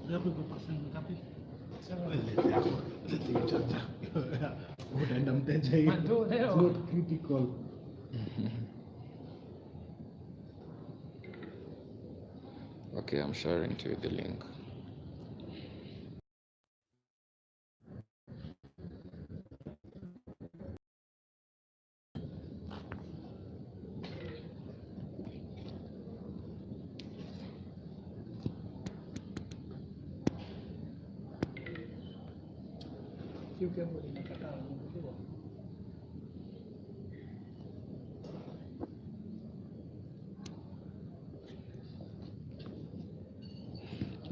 Ngapi kwa percent ngapi? Sema ile yako. Ile chacha. Utaenda mteja hiyo. It's not critical. Okay, I'm sharing to you the link.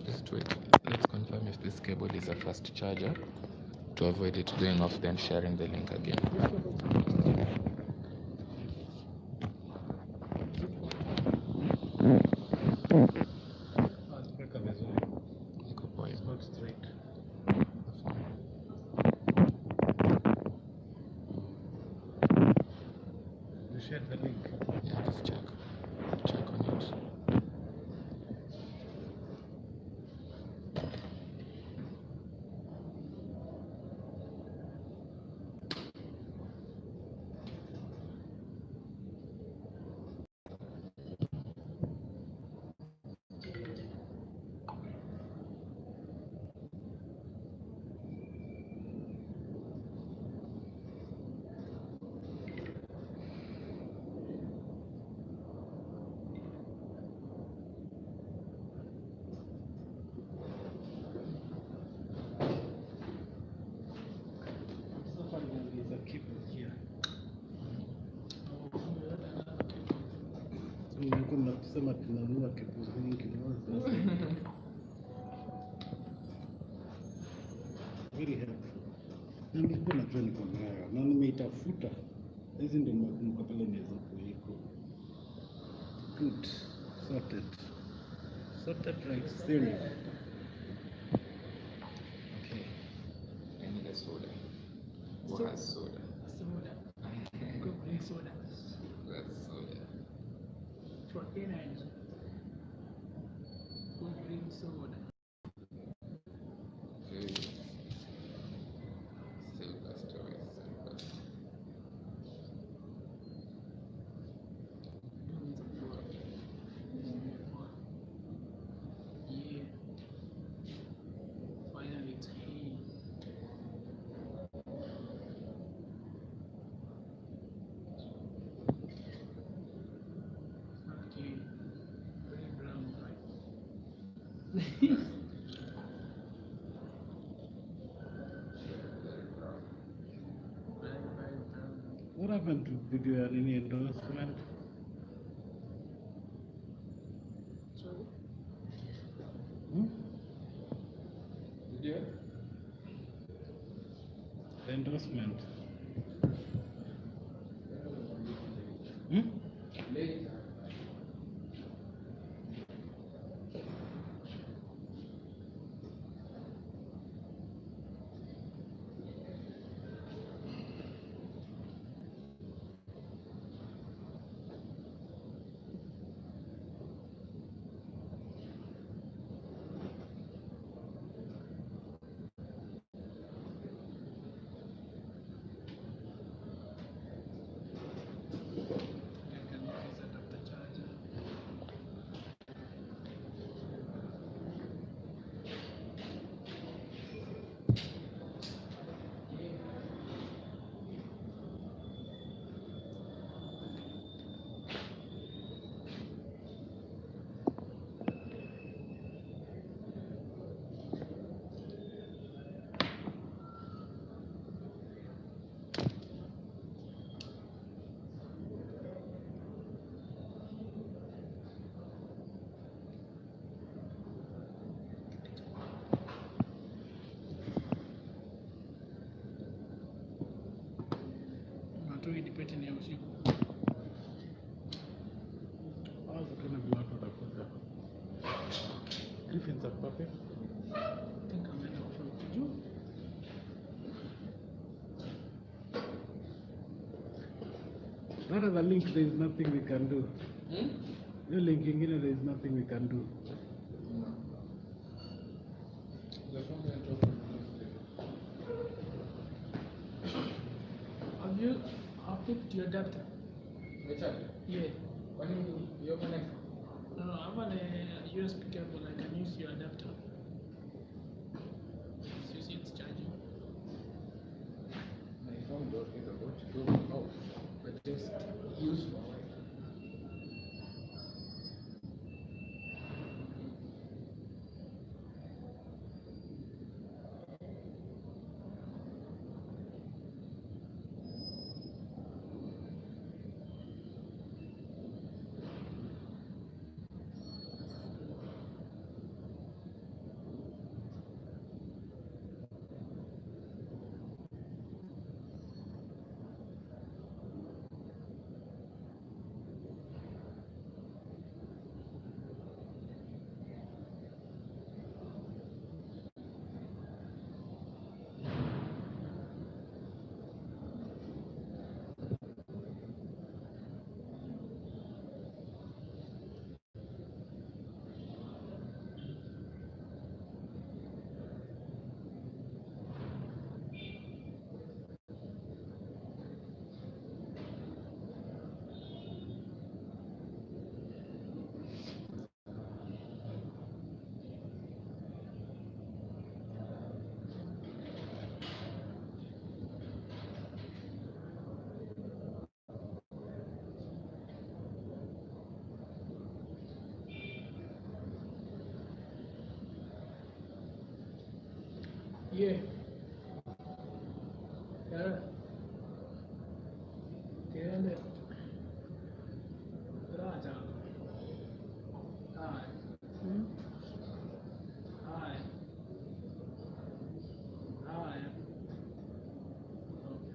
Just wait. Let's confirm if this cable is a fast charger to avoid it going off, then sharing the link again. Share the link. Yeah, just check on it. Tunasema tunanunua kitu mingi very helpful. Nilikuwa najua niko nayo na nimeitafuta. Hizi ndio nakumbuka pale naweza kuiko. Good. Sorted right stereo. Okay. I need a soda. Who has soda? Soda. Go bring soda. That's soda. For energy. Go bring soda. Okay. Silver story, silver. Yeah. Finally it's here. Okay. Very brown, right? What happened to video any endorsement? Sorry? Video? The endorsement. Later. Matoi dipete ni ya usiku. How's gonna be one for the photo? Griffins are perfect. I think I'm gonna offer it to you. Not as a link, there is nothing we can do. No linking in, there is nothing we can do. kept your adapter. The charger. Yeah. When you open it, No, I have a USB cable. I can use your adapter. So you see it's charging. my phone was about to go off, but just use for Wi-Fi. Yeah. Yeah. Tiende. Raja. Hi. Hi. Hi. Okay.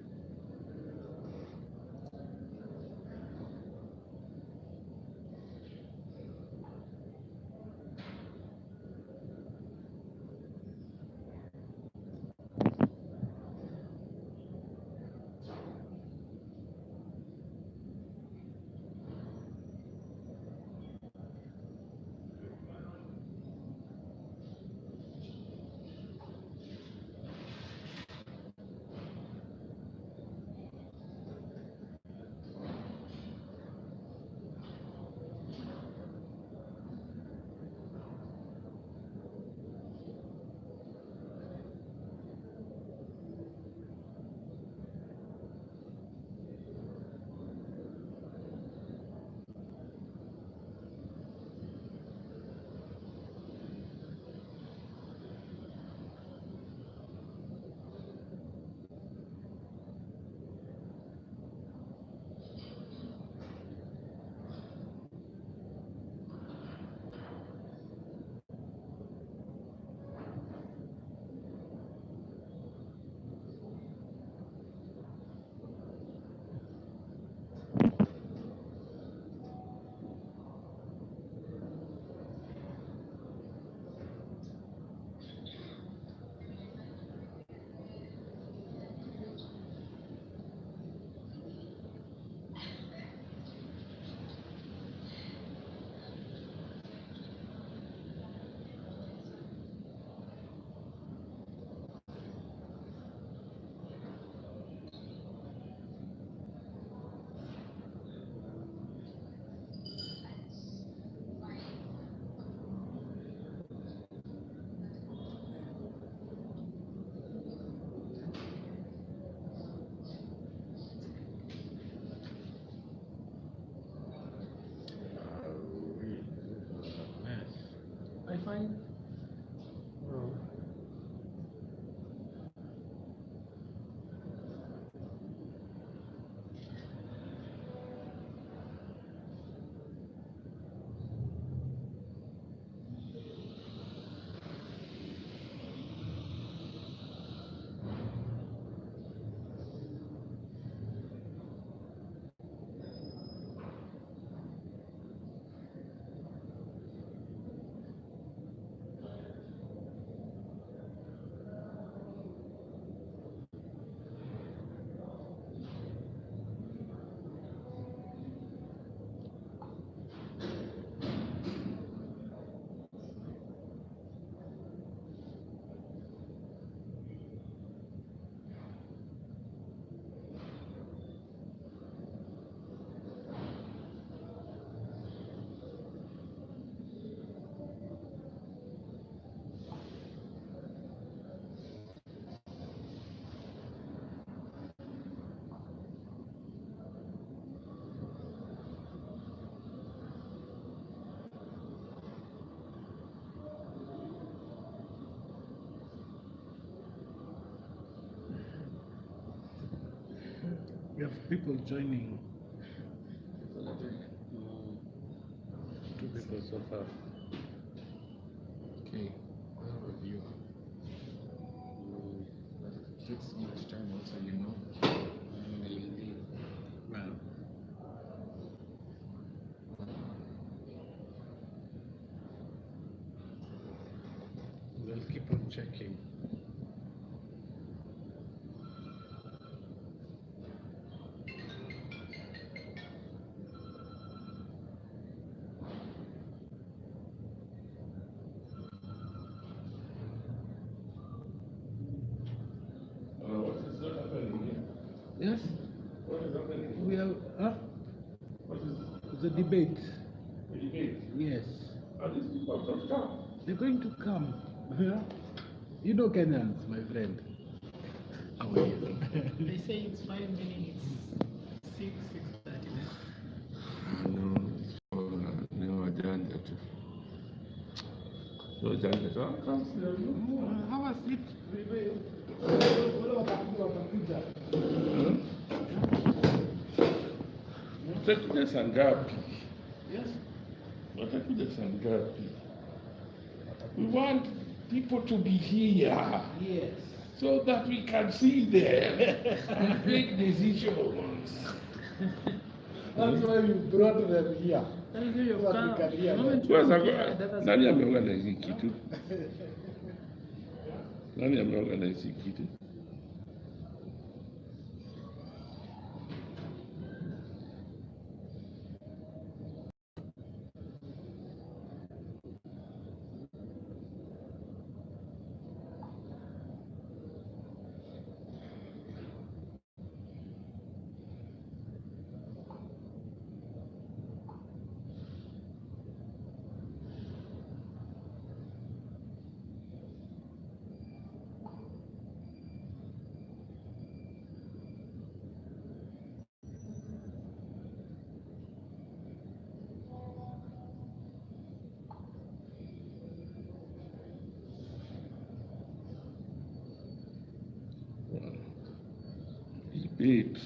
I find have people joining. People are joining. 2 people so far. Okay, well, review. But it takes so much time also, you know. Well, they'll keep on checking. What is not happening here? Yes, What is happening? we are. What is The debate. the debate? Yes, Are these people not come? they're going to come. You know Kenyans, my friend. How are you? They say it's 5 minutes. 6:30. No agenda tu. No agenda tu. Have a seat. Utakuja saa ngapi? Yes. Watakuja saa ngapi? We want people to be here Yes. so that we can see them and make decisions. That's why we brought them here. That is why you've So come. we can hear The moment them. you Kwanza, come here, that has nani come. ameorganize hii kitu? Nani ameorganize hii kitu? Debate.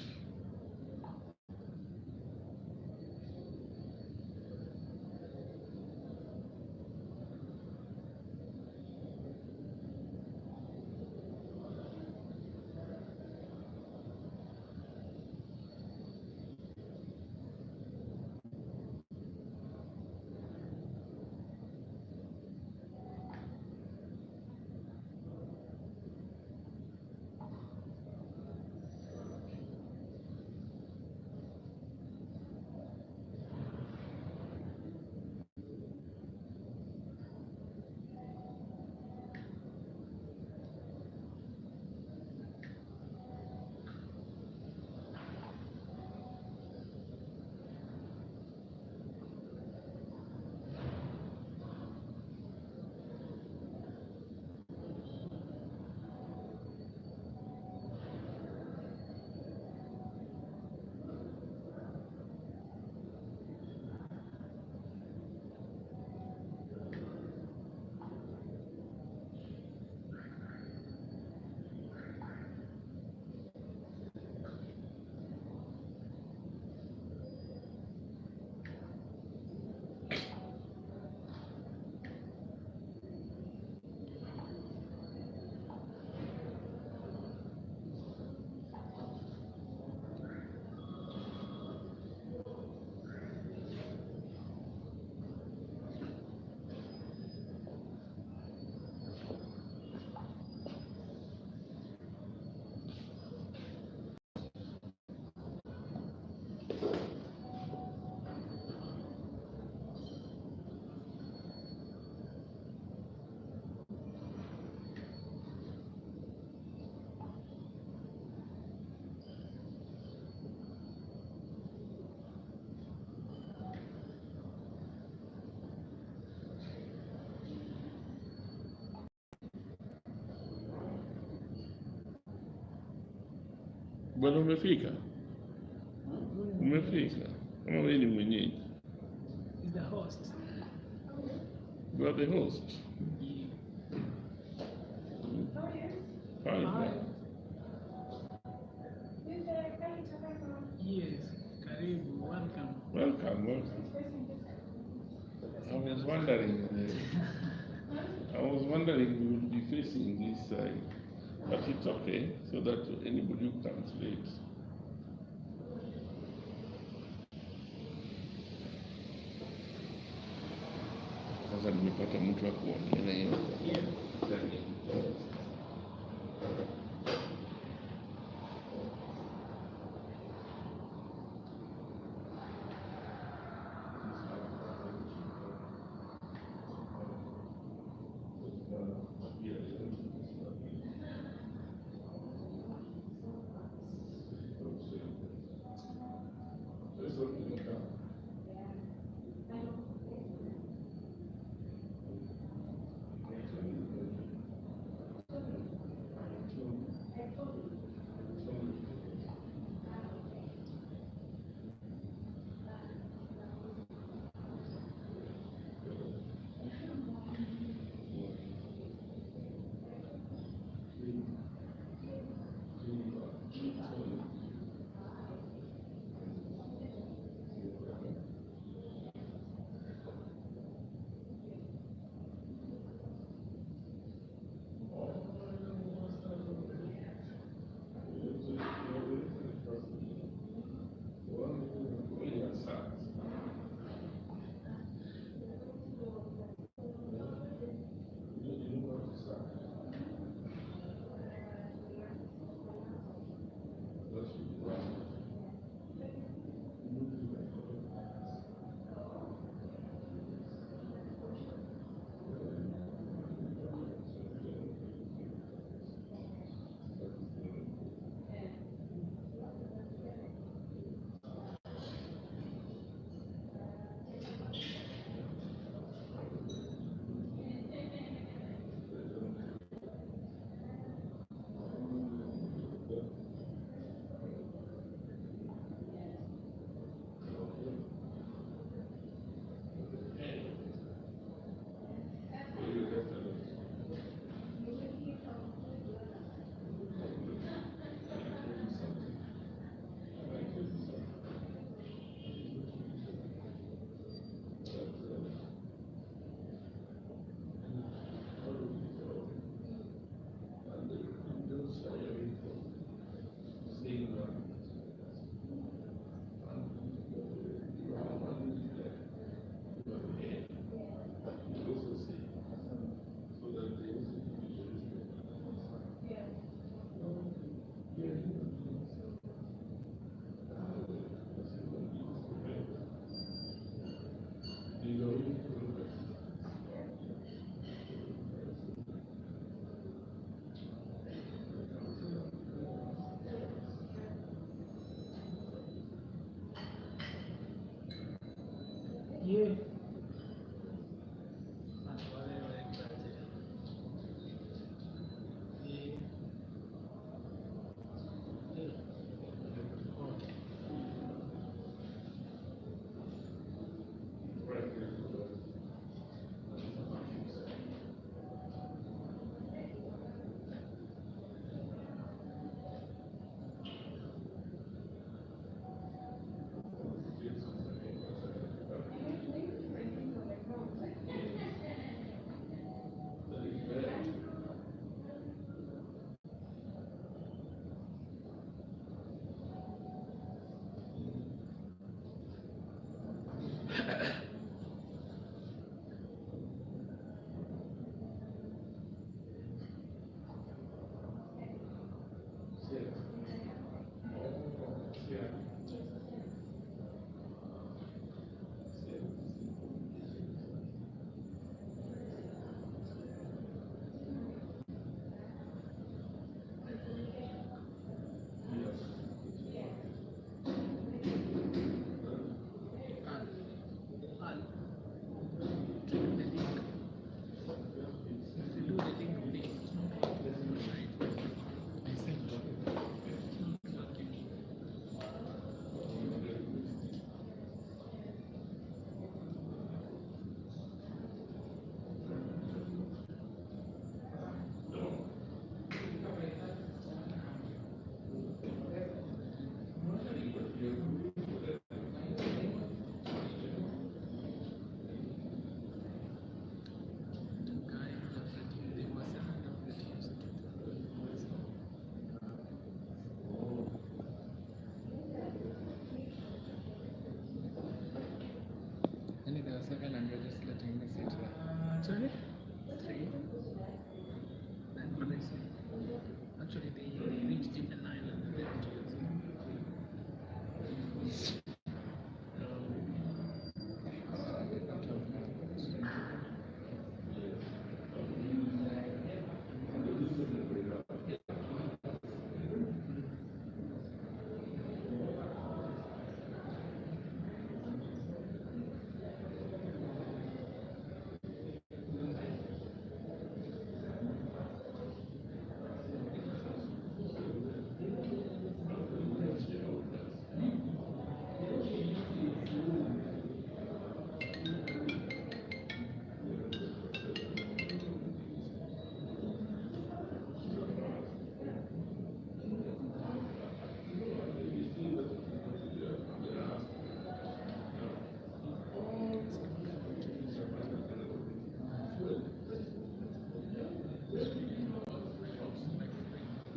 Bwana umefika? Umefika? Kama wewe ni mwenyeji. Is the host. You are the host. Fine. Hi. was wondering. I was wondering we would be facing this side, but it's okay, so that anybody who comes late. Sasa nimepata mtu wa kuongea na hiyo. Sorry? 3. And what they say? Actually, they reached in the 9 and they didn't use it.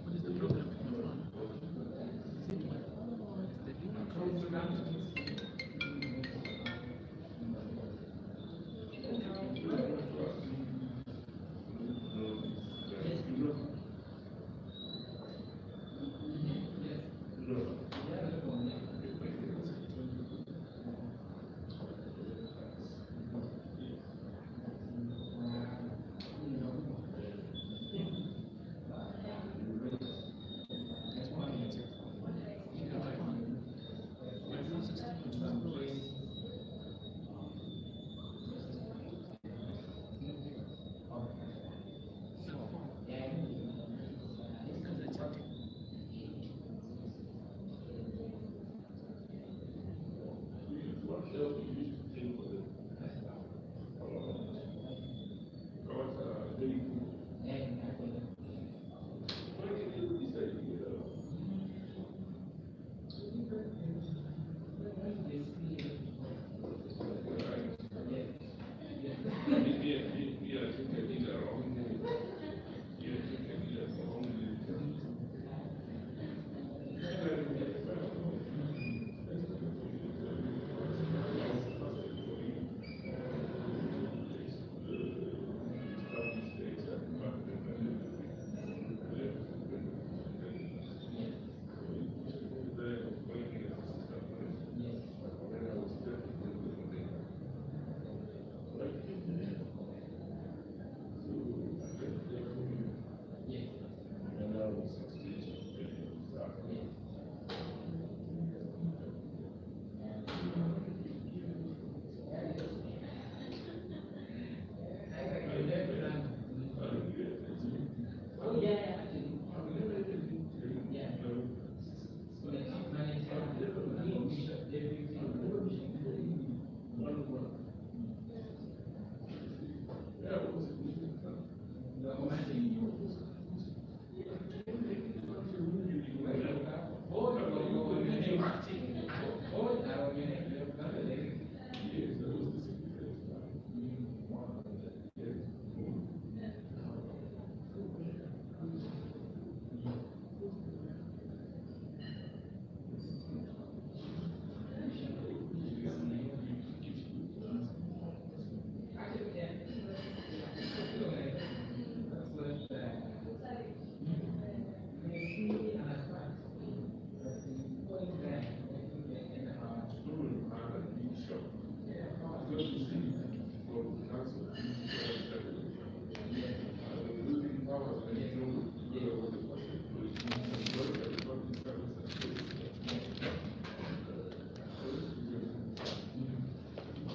What is the problem with my phone? Is it my phone or it's the link coming through? That's why it's your phone. If you have a phone, your closest thing to Google is your phone. Because it's chatting.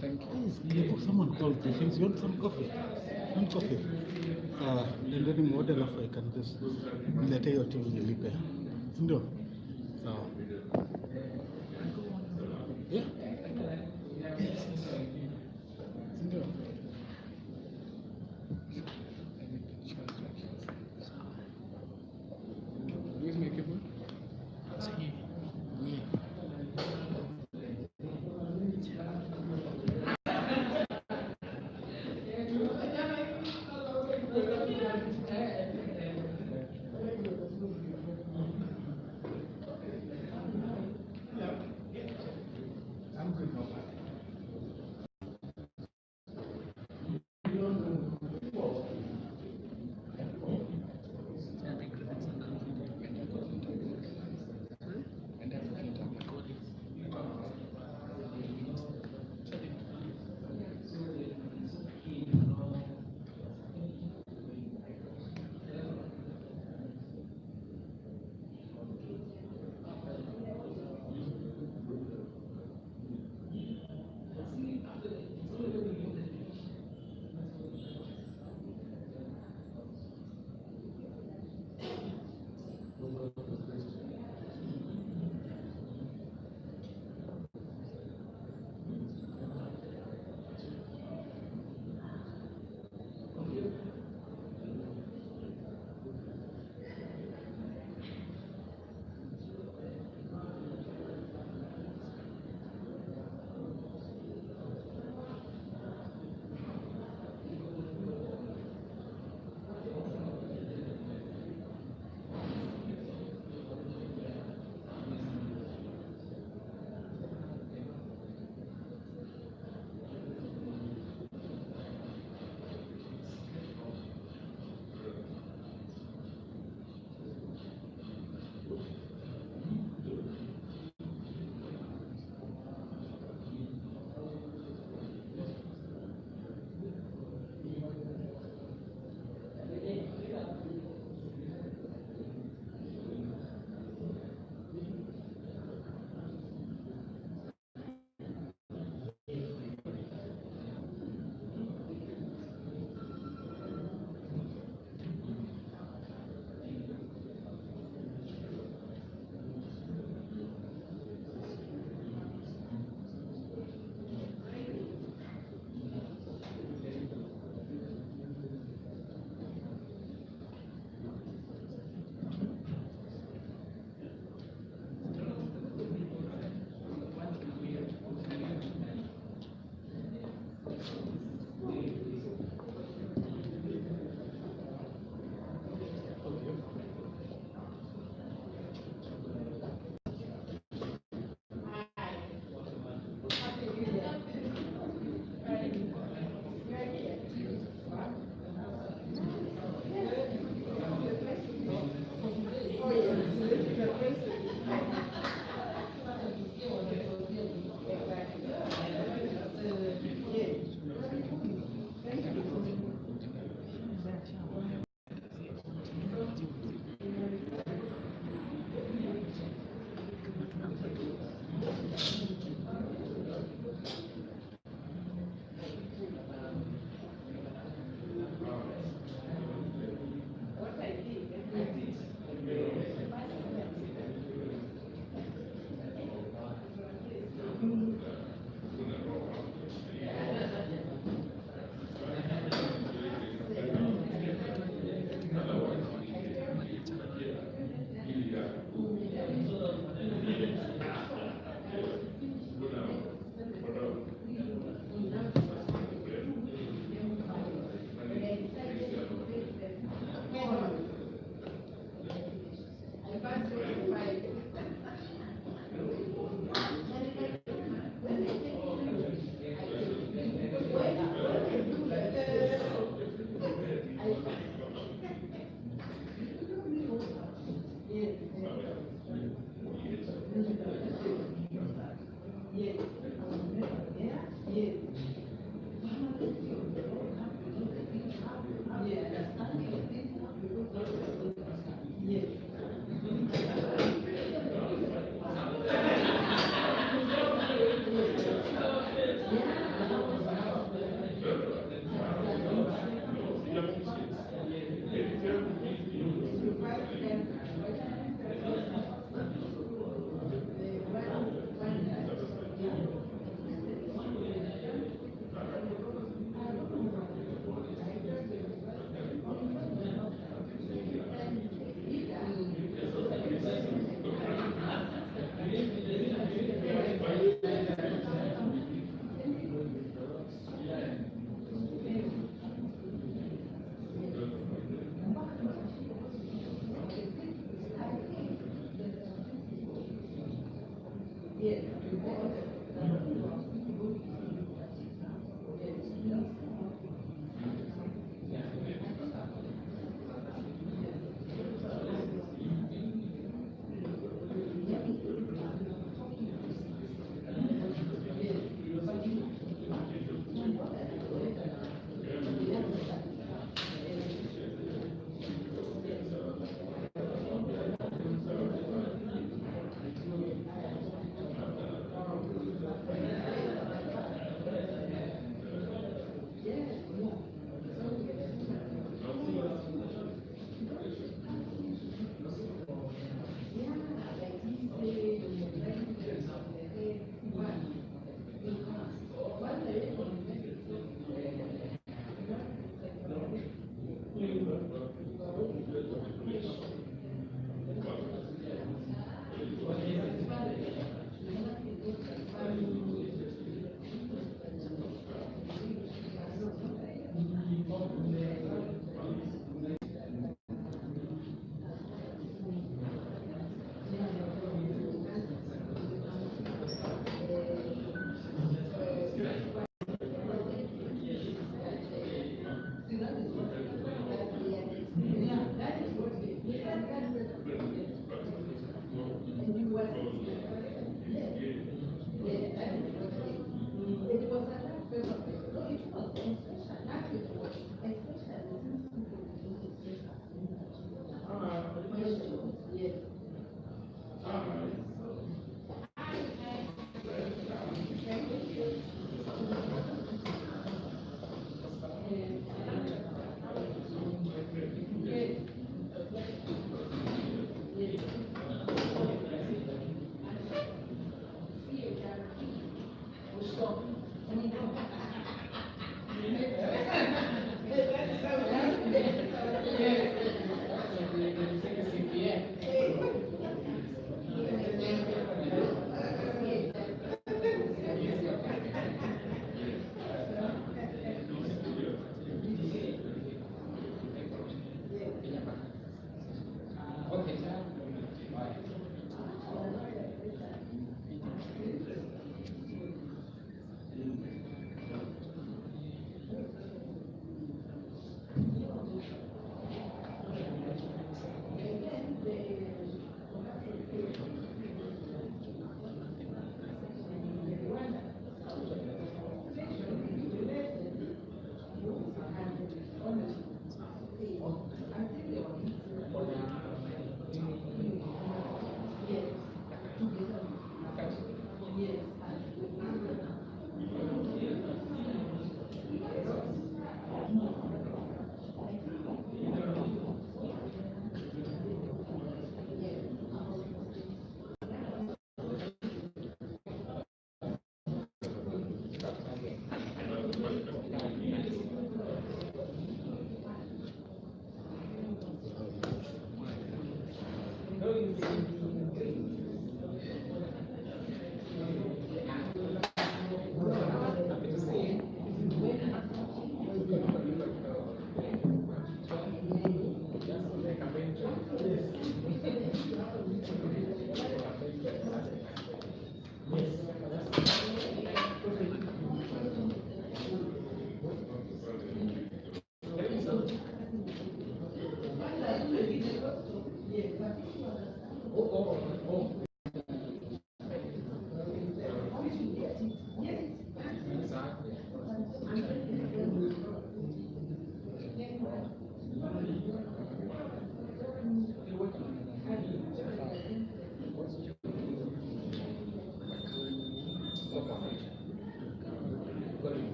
Thank you. Someone called Defense. You want some coffee? Want coffee? Nendeni muode alafu I can just nilete hiyo tu nilipe. Ndio? Sawa. Yeah? Ndio. Where's my keyboard? It's here.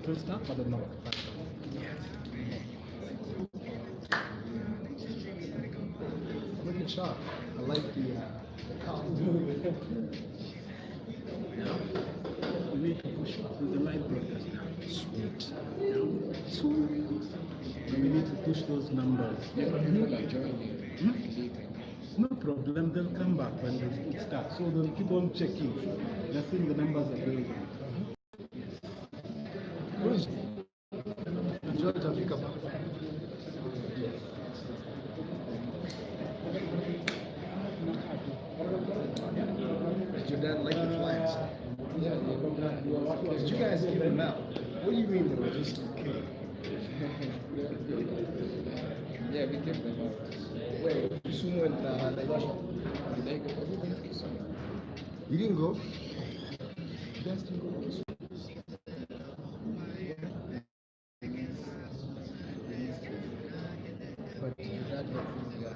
will start for the number 5. Really sharp. I like the we need to push with the light broadcast down. Sweet. Sweet. And we need to push those numbers. No problem, they'll come back when it starts. So they'll keep on checking. They're seeing the numbers are building. George Africa. Did your dad like the flags? Yeah. Did you guys give them out? What do you mean they were just okay? Yeah, we gave them out. Wait, Kisumu and Naivasha? Did they go? You didn't go? You guys didn't go to Kisumu? But did your dad get from the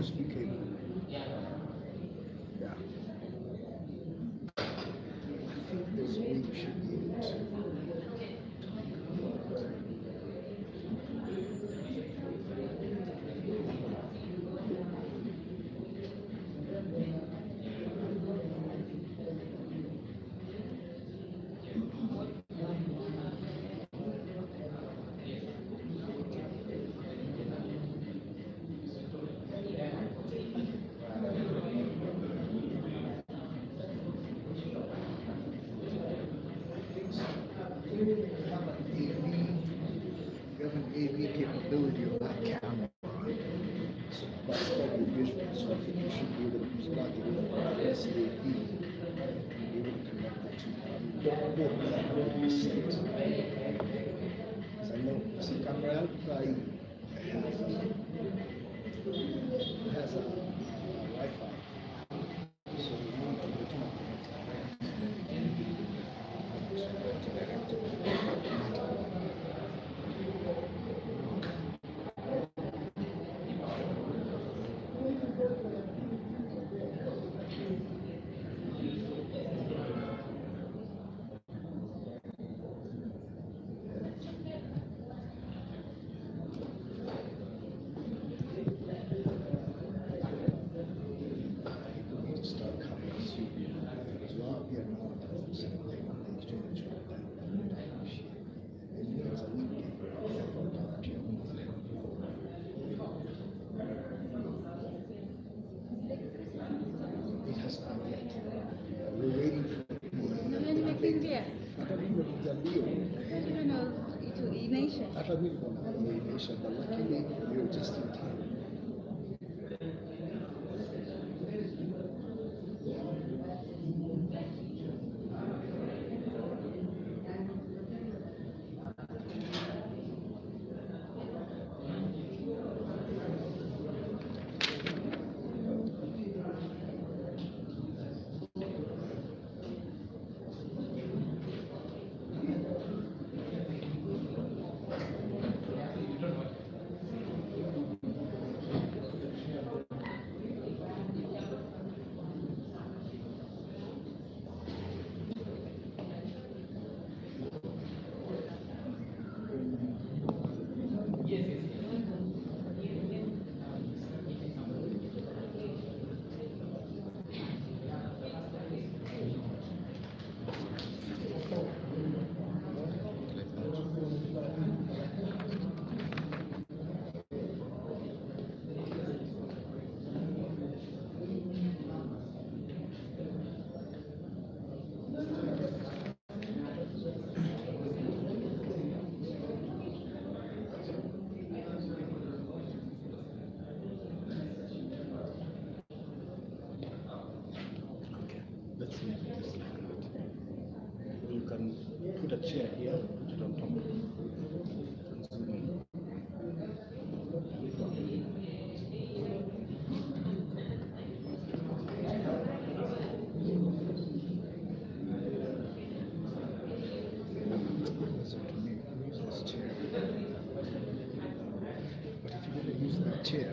USB cable. Yeah. I think there's a way you should be able to. You have an AV capability on that camera, so that's double visual. So I think you should be able to plug it in this AV and be able to connect the two. Don't quote me on 100%. Because I know, see, camera has a Wi-Fi. So you need to go to start coming soon. So I'll be around something on the exchange and shit. And it's a weekend. It has not yet. We're waiting for the I thought we were going to have a nation, but luckily we were just in time. Let's make it just like that. You can put a chair here, put it on top of it. And zoom in. So to me, use this chair. But if you're going to use that chair,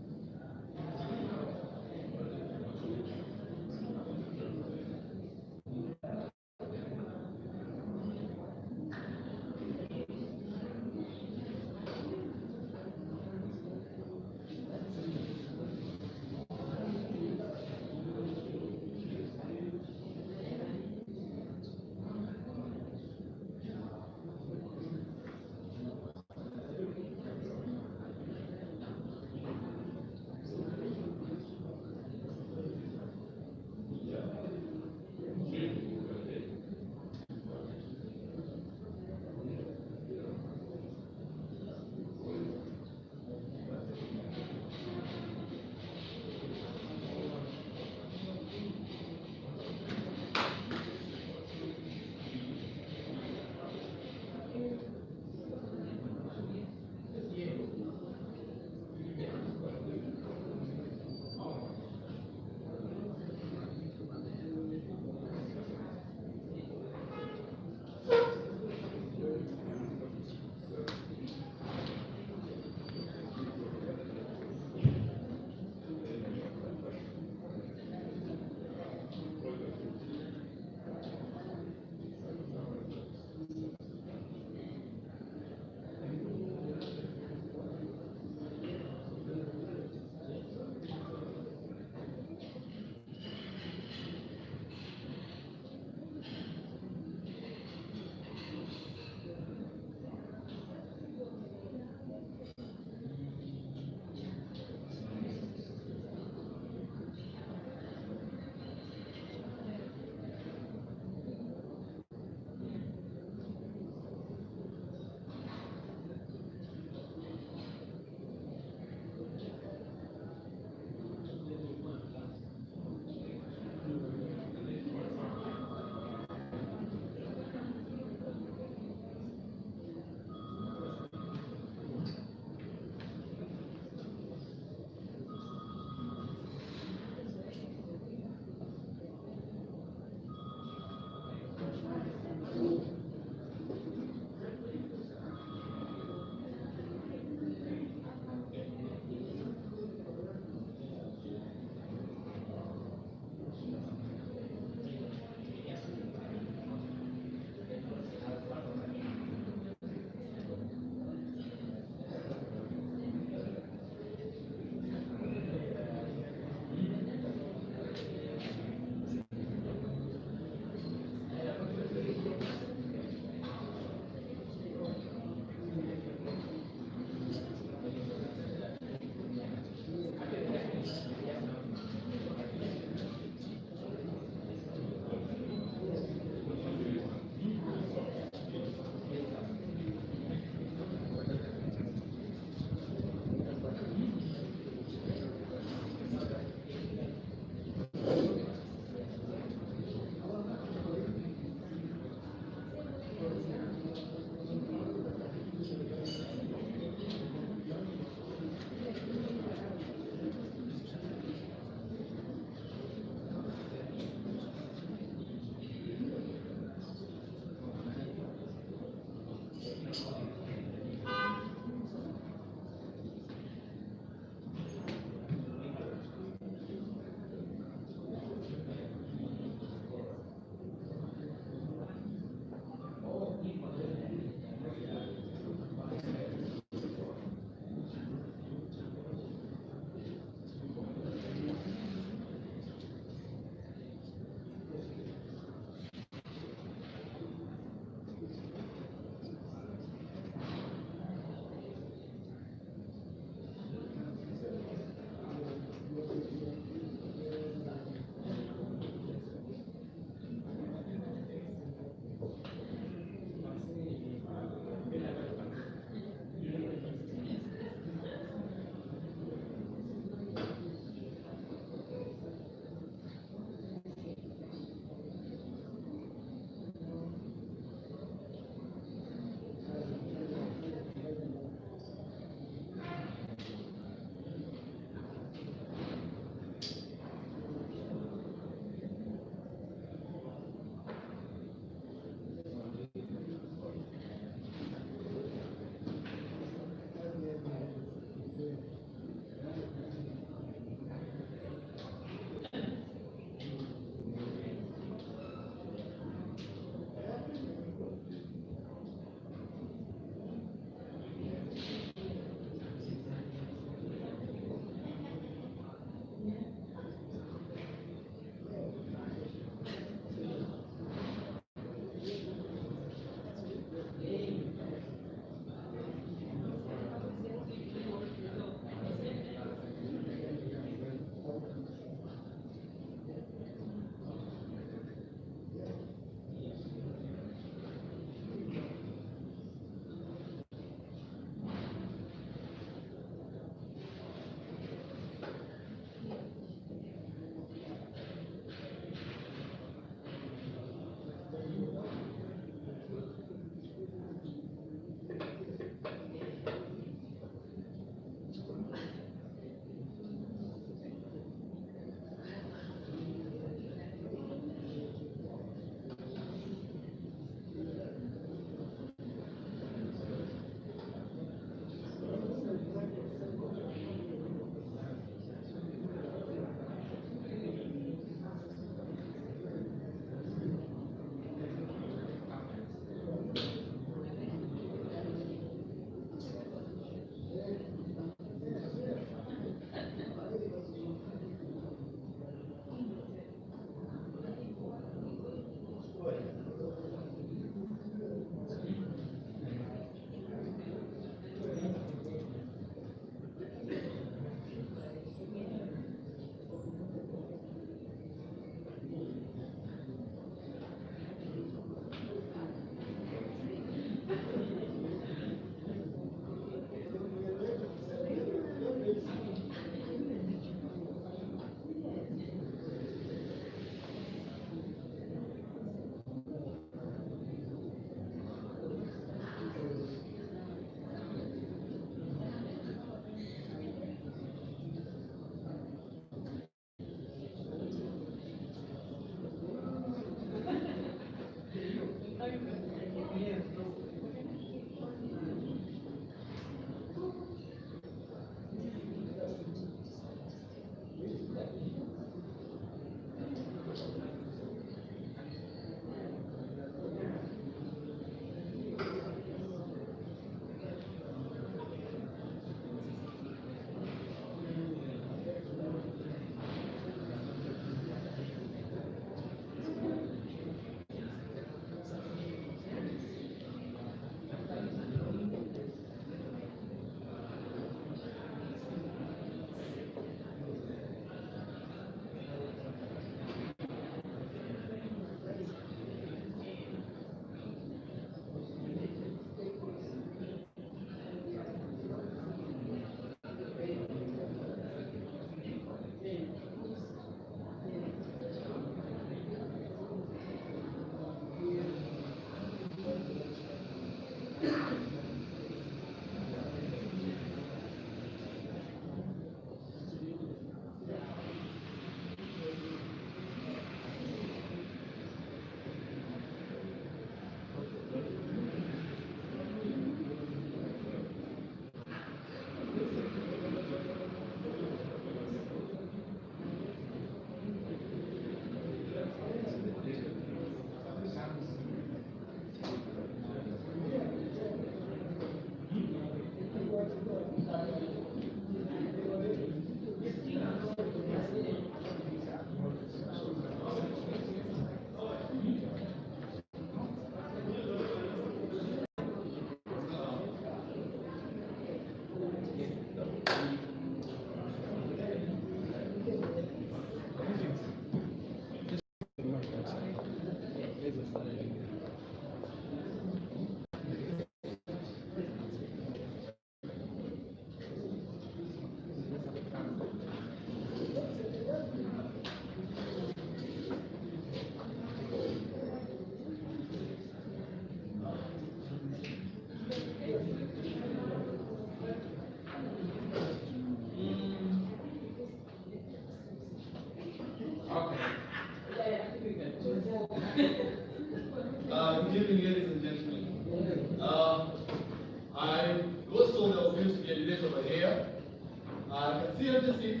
see on the seat,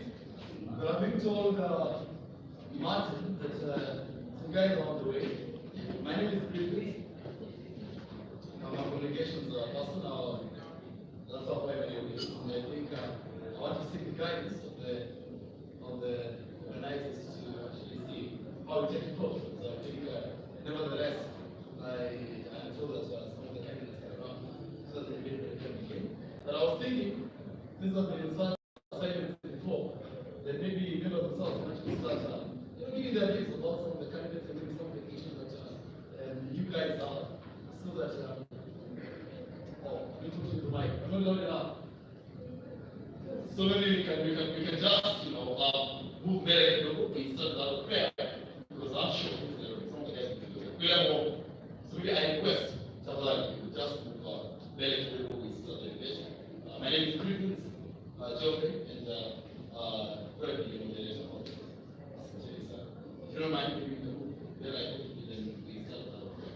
but I've been told Martin that some guys are on the way. My name is Griffith. I'm a communications person. That's how my name is. And I think I want to seek the guidance of the organizers to actually see how we take it forward. So I think, nevertheless, I'm told that some of the candidates are around, so that they can begin. But I was thinking, since I've been in such assignments before, that maybe members themselves can actually start giving their views about some of the candidates and maybe some of the issues that you guys are, so that I'm talking to the mic. I'm not loud enough. So maybe we can just move there and look instead of prayer, because I'm sure some of the guys will do it. Prayer more. So maybe I request that you just move there to look instead of delegation. My name is Griffith Geoffrey, and we're the moderator of this. If you don't mind, maybe then I hope you then we start our prayer.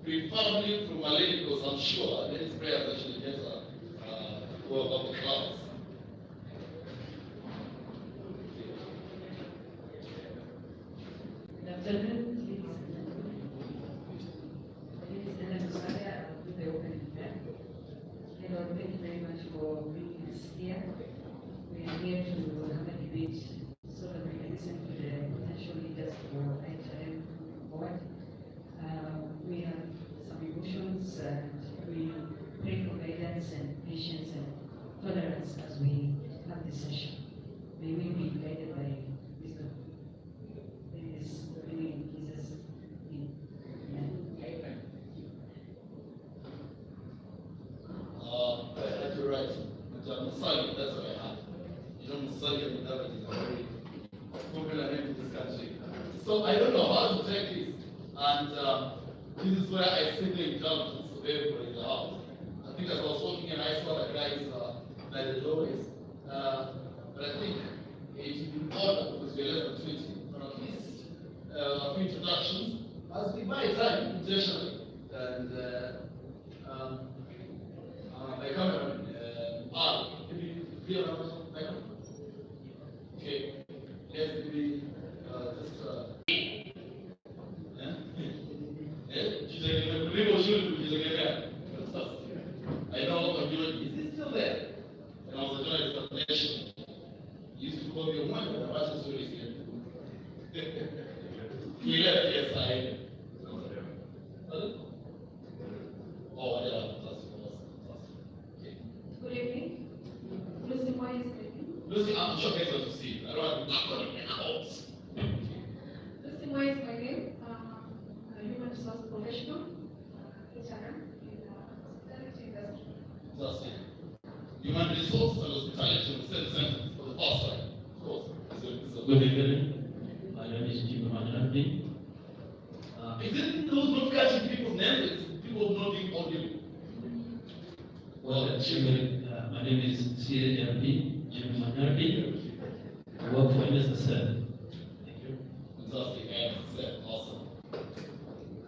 Preferably from Malay, because I'm sure that his prayers actually get go above the clouds. Good afternoon, please. My name is Ihrm. I'll do the opening prayer. Hello, thank you very much for bringing us here. We are here to have a debate so that we can listen to the potential leaders for Ihrm board. We have some emotions and we pray for guidance and patience and tolerance as we have this session. May we be guided by wisdom. In this really in Jesus' name. Amen. You're right. But Messiah, that's what I have. You know, Messiah and David is a very popular name in this country. So I don't know how to take this. And this is where I see the intelligence of everybody in the house. I think as I was walking and I saw the guys by the doorways. But I think it would be important because we're less than 20, but at least a few introductions as we buy time intentionally. And my cameraman, maybe be around my camera. Okay. Yes, maybe just I know what I'm doing. Is it still there? And I was a journalist at the Nation. You used to call me a woman, but I'm watching stories here. He left, yes, I. Oh, whatever. Okay. Good evening. Lucy Moy is speaking. Lucy, I'm sure guys want to see. I don't want to back on my calls. Lucy Moy is my name. I'm a human resource professional, Ihrm, in the hospitality industry. Fantastic. Human resource and hospitality in the same sentence for the first time. Of course. Good evening. My name is Ihrm. Is it those not catching people's names? It's people not being audible. My name is CAMP, Ihrm. I work for NSSL. Thank you. Fantastic. And said, awesome.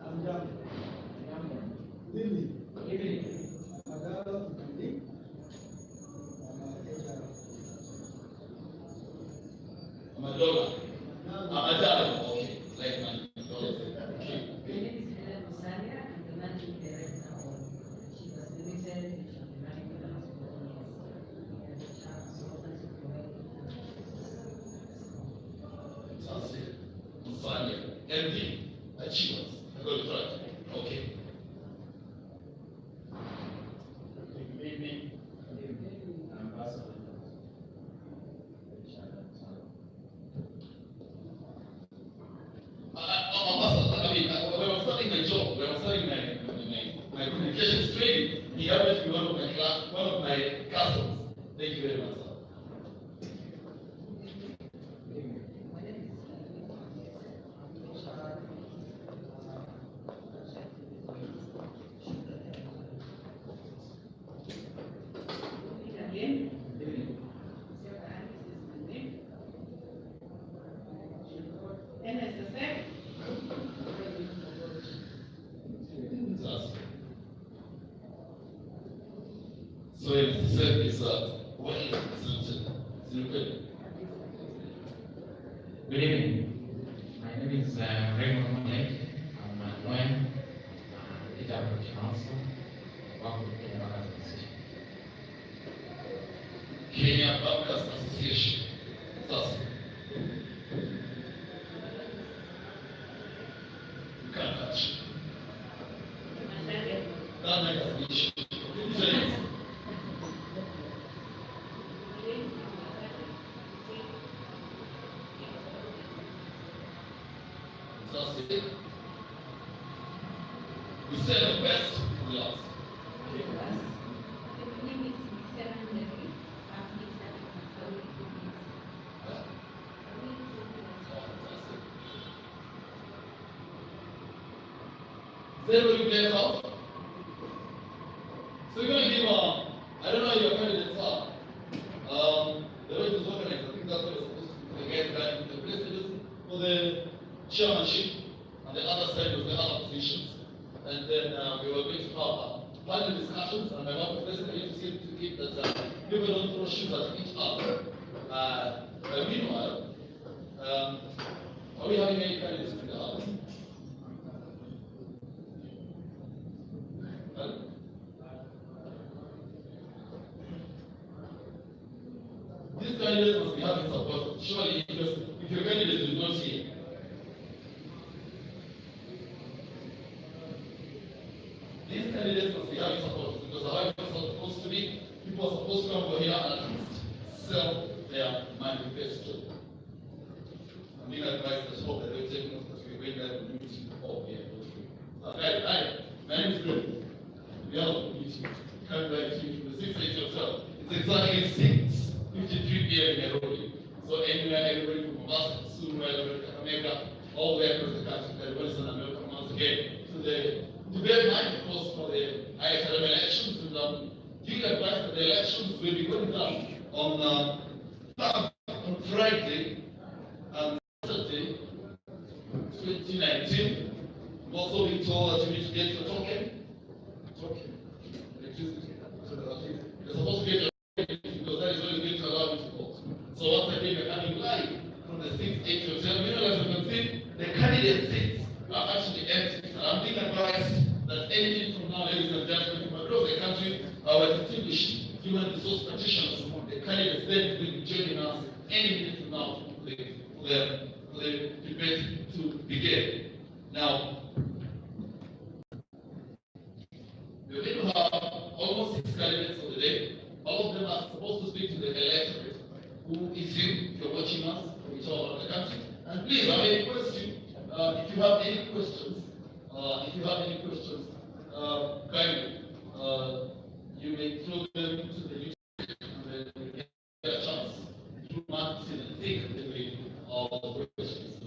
I'm done. Good evening. Good evening. Amadora. Amadora. Okay. Like my daughter said. Okay. My name is Ihrm. I'm the managing director of Chivas Limited, which I've been running for the last 4 years. And the chance to provide So the same is what is the Good evening. My name is Raymond Malek. I'm a lawyer, data protection officer, work with Kenya Bankers Association. Kenya Bankers Association. That's it. You can't touch. That makes an issue. That's it. We say the best for last. Then will you get out? So you're going to give, I don't know your candidates are. The way it was organized, I think that's what it's supposed to be. The guys that the president for the chairmanship, and the other side was the other positions. And then we were going to have panel discussions, and I want the president to keep that people don't throw shoes at each other. Meanwhile, are we having any candidates in the house? These candidates must be having support. Surely, because if your candidate is not here, these candidates must be having support because how it's supposed to be, people are supposed to come over here and at least sell their manifesto. I'm being advised as well that they're taking us because we're going there to meet all here. Hi, my name is Greg. We have a meeting. Come back to you from the 6 yourself. It's exactly 6:53 p.m. in Nairobi. So anywhere, everybody from Mombasa, Sumu, America, all the way across the country, everybody's in America once again. So to bear in mind, of course, for the Ihrm elections, and give advice that the elections will be going down on Friday and Saturday, 2019. I'm also being told that you need to get your token. Electricity. You're supposed to get your token because that is what is going to allow you to vote. So once again, we're coming live from the 6-8 hotel. As you can see, the candidate seats are actually empty. And I'm being advised that anything from now, ladies and gentlemen, from across the country, our distinguished human resource practitioners, the candidates then will be joining us any minute from now for the debate to begin. Now, we're going to have almost 6 candidates for the day. All of them are supposed to speak to the electorate, who is you, if you're watching us from each other of the country. And please, I have any question. If you have any questions, kindly, you may throw them to the YouTube and then you get a chance to market and think of the questions to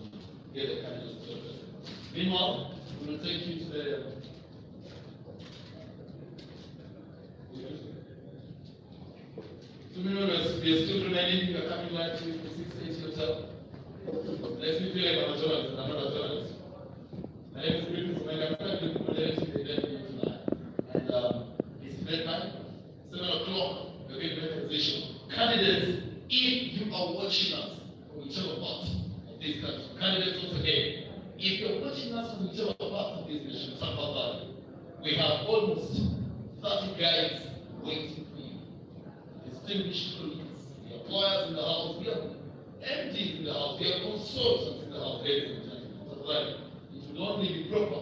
get the candidates to address. Meanwhile, we will take you to the we are still remaining, you are coming live to 6-8 yourself. Let me feel like I'm a journalist, I'm not a journalist. My name is Griffith, I'm coming to the event tonight. And it's bedtime, 7 o'clock, we're going to make a decision. Candidates, if you are watching us from whichever part of this country, candidates once again, if you're watching us from whichever part of this nation, we have almost 30 guys waiting for you. Distinguished colleagues, we have lawyers in the house, we have MDs in the house, we have consultants in the house, ladies and gentlemen. It will only be proper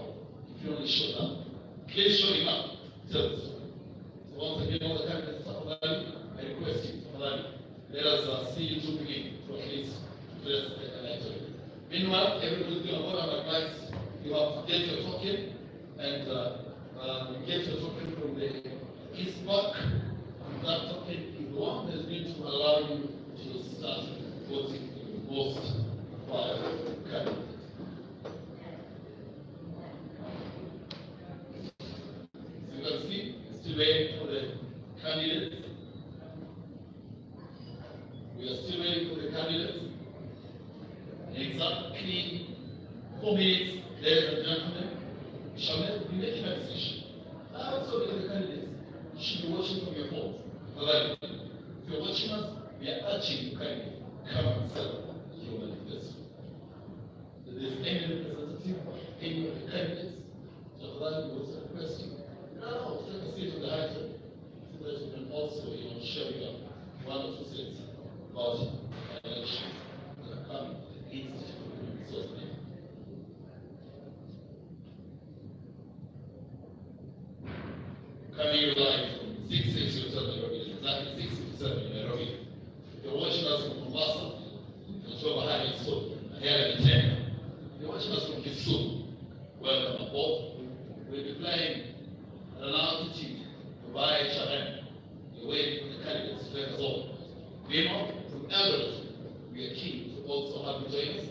if you only show up. Please show him up, tell the story. So once again, all the candidates, I request you, let us see you to begin to at least address the electorate. Meanwhile, everybody's going to vote on advice. You have to get your token, and you get your token from the East Park. That token is the one that is going to allow you to start voting for the most candidate. So you can see, still waiting for the candidates. We are still waiting for the candidates. In exactly 4 minutes, ladies and gentlemen, we shall be making a decision. Also, because the candidates you should be watching from your phone. Like, if you're watching us, we are urging you kindly come and sell your manifesto. If there's any representative, any of the candidates, so that we also request you. Now, take a seat on the high table, so that you can also, share your one or two cents about election that are coming institute resource. Coming live from 667 Nairobi, exactly 667 in Nairobi. If you're watching us from Mombasa, Joshua High School, here in Kenya. If you're watching us from Kisumu, welcome aboard. We'll be flying at an altitude of Ihrm, away from the candidates to take us home. Meanwhile, from Eldoret, we are keen to also have you join us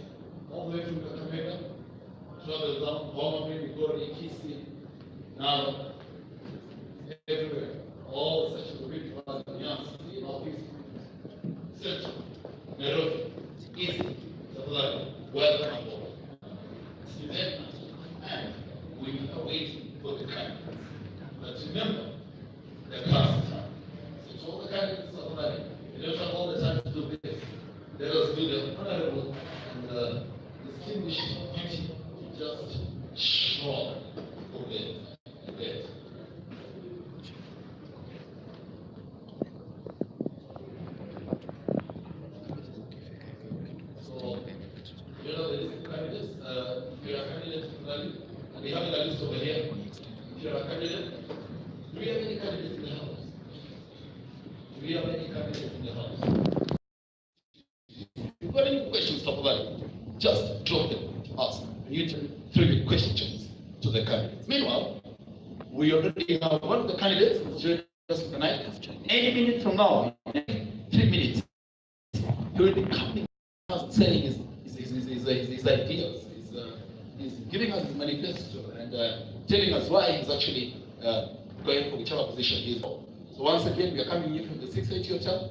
all the way from Kakamega, travel down Bomberman, Migori, Kisii, Narok, everywhere. All the sections of Rift Valley, Nyanza, Northeast, Central, Nairobi, East, Tafadhali, welcome aboard. It's an event, and we are waiting for the candidates. But remember, the past time. So to all the candidates of Tafadhali, you don't have all the time to do this. Let us do the honorable and distinguished duty to just show up for the event. So, you know, there is candidates. If you are a candidate to Tafadhali, and we have a list over here. If you are a candidate, do we have any candidates in the house? Do we have any candidates in the house? If you've got any questions, Tafadhali, just drop them to us. You throw your questions to the candidates. Meanwhile, we already have one of the candidates who's joining us tonight. Any minute from now, 3 minutes, he will be coming out saying his ideas. He's giving us his manifesto and telling us why he's actually going for whichever position he's for. So once again, we are coming in from the 680 Hotel.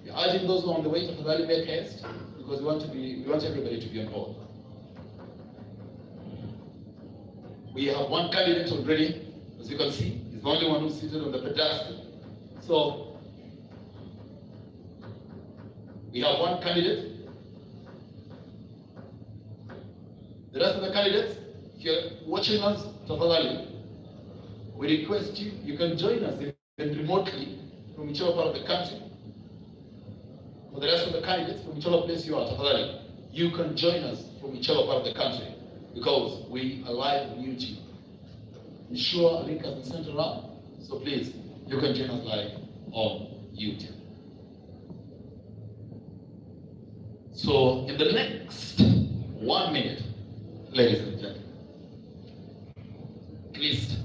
We are urging those who are on the way to Tafadhali make haste, because we want everybody to be on board. We have one candidate already, as you can see. He's the only one who's seated on the pedestal. So we have one candidate. The rest of the candidates, if you're watching us, Tafadhali, we request you, you can join us even remotely from whichever part of the country. For the rest of the candidates, from whichever place you are, Tafadhali, you can join us from whichever part of the country, because we are live on YouTube. I'm sure a link has been sent around, so please, you can join us live on YouTube. So in the next 1 minute, ladies and gentlemen, at least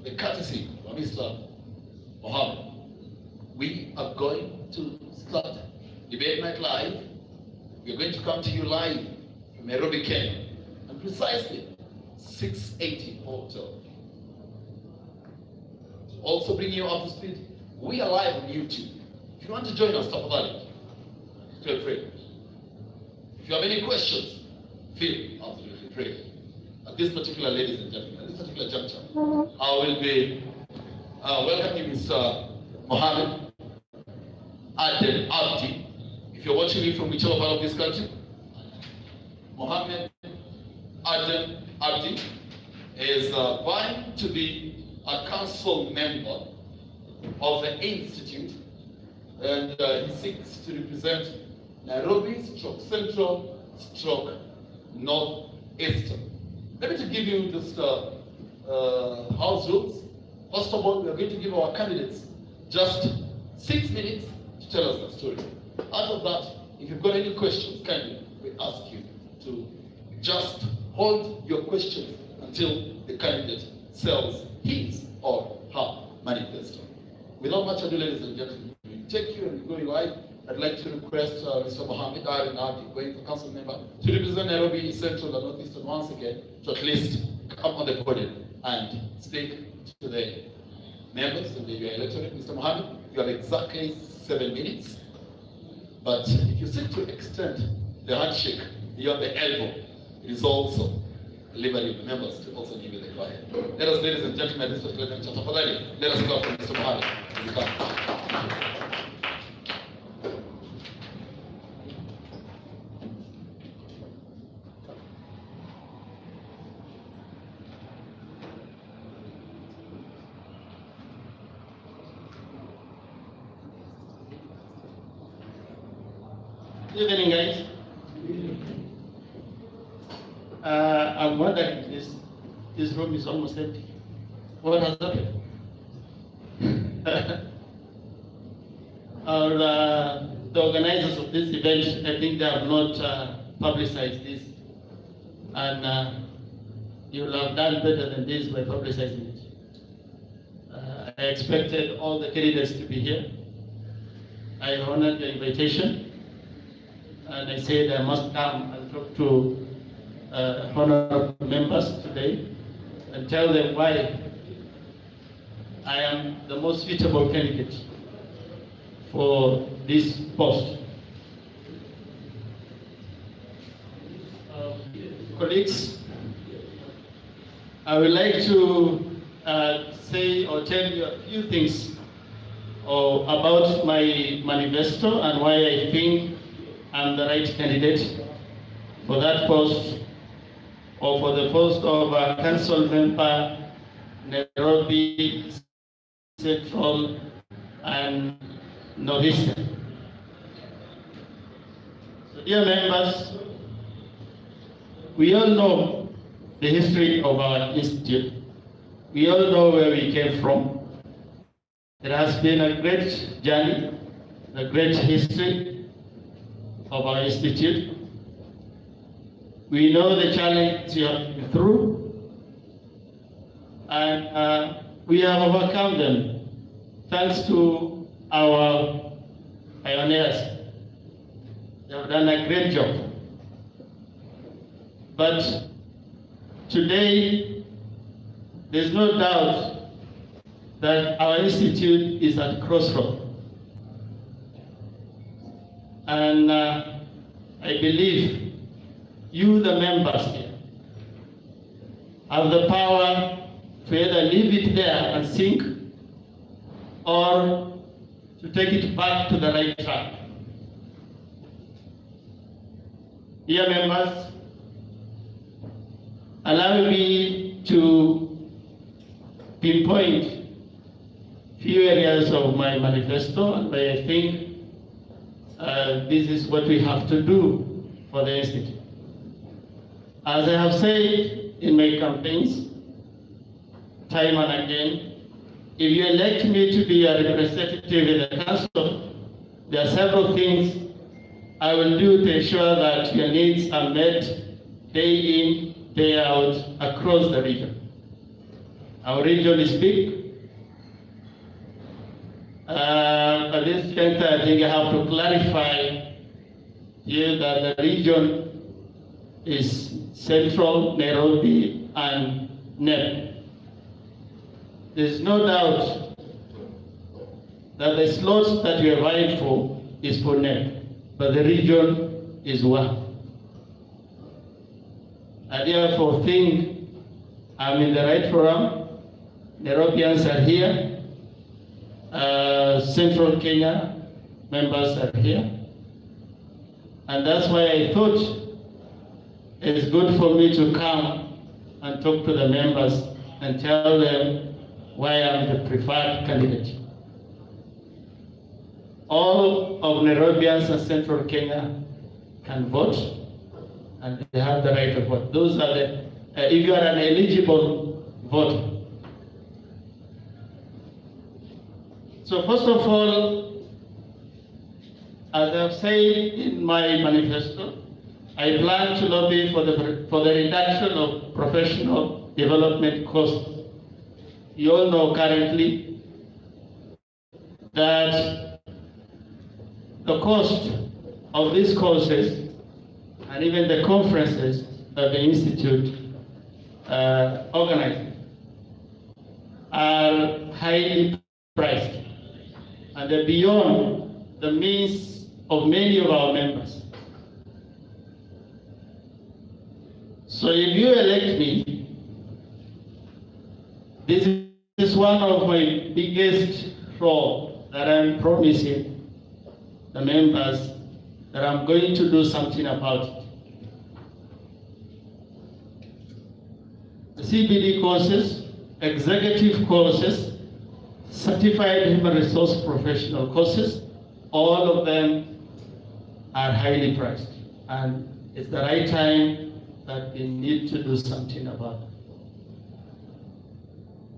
the courtesy of Mr. Mohammed, we are going to start Debate Night Live. We are going to come to you live from Nairobi, Kenya, and precisely 680 Hotel. To also bring you up to speed, we are live on YouTube. If you want to join us, Tafadhali, feel free. If you have any questions, feel absolutely free. At this particular, ladies and gentlemen, at this particular juncture, I will be welcoming Mr. Mohammed Adel Abdi. If you're watching me from whichever part of this country, Mohammed Adel Abdi is vying to be a council member of the institute, and he seeks to represent Nairobi, Central, Northeastern. Let me to give you just house rules. First of all, we are going to give our candidates just 6 minutes to tell us the story. Out of that, if you've got any questions, kindly, we ask you to just hold your questions until the candidate sells his or her manifesto. Without much ado, ladies and gentlemen, we take you and we go live. I'd like to request Mr. Mohammed Adel Abdi, going for council member, to represent Nairobi, Central, and Northeastern once again, to at least come on the podium and speak to the members of the electorate. Mr. Mohammed, you have exactly 7 minutes, but if you seek to extend the handshake beyond the elbow, it is also liberally the members to also give you the go ahead. Let us, ladies and gentlemen, this was President Chatafadali. Let us go for Mr. Mohammed. Please come. Good evening, guys. I'm wondering if this room is almost empty. What has happened? The organizers of this event, I think they have not publicized this, and you will have done better than this by publicizing it. I expected all the candidates to be here. I honored your invitation. And I said I must come and talk to honorable members today and tell them why I am the most suitable candidate for this post. Colleagues, I would like to say or tell you a few things about my manifesto and why I think I'm the right candidate for that post, or for the post of council member, Nairobi Central and Northeastern. So, dear members, we all know the history of our institute. We all know where we came from. It has been a great journey, a great history of our institute. We know the challenge we have been through, and we have overcome them thanks to our pioneers. They have done a great job. But today, there's no doubt that our institute is at crossroads. And I believe you, the members here, have the power to either leave it there and sink, or to take it back to the right track. Dear members, allow me to pinpoint few areas of my manifesto and where I think this is what we have to do for the institute. As I have said in my campaigns, time and again, if you elect me to be a representative in the council, there are several things I will do to ensure that your needs are met day in, day out across the region. Our region is big. At this juncture, I think I have to clarify here that the region is Central, Nairobi, and NEP. There is no doubt that the slots that we are vying for is for NEP, but the region is one. I therefore think I'm in the right forum. Nairobians are here. Central Kenya members are here. And that's why I thought it's good for me to come and talk to the members and tell them why I'm the preferred candidate. All of Nairobians and Central Kenya can vote, and they have the right to vote. Those are the, if you are an eligible voter. So first of all, as I've said in my manifesto, I plan to lobby for the reduction of professional development costs. You all know currently that the cost of these courses and even the conferences that the Institute organizes are highly priced, and they're beyond the means of many of our members. So if you elect me, this is one of my biggest role that I'm promising the members that I'm going to do something about it. The CBD courses, executive courses, certified human resource professional courses, all of them are highly priced. And it's the right time that we need to do something about it.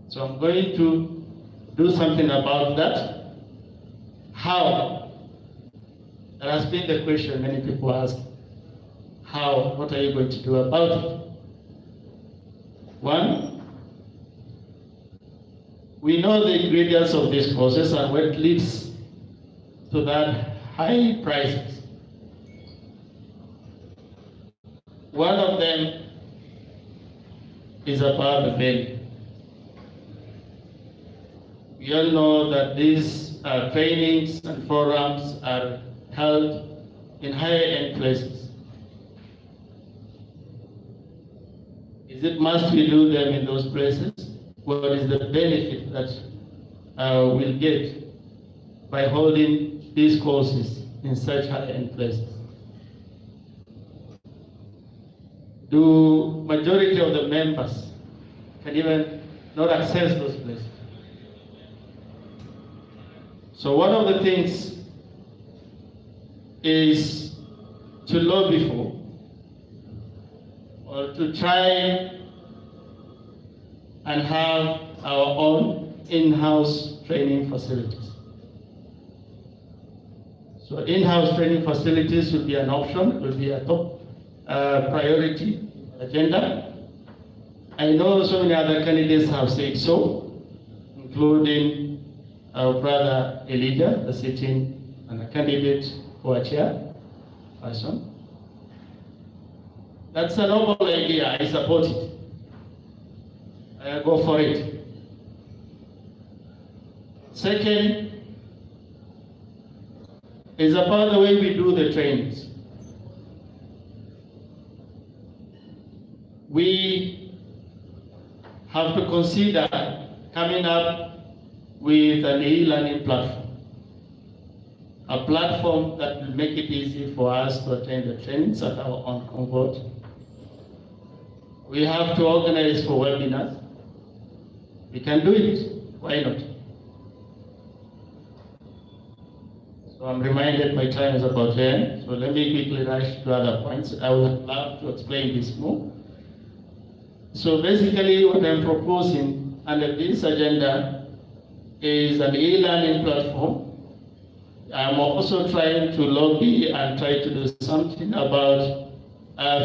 So I'm going to do something about that. How? That has been the question many people ask. How? What are you going to do about it? One, we know the ingredients of this process and what leads to that high prices. One of them is about the value. We all know that these trainings and forums are held in higher end places. Is it must we do them in those places? What is the benefit that we'll get by holding these courses in such high end places? Do majority of the members can even not access those places? So one of the things is to lobby for or to try and have our own in-house training facilities. So in-house training facilities will be an option, will be a top priority agenda. I know so many other candidates have said so, including our brother Elijah, the sitting and a candidate for a chair person. That's a noble idea, I support it. I go for it. Second is about the way we do the trainings. We have to consider coming up with an e-learning platform, a platform that will make it easy for us to attend the trainings at our own comfort. We have to organize for webinars. We can do it, why not? So I'm reminded my time is about to end, so let me quickly rush to other points. I would love to explain this more. So basically what I'm proposing under this agenda is an e-learning platform. I'm also trying to lobby and try to do something about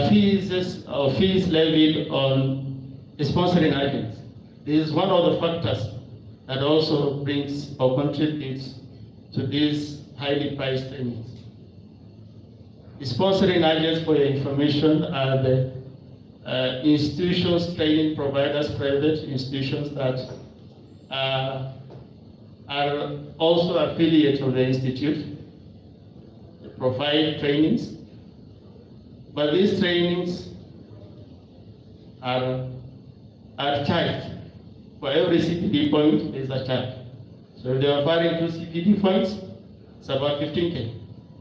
fees levied on sponsoring agents. This is one of the factors that also brings or contributes to these highly priced trainings. Sponsoring agents, for your information, are the institutions, training providers, private institutions that are also affiliates of the institute. They provide trainings, but these trainings are charged. For every CPD point, there is a charge. So if they are offering 2 CPD points, it's about 15K.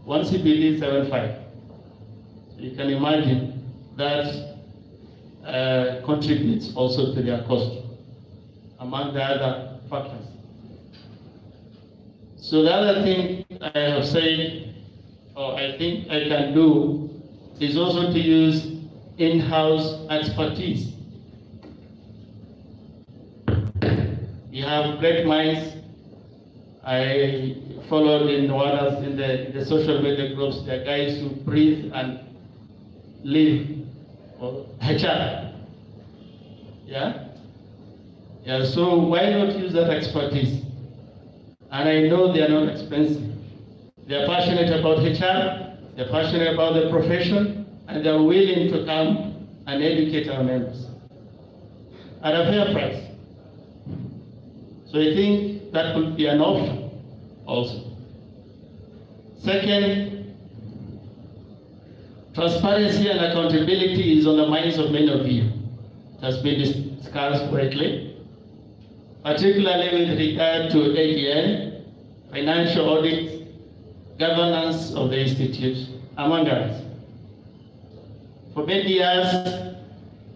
One CPD is 7.5. So you can imagine that contributes also to their cost, among the other factors. So the other thing I have said, or I think I can do, is also to use in-house expertise. We have great minds. I followed in the social media groups, the guys who breathe and live, or HR. Yeah? Yeah, so why not use that expertise? And I know they are not expensive. They are passionate about HR, they're passionate about the profession, and they're willing to come and educate our members at a fair price. So I think that could be an option also. Second, Transparency and accountability is on the minds of many of you. It has been discussed greatly, particularly with regard to ADN, financial audit, governance of the institute, among others. For many years,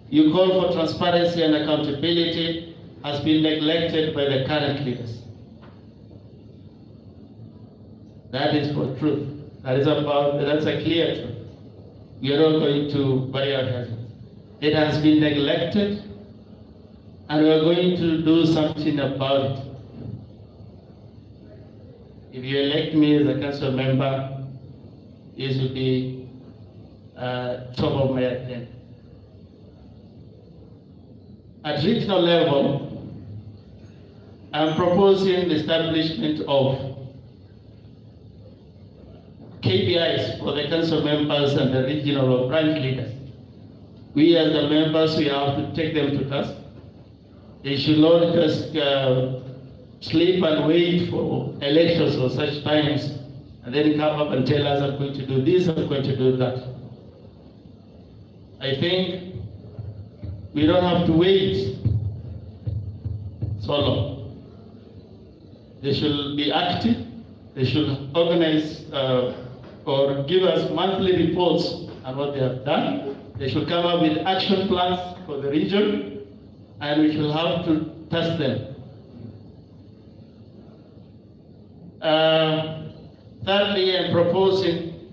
your call for transparency and accountability has been neglected by the current leaders. That is for truth. That's a clear truth. We are not going to bury our heads. It has been neglected, and we are going to do something about it. If you elect me as a council member, this will be top of my agenda. At regional level, I'm proposing the establishment of KPIs for the council members and the regional or branch leaders. We as the members, we have to take them to task. They should not just sleep and wait for elections or such times and then come up and tell us I'm going to do this, I'm going to do that. I think we don't have to wait so long. They should be active. They should organize or give us monthly reports on what they have done. They should come up with action plans for the region, and we should have to test them. Thirdly, I'm proposing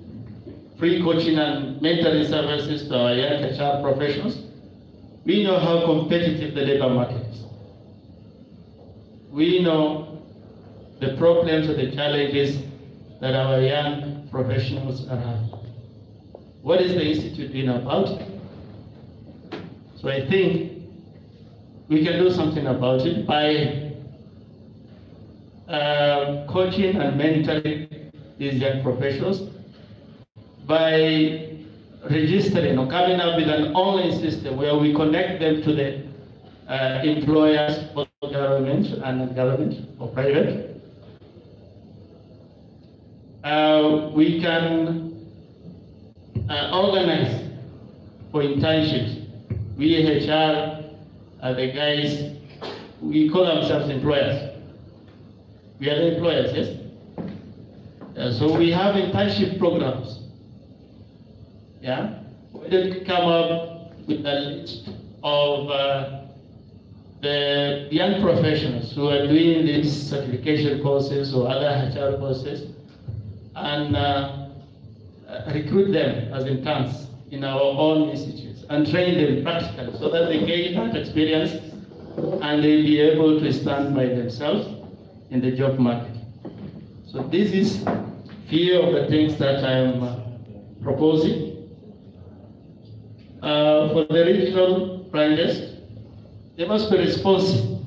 free coaching and mentoring services to our young HR professionals. We know how competitive the labor market is. We know the problems and the challenges that our young professionals are having. What is the Institute doing about it? So I think we can do something about it by coaching and mentoring these young professionals, by registering or coming up with an online system where we connect them to the employers, both government and government or private. We can organize for internships. We HR are the guys, we call ourselves employers. We are the employers, yes? So we have internship programs. Yeah? We did come up with a list of the young professionals who are doing these certification courses or other HR courses, and recruit them as interns in our own institutes and train them practically so that they gain that experience and they'll be able to stand by themselves in the job market. So this is few of the things that I'm proposing. For the regional branches, they must be responsive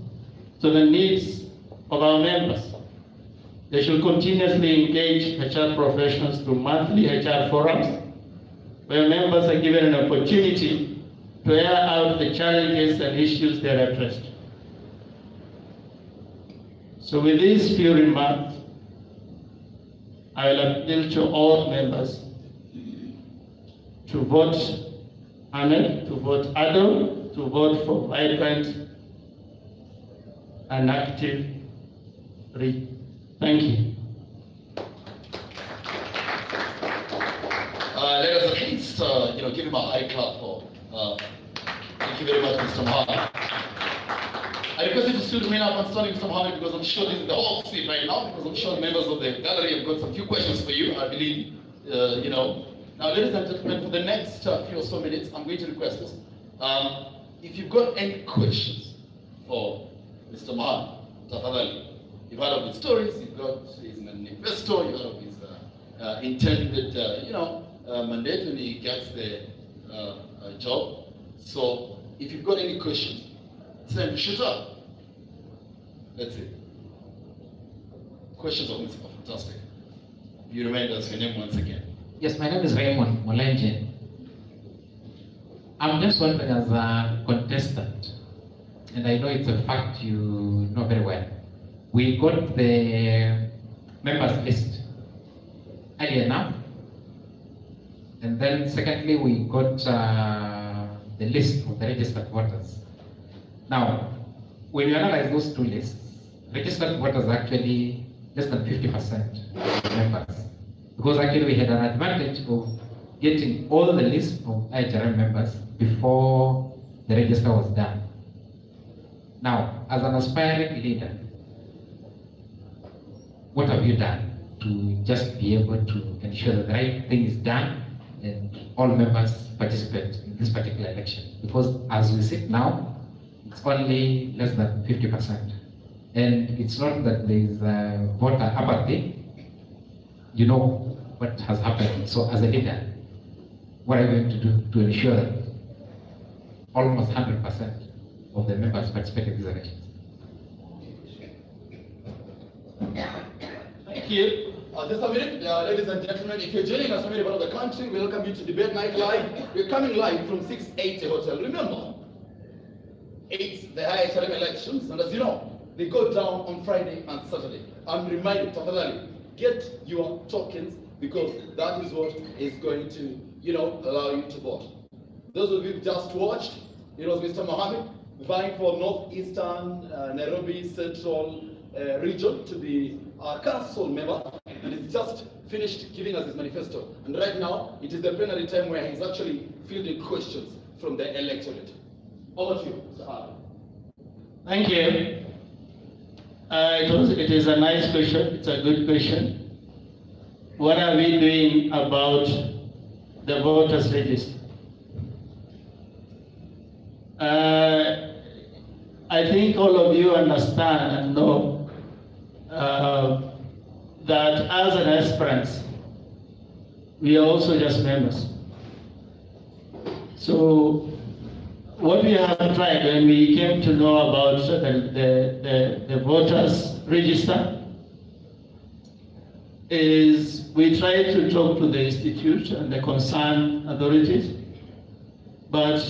to the needs of our members. They should continuously engage HR professionals through monthly HR forums, where members are given an opportunity to air out the challenges and issues they are addressed. So with these few remarks, I will appeal to all members to vote Ahmed, to vote Adam, to vote for vibrant and active region. Thank you. Let us at least, give him a high clap for. Thank you very much, Mr. Mohammed. I request you to still remain up and standing, Mr. Mohammed, because I'm sure this is the whole seat right now, because I'm sure members of the gallery have got some few questions for you. I believe, Now, ladies and gentlemen, for the next few or so minutes, I'm going to request this. If you've got any questions for Mr. Mohammed, tafadhali. You've heard of his stories, you've got his manifesto, you've heard of his intended, mandate when he gets the job. So, if you've got any questions, send shoot up. That's it. Questions of Mr. Fantastic. You remind us your name once again. Yes, my name is Raymond Molenje. I'm just wondering, as a contestant, and I know it's a fact you know very well, we got the members list earlier now, And then secondly, we got the list of the registered voters. Now, when you analyze those two lists, registered voters are actually less than 50% of members. Because actually we had an advantage of getting all the list of Ihrm members before the register was done. Now, as an aspiring leader, what have you done to just be able to ensure that the right thing is done and all members participate in this particular election? Because as we sit now, it's only less than 50%. And it's not that there is voter apathy. You know what has happened. So as a leader, what are you going to do to ensure that almost 100% of the members participate in these elections? Thank you. Just a minute, ladies and gentlemen, if you're joining us from any part of the country, we welcome you to Debate Night Live. We're coming live from 680 Hotel. Remember, it's the Ihrm elections, and as you know, they go down on Friday and Saturday. I'm reminded, Tafadhali, get your tokens because that is what is going to, allow you to vote. Those of you who just watched, it was Mr. Mohammed vying for Northeastern Nairobi Central region to be our council member, and he's just finished giving us his manifesto. And right now, it is the plenary time where he's actually fielding questions from the electorate. Over to you, Mr. Adam. Thank you. It is a nice question. It's a good question. What are we doing about the voters register? I think all of you understand and know that as an aspirant, we are also just members. So what we have tried when we came to know about the voters register is we tried to talk to the institute and the concerned authorities, but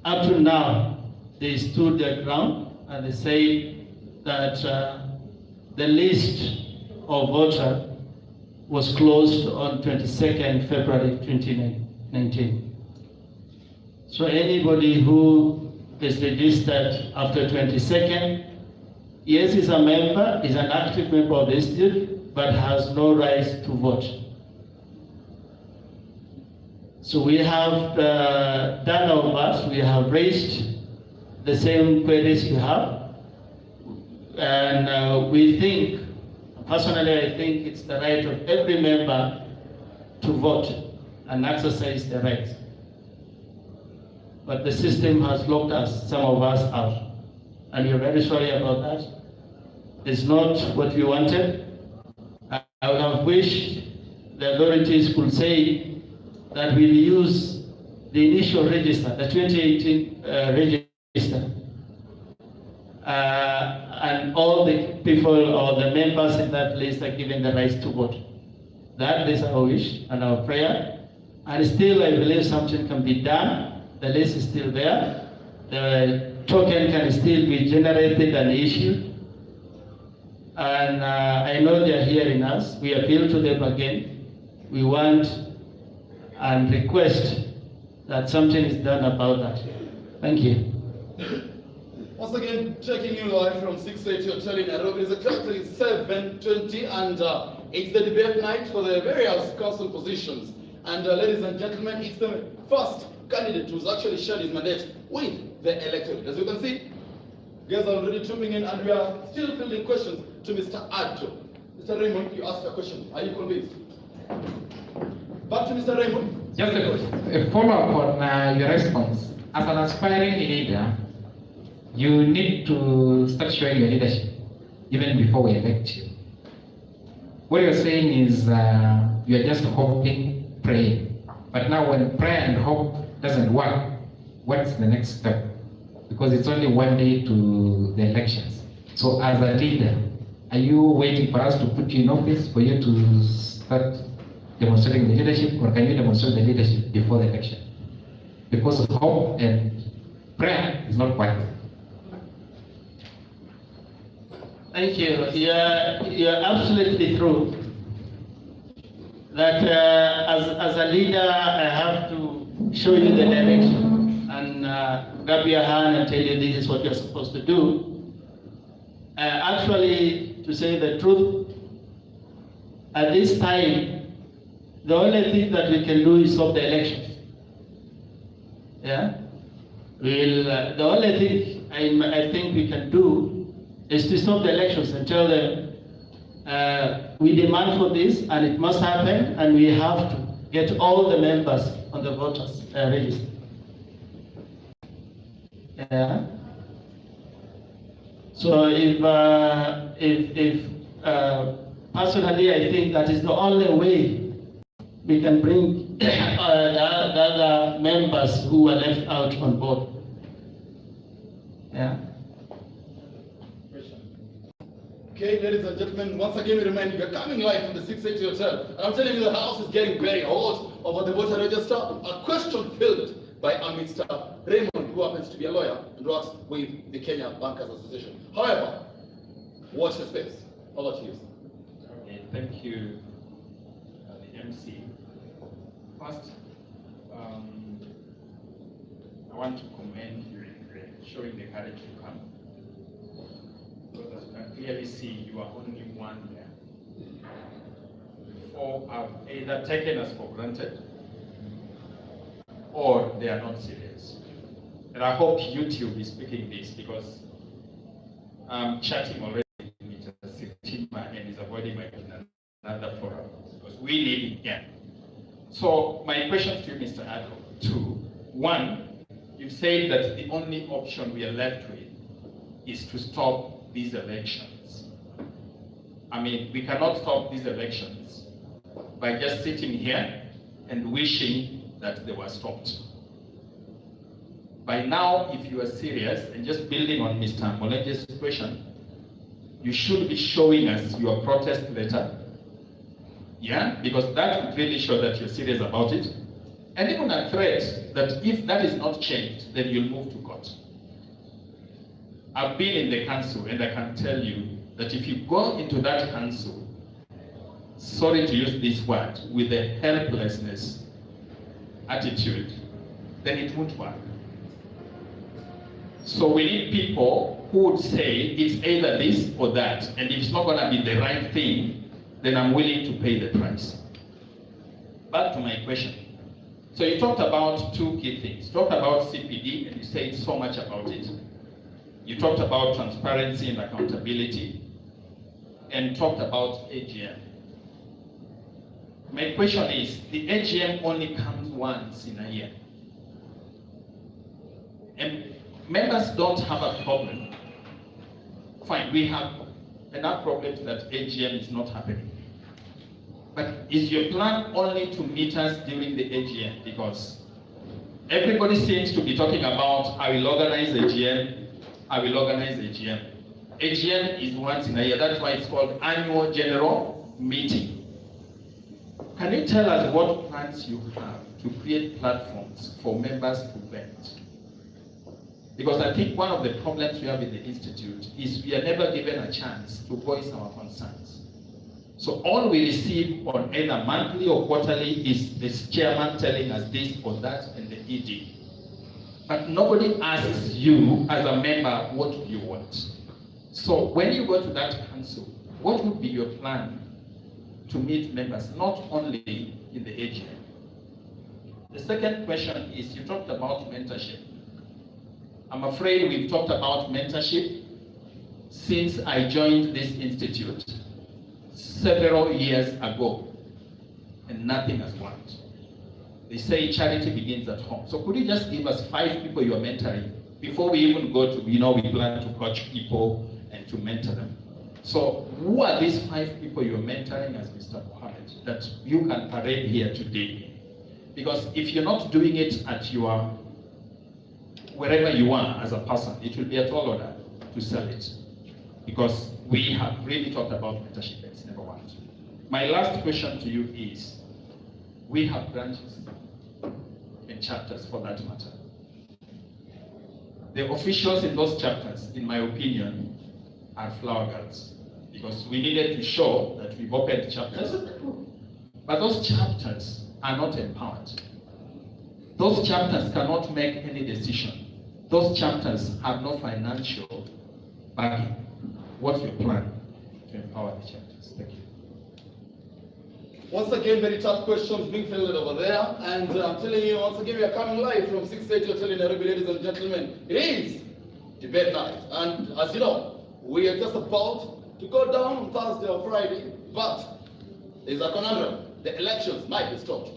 up to now they stood their ground and they say that the list of voters was closed on 22nd February 2019. So anybody who is registered after 22nd, yes, is a member, is an active member of the institute, but has no right to vote. So we have done our best. We have raised the same queries you have, and we think, personally, I think it's the right of every member to vote and exercise their rights. But the system has locked us, some of us out. And we're very sorry about that. It's not what we wanted. I would have wished the authorities could say that we'll use the initial register, the 2018 register, and all the people or the members in that list are given the right to vote. That is our wish and our prayer. And still, I believe something can be done. The list is still there. The token can still be generated and issued. And I know they are hearing us. We appeal to them again. We want and request that something is done about that. Thank you. Once again, checking you live from 680 Hotel in Nairobi. It's exactly 7:20, and it's the debate night for the various council positions. And ladies and gentlemen, it's the first candidate who's actually shared his mandate with the electorate. As you can see, guys are already trooping in, and we are still fielding questions to Mr. Adjo. Mr. Raymond, you asked a question. Are you convinced? Back to Mr. Raymond. Just a follow-up on your response. As an aspiring leader, you need to start showing your leadership even before we elect you. What you're saying is you're just hoping, praying. But now when prayer and hope doesn't work, what's the next step? Because it's only one day to the elections. So as a leader, are you waiting for us to put you in office for you to start demonstrating the leadership, or can you demonstrate the leadership before the election? Because hope and prayer is not working. Thank you. You're absolutely true. that as a leader, I have to show you the direction and grab your hand and tell you this is what you're supposed to do. Actually, to say the truth, at this time, the only thing that we can do is stop the elections. Yeah? The only thing I think we can do is to stop the elections and tell them we demand for this and it must happen and we have to get all the members on the voters register. Yeah. So if personally I think that is the only way we can bring the other members who were left out on board. Yeah. Okay, ladies and gentlemen, once again we remind you, you're coming live from the 680 Hotel. And I'm telling you, the house is getting very hot over the voter register. A question filled by Mr. Raymond, who happens to be a lawyer and works with the Kenya Bankers Association. However, watch the space. Over to you. Okay, thank you, the MC. First, I want to commend you in showing the courage to come. Because as you can clearly see, you are only one there. Four have either taken us for granted or they are not serious. And I hope YouTube is speaking this because I'm chatting already with Mr. Sitima and is avoiding my another forum because we need him here. So my question to you, Mr. Addo, two. One, you've said that the only option we are left with is to stop these elections. I mean, we cannot stop these elections by just sitting here and wishing that they were stopped. By now, if you are serious, and just building on Mr. Molenge's question, you should be showing us your protest letter, yeah? Because that would really show that you're serious about it. And even a threat that if that is not changed, then you'll move to court. I've been in the council and I can tell you that if you go into that council, sorry to use this word, with a helplessness attitude, then it won't work. So we need people who would say it's either this or that, and if it's not going to be the right thing, then I'm willing to pay the price. Back to my question. So you talked about two key things. You talked about CPD and you said so much about it. You talked about transparency and accountability and talked about AGM. My question is, the AGM only comes once in a year. And members don't have a problem. Fine, we have enough problems that AGM is not happening. But is your plan only to meet us during the AGM? Because everybody seems to be talking about, I will organize AGM, I will organize AGM. AGM is once in a year. That's why it's called Annual General Meeting. Can you tell us what plans you have to create platforms for members to vent? Because I think one of the problems we have in the Institute is we are never given a chance to voice our concerns. So all we receive on either monthly or quarterly is this chairman telling us this or that and the ED. But nobody asks you as a member, what do you want? So when you go to that council, what would be your plan to meet members, not only in the AGM? The second question is, you talked about mentorship. I'm afraid we've talked about mentorship since I joined this institute several years ago, and nothing has worked. They say charity begins at home. So could you just give us 5 people you're mentoring before we even go to, we plan to coach people and to mentor them. So who are these 5 people you're mentoring as Mr. Mohammed that you can parade here today? Because if you're not doing it at your, wherever you are as a person, it will be a tall order to sell it. Because we have really talked about mentorship, it's never worked. My last question to you is, we have branches and chapters for that matter. The officials in those chapters, in my opinion, are flower girls. Because we needed to show that we've opened chapters But those chapters are not empowered. Those chapters cannot make any decision. Those chapters have no financial backing. What's your plan to empower the chapters? Thank you. Once again, very tough questions being fielded over there. And I'm telling you, once again, we are coming live from 6:30 Hotel in Nairobi, ladies and gentlemen. It is debate night. And as you know, we are just about to go down on Thursday or Friday, but there's a conundrum. The elections might be stopped.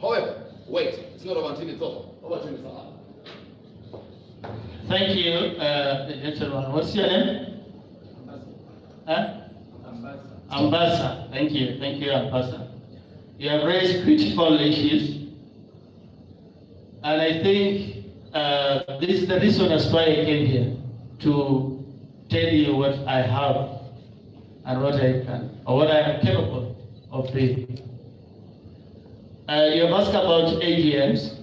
However, wait, it's not over until it's over. Over to you, Mr. Han. Thank you, gentlemen. What's your name? Ambassador. Thank you, Ambassador. You have raised critical issues, and I think this is the reason as why I came here, to tell you what I have and what I can, or what I am capable of doing. You have asked about AGMs,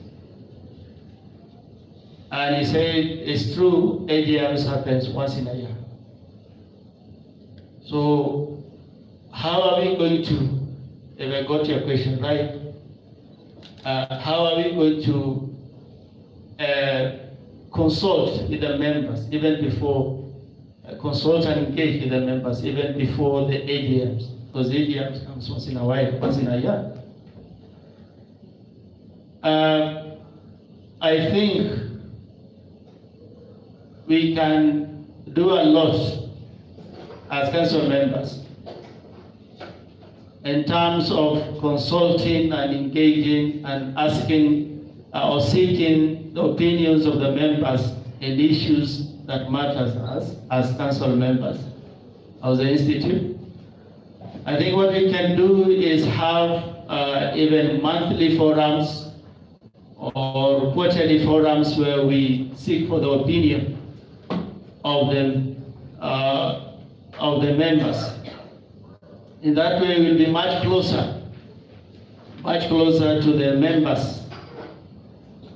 and you say it's true, AGMs happens once in a year. So how are we going to, if I got your question right, how are we going to consult with the members even before, consult and engage with the members even before the AGMs? Because AGMs comes once in a while, once in a year. I think we can do a lot as council members in terms of consulting and engaging and asking or seeking the opinions of the members in issues that matters us as council members of the institute. I think what we can do is have even monthly forums or quarterly forums where we seek for the opinion of the members. In that way, we'll be much closer to the members,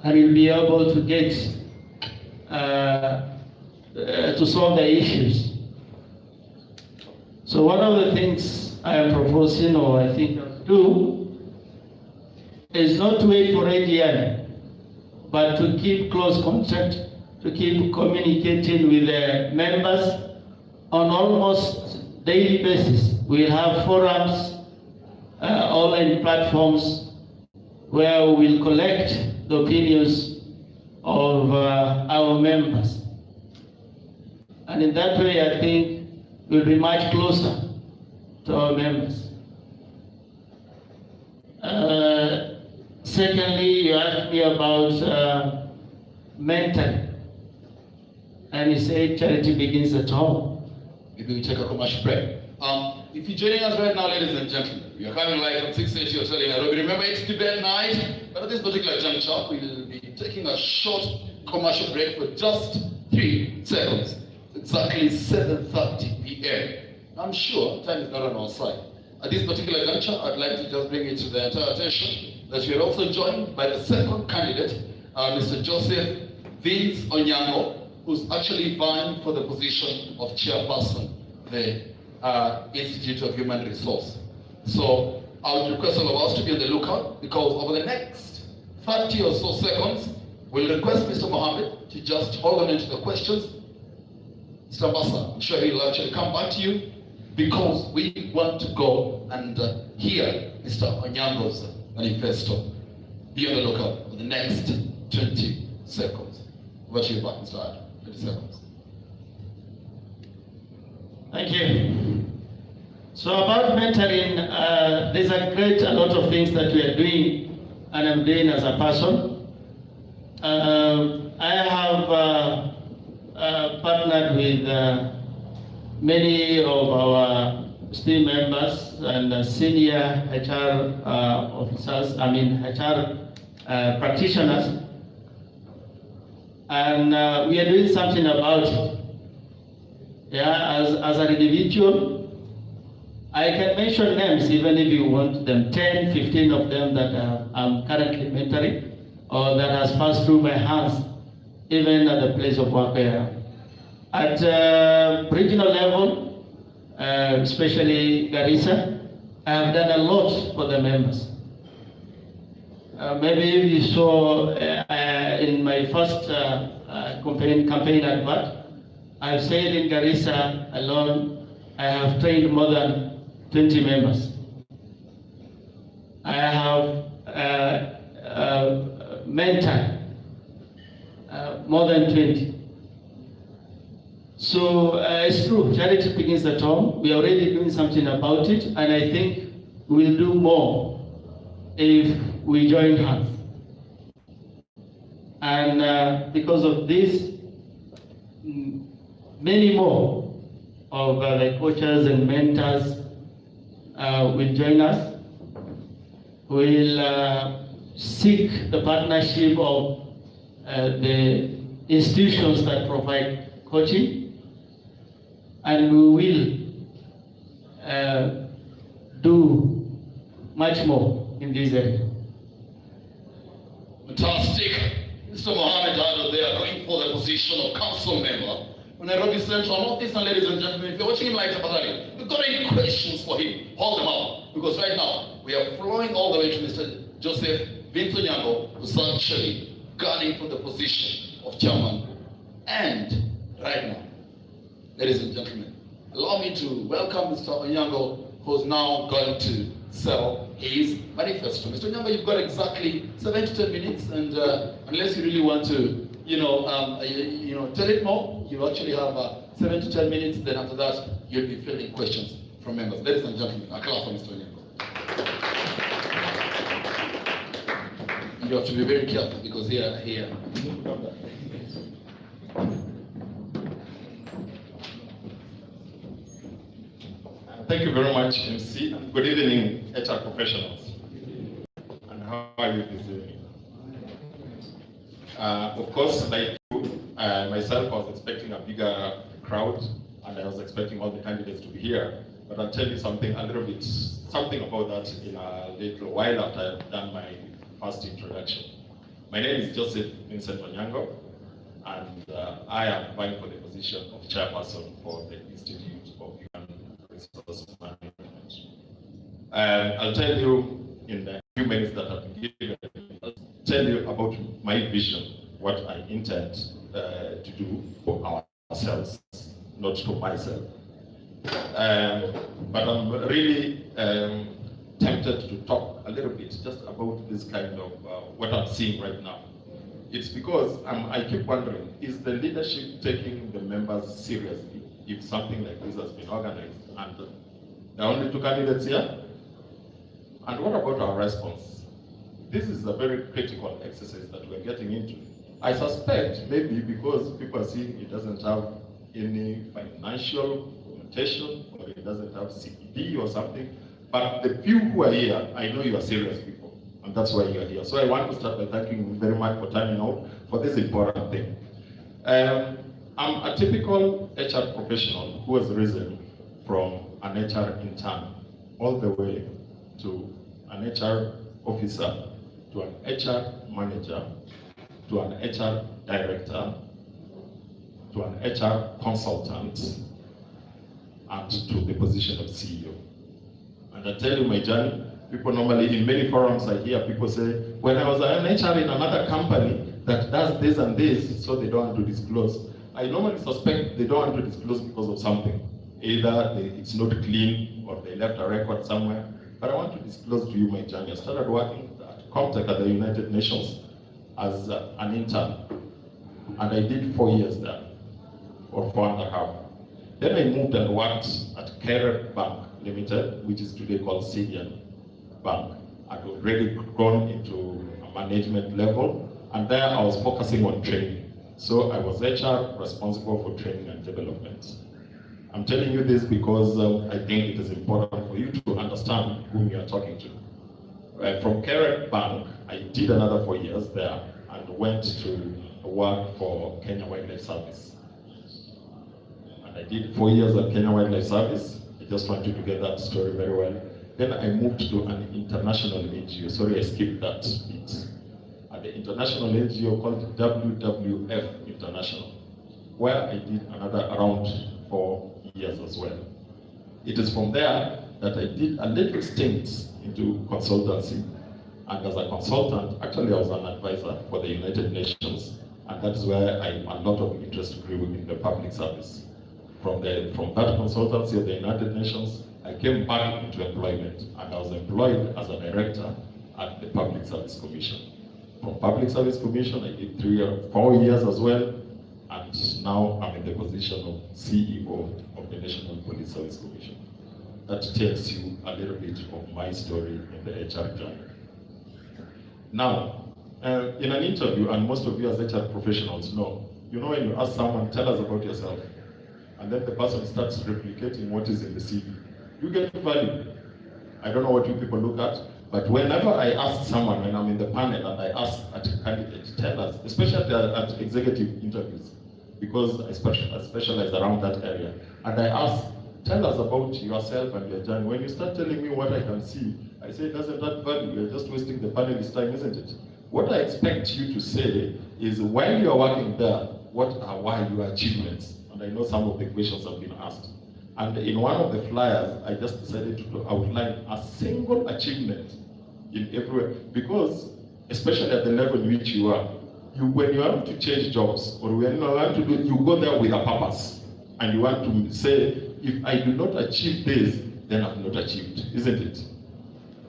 and we'll be able to get to solve the issues. So one of the things I am proposing, or I think I'll do, is not to wait for AGM, but to keep close contact, to keep communicating with the members on almost daily basis. We have forums, online platforms, where we will collect the opinions of our members. And in that way, I think we'll be much closer to our members. Secondly, you asked me about mentoring. And you say charity begins at home. Maybe we take a commercial break. If you're joining us right now, ladies and gentlemen, we are coming live from 6:30 Hotel in Nairobi. Remember, it's debate night, but at this particular juncture, we will be taking a short commercial break for just 3 seconds. Exactly 7:30 p.m. I'm sure time is not on our side. At this particular juncture, I'd like to just bring it to the entire attention that we are also joined by the second candidate, Mr. Joseph Vince Onyango, who's actually vying for the position of chairperson, the Institute of Human Resource. So I would request all of us to be on the lookout, because over the next 30 or so seconds, we'll request Mr. Mohammed to just hold on into the questions. Mr. Ambassador, I'm sure he'll actually come back to you, because we want to go and hear Mr. Onyango's manifesto. Be on the lookout for the next 20 seconds. Over to you, Mr. Ad. 20 seconds. Thank you. So about mentoring, there's a lot of things that we are doing, and I'm doing as a person. I have partnered with many of our STEAM members and senior HR officers, HR practitioners, and we are doing something about it. Yeah, as an individual, I can mention names even if you want them, 10, 15 of them that I'm currently mentoring or that has passed through my hands, even at the place of work where at regional level, especially Garissa, I have done a lot for the members. Maybe you saw in my first campaign advert, I've said in Garissa alone, I have trained more than 20 members. I have mentored more than 20. So it's true, charity begins at home. We are already doing something about it, and I think we'll do more if we join hands. And because of this, many more of the coaches and mentors will join us. We'll seek the partnership of the institutions that provide coaching, and we will do much more in this area. Fantastic. Mr. Mohammed Ado, they are going for the position of council member for Nairobi Central. Northeast, and ladies and gentlemen, if you're watching him live, if you've got any questions for him, hold them up. Because right now, we are flowing all the way to Mr. Joseph Vinsonyango, who's actually gunning for the position of chairman. And right now, ladies and gentlemen, allow me to welcome Mr. Onyango, who's now going to sell his manifesto. Mr. Onyango, you've got exactly 7 to 10 minutes, and unless you really want to, tell it more, you actually have 7 to 10 minutes. Then after that, you'll be fielding questions from members. Ladies and gentlemen, a clap for Mr. Onyango. You have to be very careful because here. Thank you very much, MC. Good evening, HR professionals. And how are you this evening? Of course, like you, myself, I was expecting a bigger crowd, and I was expecting all the candidates to be here. But I'll tell you something about that in a little while after I've done my first introduction. My name is Joseph Vincent Onyango, and I am vying for the position of chairperson for the Institute of Human Resource Management. I'll tell you in the few minutes that I've been given, I'll tell you about my vision, what I intend to do for ourselves, not to myself. But I'm really tempted to talk a little bit just about this kind of what I'm seeing right now. It's because I keep wondering, is the leadership taking the members seriously if something like this has been organized? And there are only 2 candidates here. And what about our response? This is a very critical exercise that we're getting into. I suspect maybe because people are seeing it doesn't have any financial connotation, or it doesn't have CPD or something. But the few who are here, I know you are serious people, and that's why you are here. So I want to start by thanking you very much for turning out for this important thing. I'm a typical HR professional who has risen from an HR intern all the way to an HR officer, to an HR manager, to an HR director, to an HR consultant, and to the position of CEO. And I tell you my journey, people normally, in many forums I hear people say, when I was an HR in another company that does this and this, so they don't want to disclose. I normally suspect they don't want to disclose because of something. Either it's not clean or they left a record somewhere. But I want to disclose to you my journey. I started working at Comtech at the United Nations as an intern. And I did 4 years there, or 4.5. Then I moved and worked at Keret Bank Limited, which is today called Syrian Bank. I'd already gone into a management level, and there I was focusing on training. So I was HR responsible for training and development. I'm telling you this because I think it is important for you to understand whom you are talking to. From Keret Bank, I did another 4 years there and went to work for Kenya Wildlife Service. And I did 4 years at Kenya Wildlife Service. I just want you to get that story very well. Then I moved to an international NGO. Sorry, I skipped that bit. At the international NGO called WWF International, where I did another around 4 years as well. It is from there that I did a little stint into consultancy. And as a consultant, actually I was an advisor for the United Nations. And that is where a lot of interest grew in the public service. From that consultancy of the United Nations, I came back into employment, and I was employed as a director at the Public Service Commission. From Public Service Commission, I did 3 or 4 years as well, and now I'm in the position of CEO of the National Police Service Commission. That tells you a little bit of my story in the HR journey. Now, in an interview, and most of you as HR professionals know, you know when you ask someone, tell us about yourself, and then the person starts replicating what is in the CV, you get value. I don't know what you people look at, but whenever I ask someone, when I'm in the panel and I ask a candidate, tell us, especially at executive interviews, because I specialize around that area, and I ask, tell us about yourself and your journey. When you start telling me what I can see, I say, doesn't that value? You're just wasting the panelist's time, isn't it? What I expect you to say is, while you're working there, what are your achievements? And I know some of the questions have been asked. And in one of the flyers, I just decided to outline a single achievement in everywhere, because especially at the level in which you are, when you want to change jobs, or when you want to do, you go there with a purpose, and you want to say, if I do not achieve this, then I've not achieved, isn't it?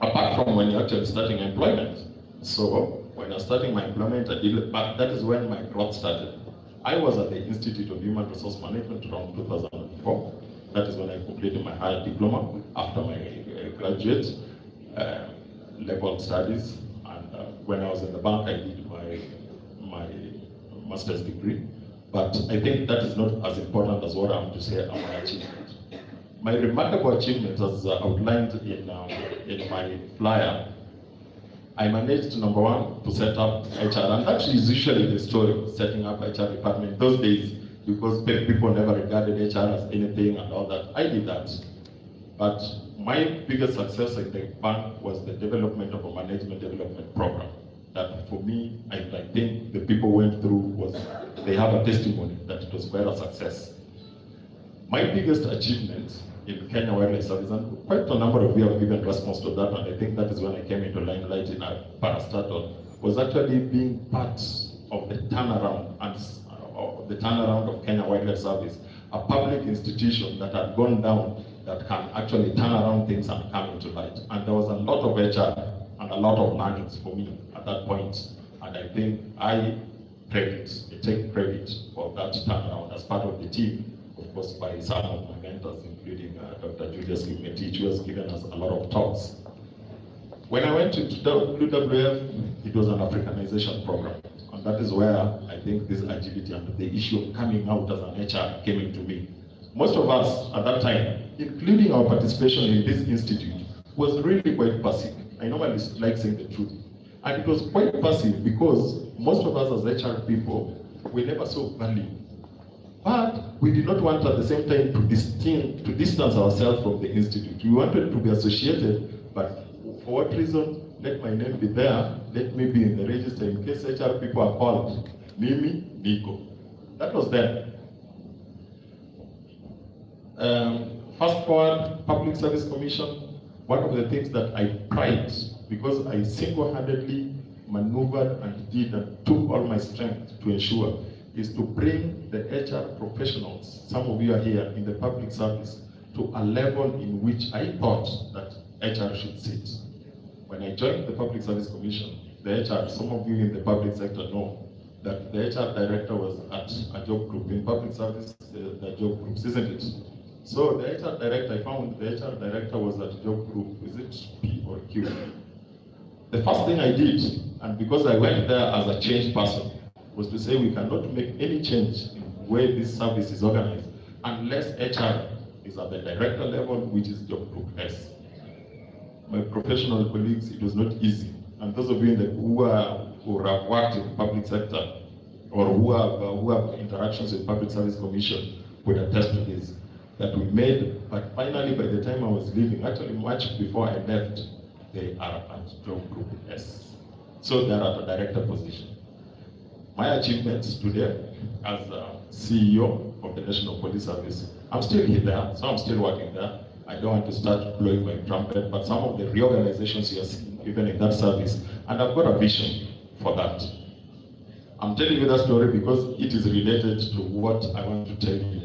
Apart from when you're actually starting employment. So when you're starting my employment, but that is when my growth started. I was at the Institute of Human Resource Management around 2004. That is when I completed my higher diploma after my graduate level studies. And when I was in the bank, I did my master's degree. But I think that is not as important as what I'm to say are my achievements. My remarkable achievements, as outlined in my flyer, I managed, number one, to set up HR, and that is usually the story, setting up HR department. Those days, because people never regarded HR as anything and all that, I did that. But my biggest success in the bank was the development of a management development program. That for me, I think the people went through they have a testimony that it was quite a success. My biggest achievement in Kenya Wildlife Service, and quite a number of you have given response to that, and I think that is when I came into limelight in a parastatal, was actually being part of the turnaround of Kenya Wildlife Service, a public institution that had gone down, that can actually turn around things and come into light. And there was a lot of HR and a lot of learnings for me at that point, and I think I take credit for that turnaround as part of the team, of course, by some of my mentors, including Dr. Julius Gimeti, who has given us a lot of talks. When I went to WWF, it was an Africanization program. And that is where I think this agility and the issue of coming out as an HR came into me. Most of us at that time, including our participation in this institute, was really quite passive. I normally like saying the truth. And it was quite passive because most of us as HR people, we never saw value. But we did not want at the same time to distance ourselves from the institute. We wanted to be associated, but for what reason? Let my name be there, let me be in the register in case HR people are called. Mimi, Nico. That was then. Fast forward, Public Service Commission, one of the things that I pride, because I single-handedly maneuvered and did and took all my strength to ensure, is to bring the HR professionals, some of you are here in the public service, to a level in which I thought that HR should sit. When I joined the Public Service Commission, the HR, some of you in the public sector know that the HR director was at a job group. In public service, the job groups, isn't it? So the HR director, I found the HR director was at job group, is it P or Q? The first thing I did, and because I went there as a change person, was to say we cannot make any change in the way this service is organized unless HR is at the director level, which is job group S. My professional colleagues, it was not easy. And those of you who have worked in the public sector or who have interactions with Public Service Commission would attest to this, that we made, but finally by the time I was leaving, actually much before I left, they are at job group S. So they are at a director position. My achievements today as CEO of the National Police Service, I'm still here there, so I'm still working there, I don't want to start blowing my trumpet, but some of the reorganizations you are seeing, even in that service, and I've got a vision for that. I'm telling you that story because it is related to what I want to tell you,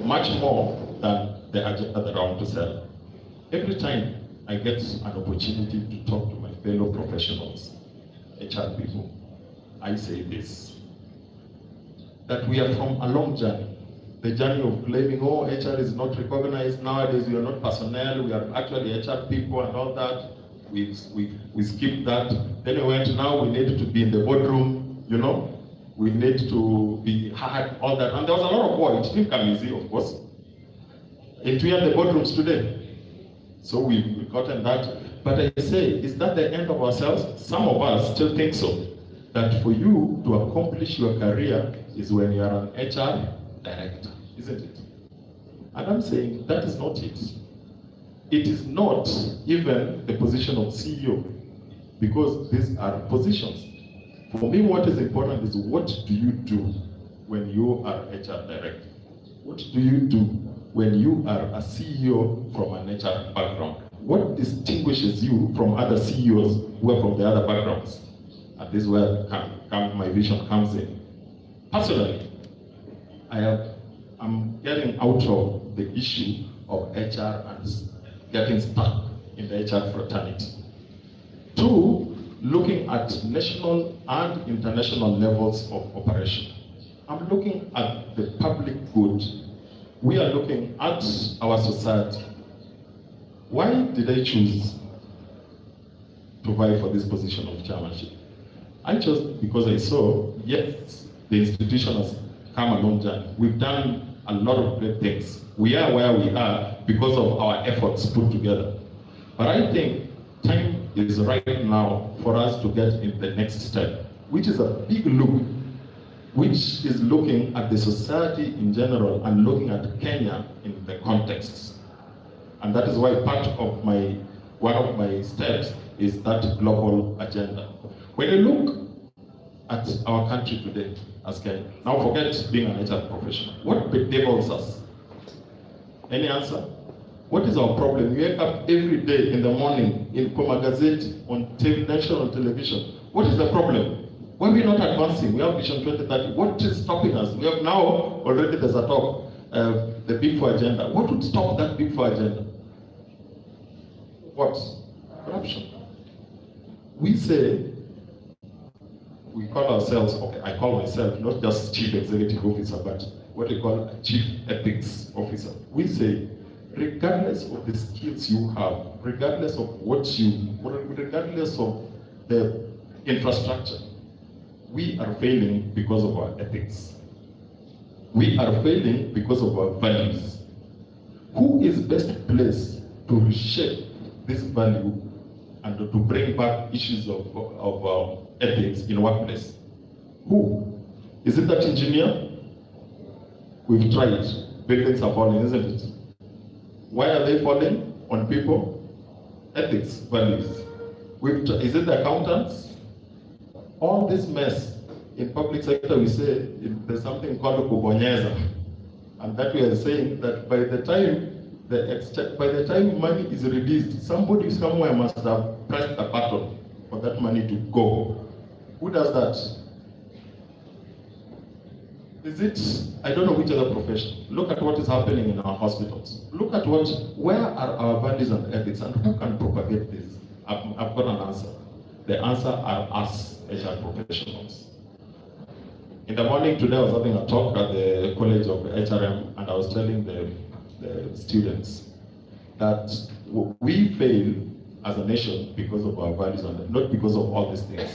much more than the agenda that I want to sell. Every time I get an opportunity to talk to my fellow professionals, HR people, I say this, that we are from a long journey. The journey of claiming, oh, HR is not recognized nowadays, we are not personnel, we are actually HR people and all that. We skipped that. Then we went, now we need to be in the boardroom, you know, we need to be hard, all that. And there was a lot of work. It didn't come easy, of course. And we are the boardrooms today. So we've gotten that. But I say, is that the end of ourselves? Some of us still think so. That for you to accomplish your career is when you are an HR director, isn't it? And I'm saying that is not it. It is not even the position of CEO, because these are positions. For me, what is important is what do you do when you are HR director? What do you do when you are a CEO from an HR background? What distinguishes you from other CEOs who are from the other backgrounds? And this is where my vision comes in. Personally, I'm getting out of the issue of HR and getting stuck in the HR fraternity. Two, looking at national and international levels of operation. I'm looking at the public good. We are looking at our society. Why did I choose to vie for this position of chairmanship? I chose because I saw, yes, the institution has come a long journey. We've done a lot of great things. We are where we are because of our efforts put together. But I think time is right now for us to get in the next step, which is a big look, which is looking at the society in general and looking at Kenya in the context. And that is why part of one of my steps is that global agenda. When you look at our country today as Kenya, now forget being an HR professional, what bedevils us? Any answer? What is our problem? We wake up every day in the morning in Koma Gazette, on national television. What is the problem? Why are we not advancing? We have Vision 2030. What is stopping us? We have now already there's a talk, the Big Four agenda. What would stop that Big Four agenda? What? Corruption. We say, we call ourselves, okay, I call myself not just Chief Executive Officer, but what we call a Chief Ethics Officer. We say, regardless of the skills you have, regardless of regardless of the infrastructure, we are failing because of our ethics. We are failing because of our values. Who is best placed to reshape this value and to bring back issues of ethics in workplace? Who? Is it that engineer? We've tried. Buildings are falling, isn't it? Why are they falling? On people? Ethics, values. Is it the accountants? All this mess in public sector, we say there's something called kubonyeza, and that we are saying that by the time money is released, somebody somewhere must have pressed a button for that money to go. Who does that? Is it, I don't know which other profession. Look at what is happening in our hospitals. Look at where are our values and ethics, and who can propagate this? I've got an answer. The answer are us, HR professionals. In the morning today, I was having a talk at the College of HRM, and I was telling the students that we fail as a nation because of our values and not because of all these things.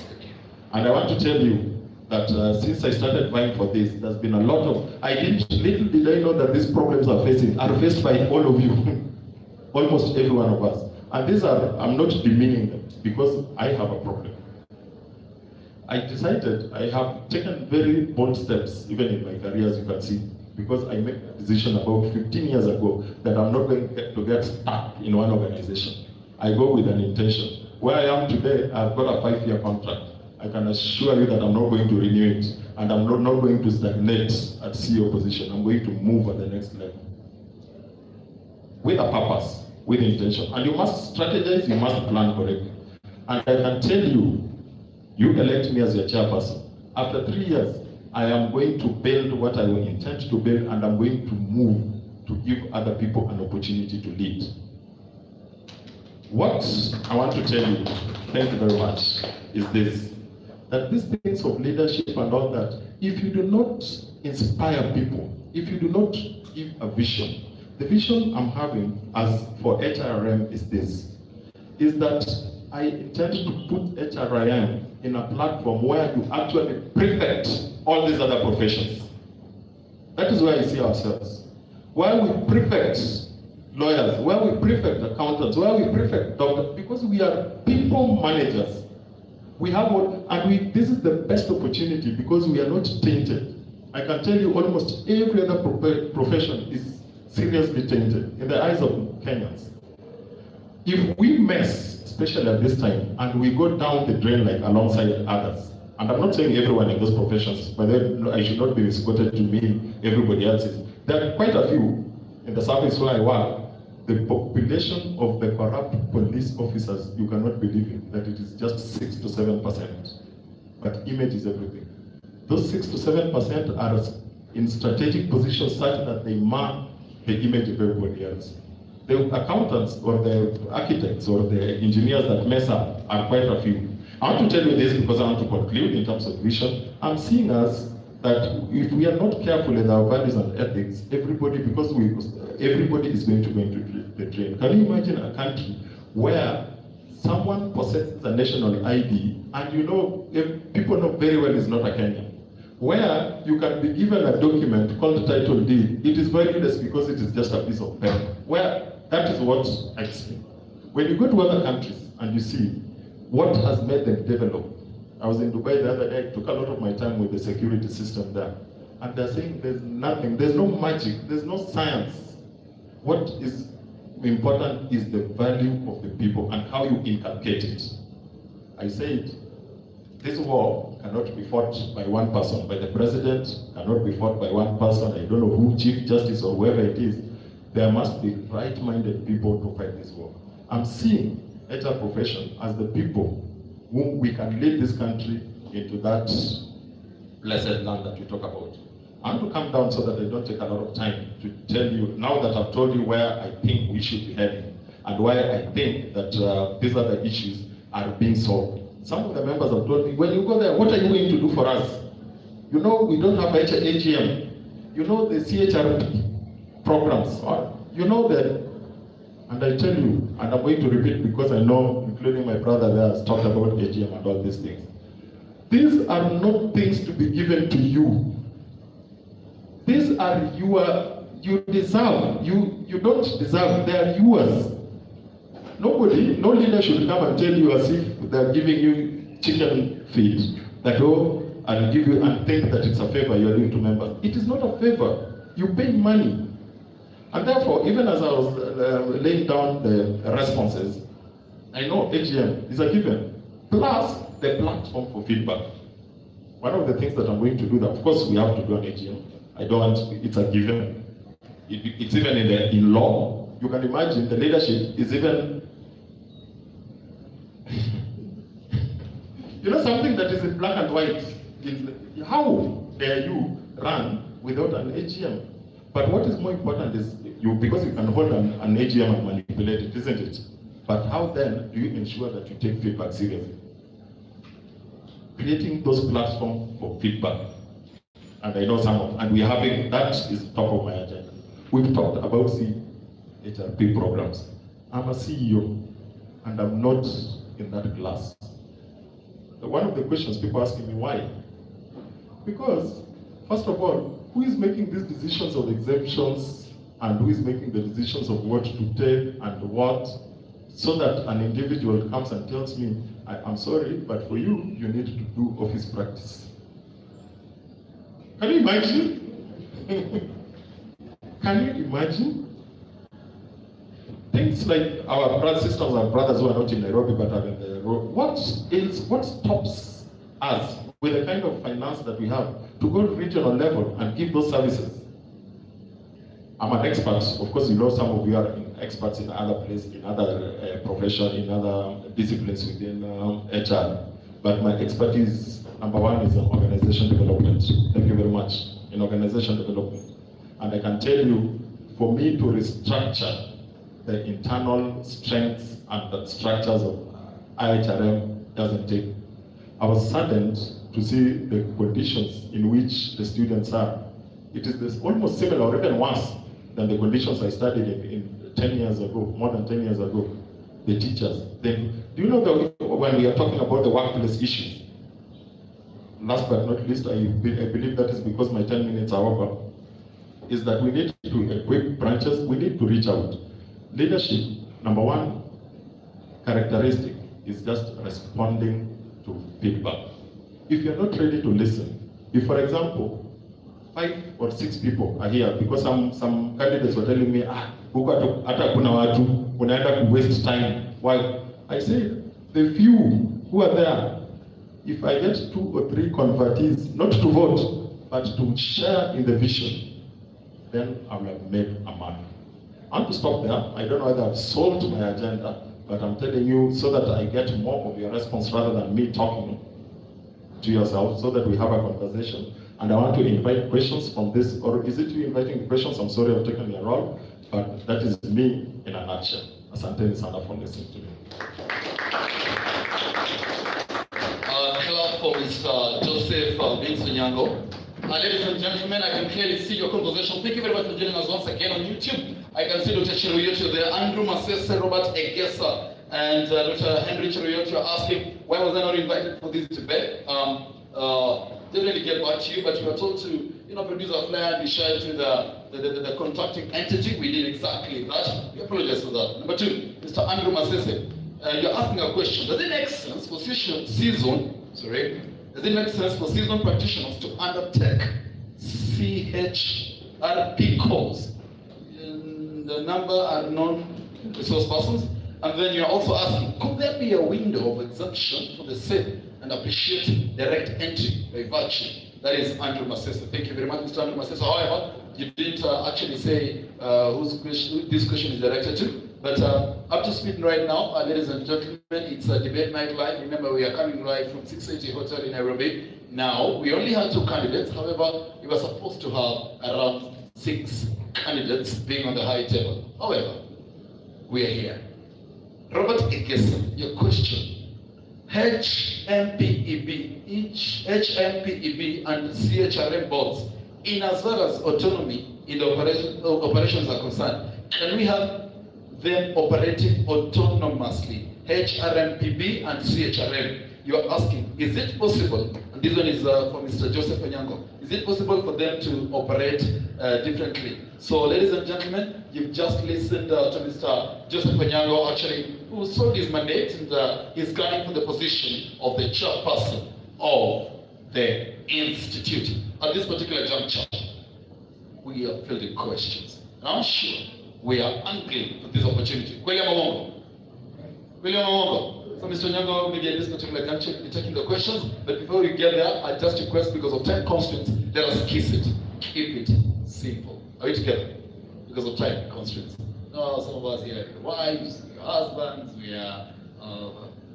And I want to tell you that since I started vying for this, there's been a lot of, little did I know that these problems are faced by all of you, almost every one of us. And these are, I'm not demeaning them because I have a problem. I decided, I have taken very bold steps, even in my career, as you can see, because I made a decision about 15 years ago that I'm not going to get stuck in one organization. I go with an intention. Where I am today, I've got a 5-year contract. I can assure you that I'm not going to renew it, and I'm not going to stagnate at CEO position. I'm going to move at the next level. with a purpose, with intention. And you must strategize, you must plan correctly. And I can tell you, you elect me as your chairperson. After 3 years, I am going to build what I will intend to build, and I'm going to move to give other people an opportunity to lead. What I want to tell you, thank you very much, is this, that these things of leadership and all that, if you do not inspire people, if you do not give a vision, the vision I'm having as for HRM is this, is that I intend to put HRM in a platform where you actually prefect all these other professions. That is where I see ourselves. Where we prefect lawyers, where we prefect accountants, where we prefect doctors, because we are people managers. We have one, and this is the best opportunity because we are not tainted. I can tell you almost every other profession is seriously tainted in the eyes of Kenyans. If we mess, especially at this time, and we go down the drain like alongside others, and I'm not saying everyone in those professions, but then I should not be misquoted to mean everybody else is. There are quite a few in the service where I work. The population of the corrupt police officers, you cannot believe it, that it is just 6 to 7%. But image is everything. Those 6 to 7% are in strategic positions such that they mark the image of everybody else. The accountants or the architects or the engineers that mess up are quite a few. I want to tell you this because I want to conclude in terms of vision. I'm seeing us that if we are not careful in our values and ethics, everybody is going to go into the drain. Can you imagine a country where someone possesses a national ID and you know, if people know very well it's not a Kenyan, where you can be given a document called title deed, it is valueless because it is just a piece of paper. Where that is what I see. When you go to other countries and you see what has made them develop. I was in Dubai the other day, I took a lot of my time with the security system there. And they're saying there's nothing, there's no magic, there's no science. What is important is the value of the people and how you inculcate it. I said, this war cannot be fought by one person, by the president, cannot be fought by one person, I don't know who, Chief Justice or whoever it is. There must be right-minded people to fight this war. I'm seeing HR profession as the people whom we can lead this country into that blessed land that we talk about. I want to come down so that I don't take a lot of time to tell you, now that I've told you where I think we should be heading and why I think that these other issues are being solved. Some of the members have told me, when you go there, what are you going to do for us? You know, we don't have AGM. You know, the CHRP programs. You know that. And I tell you, and I'm going to repeat because I know, including my brother there, has talked about AGM and all these things. These are not things to be given to you. These are you deserve. You don't deserve, they are yours. Nobody, no leader should come and tell you as if they're giving you chicken feed, that I'll give you and think that it's a favor you're doing to members. It is not a favor. You pay money. And therefore, even as I was laying down the responses, I know AGM is a given, plus the platform for feedback. One of the things that I'm going to do, that of course we have to do an AGM. I don't want, it's a given. It's even in law. You can imagine the leadership is even, you know, something that is in black and white. How dare you run without an AGM? But what is more important is, because you can hold an AGM and manipulate it, isn't it? But how then do you ensure that you take feedback seriously? Creating those platforms for feedback. And I know some of, and we're having, that is top of my agenda. We've talked about HRP programs. I'm a CEO, and I'm not in that class. One of the questions people asking me, why? Because, first of all, who is making these decisions of exemptions and who is making the decisions of what to take and what, so that an individual comes and tells me, I'm sorry, but for you, you need to do office practice. Can you imagine? Can you imagine? Things like our sisters and brothers who are not in Nairobi but are in the road. What stops us with the kind of finance that we have to go to regional level and give those services? I'm an expert. Of course, you know some of you are in experts in other places, in other professions, in other disciplines within HR. But my expertise, number one, is in organization development. Thank you very much. In organization development. And I can tell you, for me to restructure the internal strengths and the structures of IHRM doesn't take. I was saddened to see the conditions in which the students are. It is this almost similar or even worse than the conditions I studied in 10 years ago, more than 10 years ago. The teachers. Then, do you know that when we are talking about the workplace issues, last but not least, I believe that is because my 10 minutes are over, is that we need to equip branches, we need to reach out. Leadership, number one characteristic is just responding to feedback. If you're not ready to listen, if for example, 5 or 6 people are here because some candidates were telling me, huko hata kuna watu unaenda to waste time. Why? I say the few who are there, if I get 2 or 3 convertees, not to vote, but to share in the vision, then I will have made a mark. I want to stop there. I don't know whether I've solved my agenda, but I'm telling you so that I get more of your response rather than me talking to yourself, so that we have a conversation. And I want to invite questions from this, or is it you inviting questions? I'm sorry I've taken your role, but that is me in a nutshell. Asante sana for listening to me. Clap for Mr. Joseph Binsunyango. Ladies and gentlemen, I can clearly see your conversation. Thank you very much for joining us once again on YouTube. I can see Dr. Cheruyoto there, Andrew Masese, Robert Egesa, and Dr. Henry Cheruyoto asking, why was I not invited for this debate? Definitely get back to you, but you were told to, produce a flyer and be shared to the contracting entity. We did exactly that. We apologize for that. Number 2, Mr. Andrew Masese, you're asking a question. Does it make sense for seasoned practitioners to undertake CHRP calls? The number are non-resource persons. And then you're also asking, could there be a window of exemption for the safe and appreciate direct entry by virtue? That is Andrew Masese. Thank you very much, Mr. Andrew Masese. However, you didn't actually say who this question is directed to. But up to speed right now, ladies and gentlemen, it's a debate night live. Remember, we are coming live from 680 Hotel in Nairobi. Now, we only had 2 candidates. However, we were supposed to have around 6 candidates being on the high table. However, we are here. Robert Egesa, your question. HMPEB and CHRM boards, in as far as autonomy in the operations are concerned, can we have them operating autonomously, HRMPB and CHRM? You are asking, is it possible, and this one is for Mr. Joseph Onyango, is it possible for them to operate differently? So, ladies and gentlemen, you've just listened to Mr. Joseph Onyango, actually, who sold his mandate and is gunning for the position of the chairperson of the institute. At this particular juncture, we are fielding questions. And I'm sure we are angling for this opportunity. William Omongo. So, Mr. Onyango, maybe at this particular juncture, we'll be taking the questions. But before we get there, I just request, because of time constraints, let us kiss it. Keep it simple. Are we together? Because of time constraints. No, some of us here are wives, we are husbands, we are,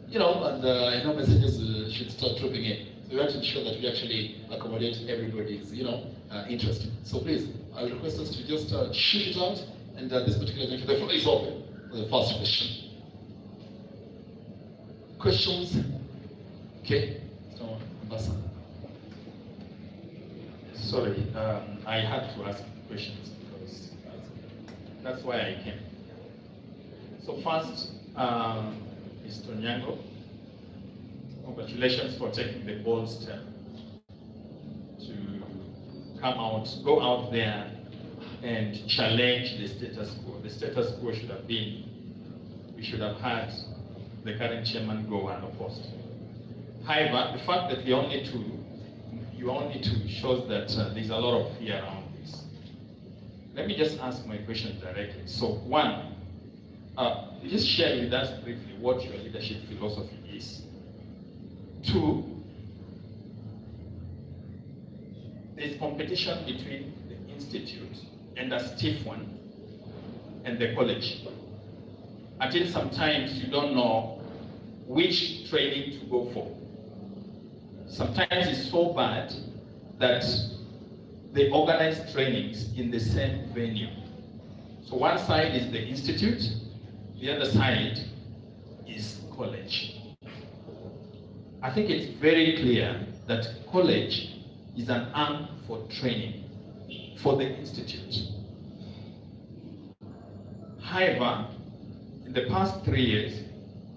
and I know messages should start trooping in. So we want to ensure that we actually accommodate everybody's, interest. So please, I will request us to just shoot it out, and this particular juncture, the floor is open for the first question. Questions? Okay. So, Ambassador. Sorry, I had to ask questions because that's why I came. So first, Mr. Onyango, congratulations for taking the bold step to go out there and challenge the status quo. The status quo should have been, we should have had the current chairman go unopposed. However, the fact that you are only two shows that there's a lot of fear around this. Let me just ask my question directly. So one, just share with us briefly what your leadership philosophy is. 2, there's competition between the institute and a stiff one, and the college. Until sometimes you don't know which training to go for. Sometimes it's so bad that they organize trainings in the same venue. So one side is the institute, the other side is college. I think it's very clear that college is an arm for training for the institute. However, in the past 3 years,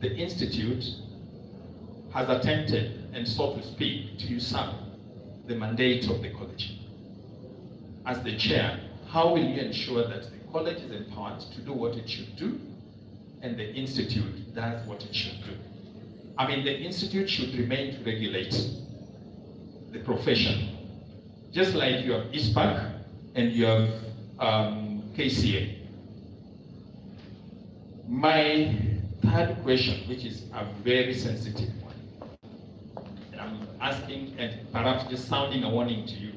the institute has attempted, and so to speak, to usurp the mandate of the college. As the chair, how will you ensure that the college is empowered to do what it should do, and the institute does what it should do? I mean, the institute should remain to regulate the profession, just like you have ISPAC and you have KCA. My third question, which is a very sensitive one, and I'm asking and perhaps just sounding a warning to you,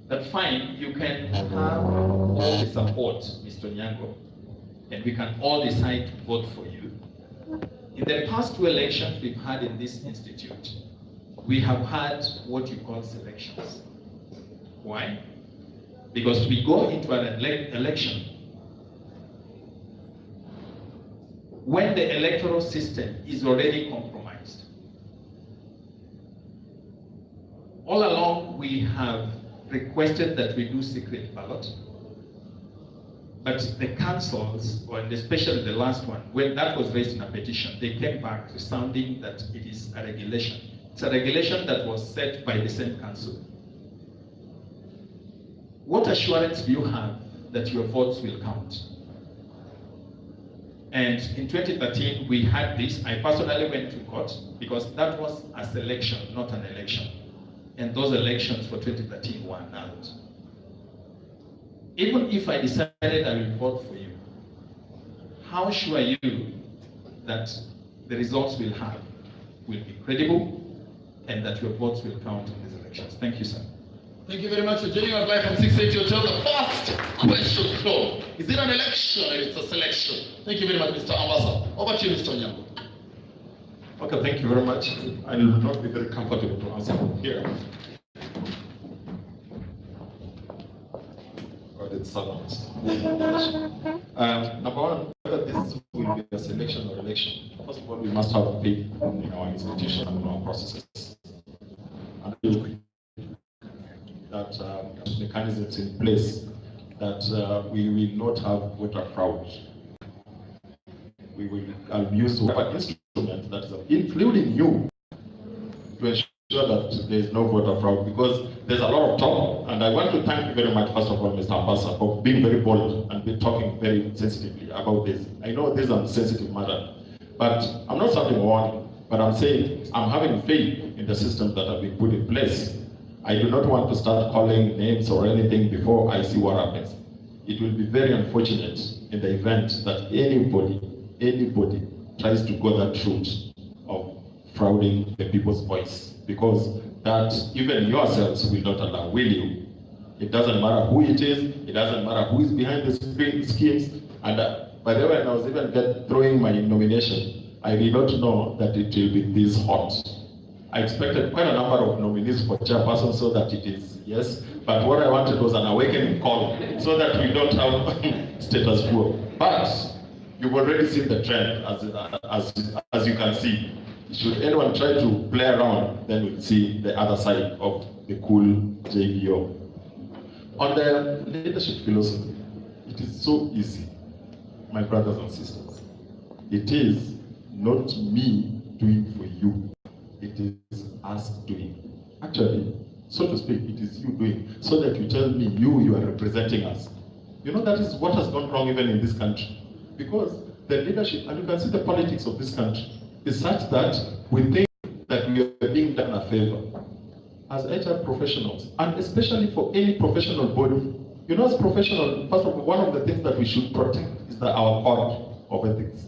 that fine, you can have all the support, Mr. Nyango, and we can all decide to vote for you. In the past 2 elections we've had in this institute, we have had what you call selections. Why? Because we go into an election when the electoral system is already compromised. All along we have requested that we do secret ballot, but the councils, or especially the last one, when that was raised in a petition, they came back sounding that it is a regulation. It's a regulation that was set by the same council. What assurance do you have that your votes will count? And in 2013, we had this. I personally went to court because that was a selection, not an election. And those elections for 2013 were annulled. Even if I decided I will vote for you, how sure are you that the results will be credible and that your votes will count in these elections? Thank you, sir. Thank you very much for joining us live from 680 Hotel. The first question floor. Is it an election or it's a selection? Thank you very much, Mr. Ambassador. Over to you, Mr. Nyango. Okay, thank you very much. I will not be very comfortable to answer here. But it's silence. Number one, whether this will be a selection or election, first of all, we must have faith in our institution and in our processes. And that mechanisms in place that we will not have voter fraud. We will use whatever instrument that is, including you, to ensure that there is no voter fraud, because there's a lot of talk, and I want to thank you very much, first of all, Mr. Ambassador, for being very bold and be talking very sensitively about this. I know this is a sensitive matter, but I'm not sounding warning, but I'm saying I'm having faith in the systems that have been put in place. I do not want to start calling names or anything before I see what happens. It will be very unfortunate in the event that anybody tries to go that route of frauding the people's voice, because that even yourselves will not allow, will you? It doesn't matter who it is, it doesn't matter who is behind the schemes, and by the way, when I was even throwing my nomination, I did not know that it will be this hot. I expected quite a number of nominees for chairperson so that it is yes, but what I wanted was an awakening call so that we don't have status quo. But you've already seen the trend as you can see. Should anyone try to play around, then we'll see the other side of the cool JVO. On the leadership philosophy, it is so easy, my brothers and sisters. It is not me doing for you. It is us doing. Actually, so to speak, it is you doing, so that you tell me you are representing us. You know, that is what has gone wrong even in this country. Because the leadership, and you can see the politics of this country, is such that we think that we are being done a favor as HR professionals, and especially for any professional body. You know, as professional, first of all, one of the things that we should protect is our code of ethics.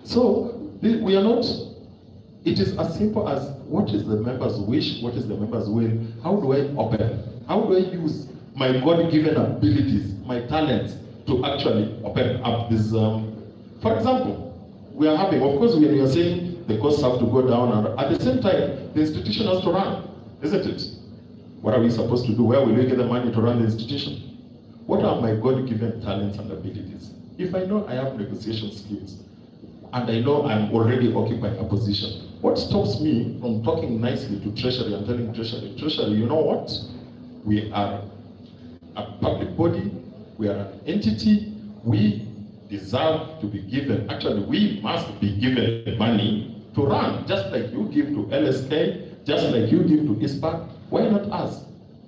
So we are not. It is as simple as what is the member's wish, what is the member's will, how do I open, how do I use my God-given abilities, my talents, to actually open up this. For example, we are having, of course, when you are saying the costs have to go down, and at the same time, the institution has to run, isn't it? What are we supposed to do? Where will we get the money to run the institution? What are my God-given talents and abilities? If I know I have negotiation skills, and I know I'm already occupying a position, what stops me from talking nicely to Treasury and telling Treasury, you know what? We are a public body, we are an entity, we deserve to be given, actually we must be given money to run, just like you give to LSK, just like you give to ISPAC. Why not us?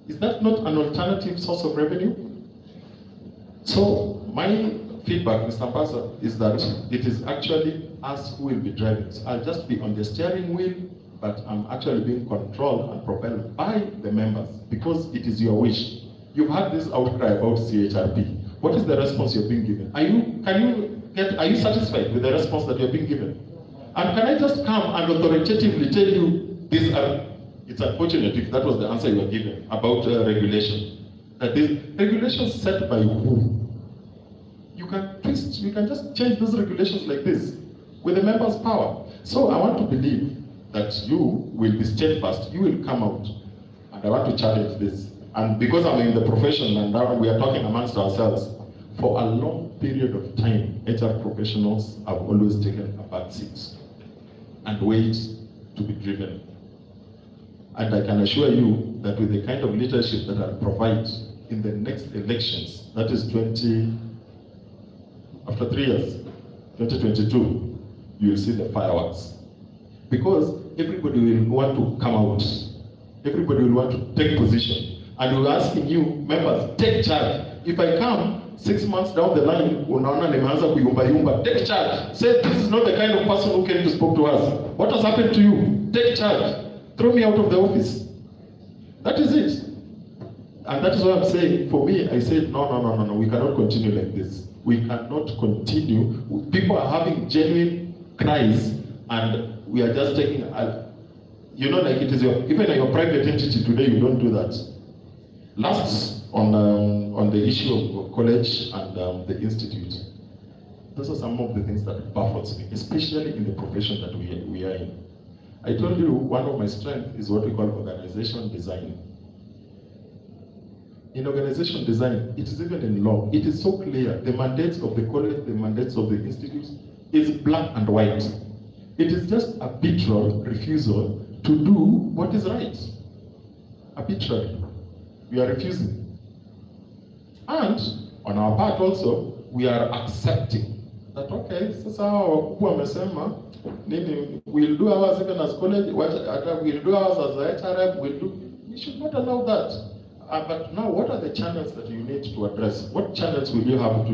Is that not an alternative source of revenue? So my feedback, Mr. Ambassador, is that it is actually us who will be driving. So I'll just be on the steering wheel, but I'm actually being controlled and propelled by the members because it is your wish. You've had this outcry about CHRP. What is the response you're being given? Are you satisfied with the response that you're being given? And can I just come and authoritatively tell you these are, it's unfortunate if that was the answer you were given about regulation. That these regulations set by who? You can twist, you can just change those regulations like this with the members' power. So I want to believe that you will be steadfast, you will come out, and I want to challenge this. And because I'm in the profession and now we are talking amongst ourselves, for a long period of time, HR professionals have always taken a back seat and wait to be driven. And I can assure you that with the kind of leadership that I'll provide in the next elections, that is after 3 years, 2022, you will see the fireworks. Because everybody will want to come out. Everybody will want to take position. And we're asking you, members, take charge. If I come 6 months down the line, unaona nimeanza kuyumba, take charge. Say, this is not the kind of person who came to speak to us. What has happened to you? Take charge. Throw me out of the office. That is it. And that is what I'm saying. For me, I said, no, we cannot continue like this. We cannot continue. People are having genuine cries, and we are just taking, like it is even in your private entity today, you don't do that. Last, on the issue of college and the institute, those are some of the things that baffles me, especially in the profession that we are in. I told you one of my strengths is what we call organization design. In organization design, it is even in law, it is so clear. The mandates of the college, the mandates of the institute is black and white. It is just arbitral refusal to do what is right. Arbitrary. We are refusing. And on our part also, we are accepting that, okay, sasa wakubwa wamesema, we'll do ours even as college, we'll do ours as a HRM, we should not allow that. But now, what are the channels that you need to address? What channels will you have to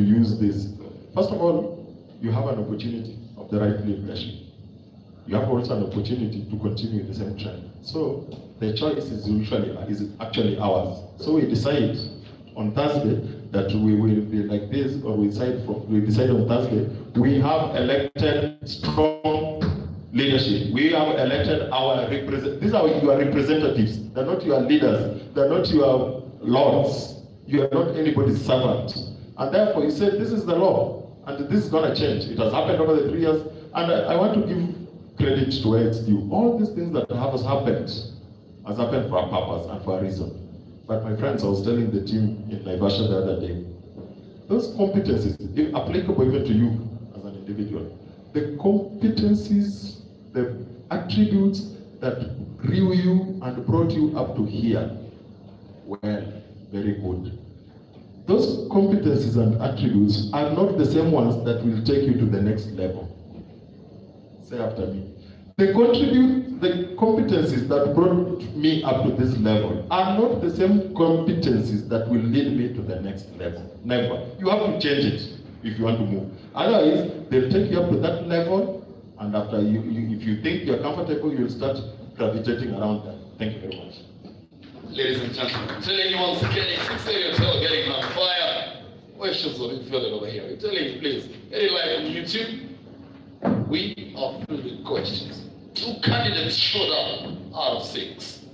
use this? First of all, you have an opportunity of the right leadership. You have also an opportunity to continue the same trend. So the choice is actually ours. So we decide on Thursday that we will be like this, or we decide on Thursday. We have elected strong leadership. We have elected our these are your representatives. They're not your leaders. They're not your lords. You are not anybody's servant. And therefore you say this is the law, and this is going to change. It has happened over the 3 years, and I want to give credit to where it's due. All these things that has happened for a purpose and for a reason. But my friends, I was telling the team in Naivasha the other day, those competencies, if applicable even to you as an individual, the competencies, the attributes that grew you and brought you up to here were very good. Those competencies and attributes are not the same ones that will take you to the next level. Say after me. The competencies that brought me up to this level are not the same competencies that will lead me to the next level. Never. You have to change it if you want to move. Otherwise, they'll take you up to that level, and after if you think you're comfortable, you'll start gravitating around them. Thank you very much. Ladies and gentlemen, I'm telling you once again, it's getting on fire. Questions on it, feel it over here. I'm telling you, please, get it live on YouTube. We are filled with questions. 2 candidates showed up out of 6.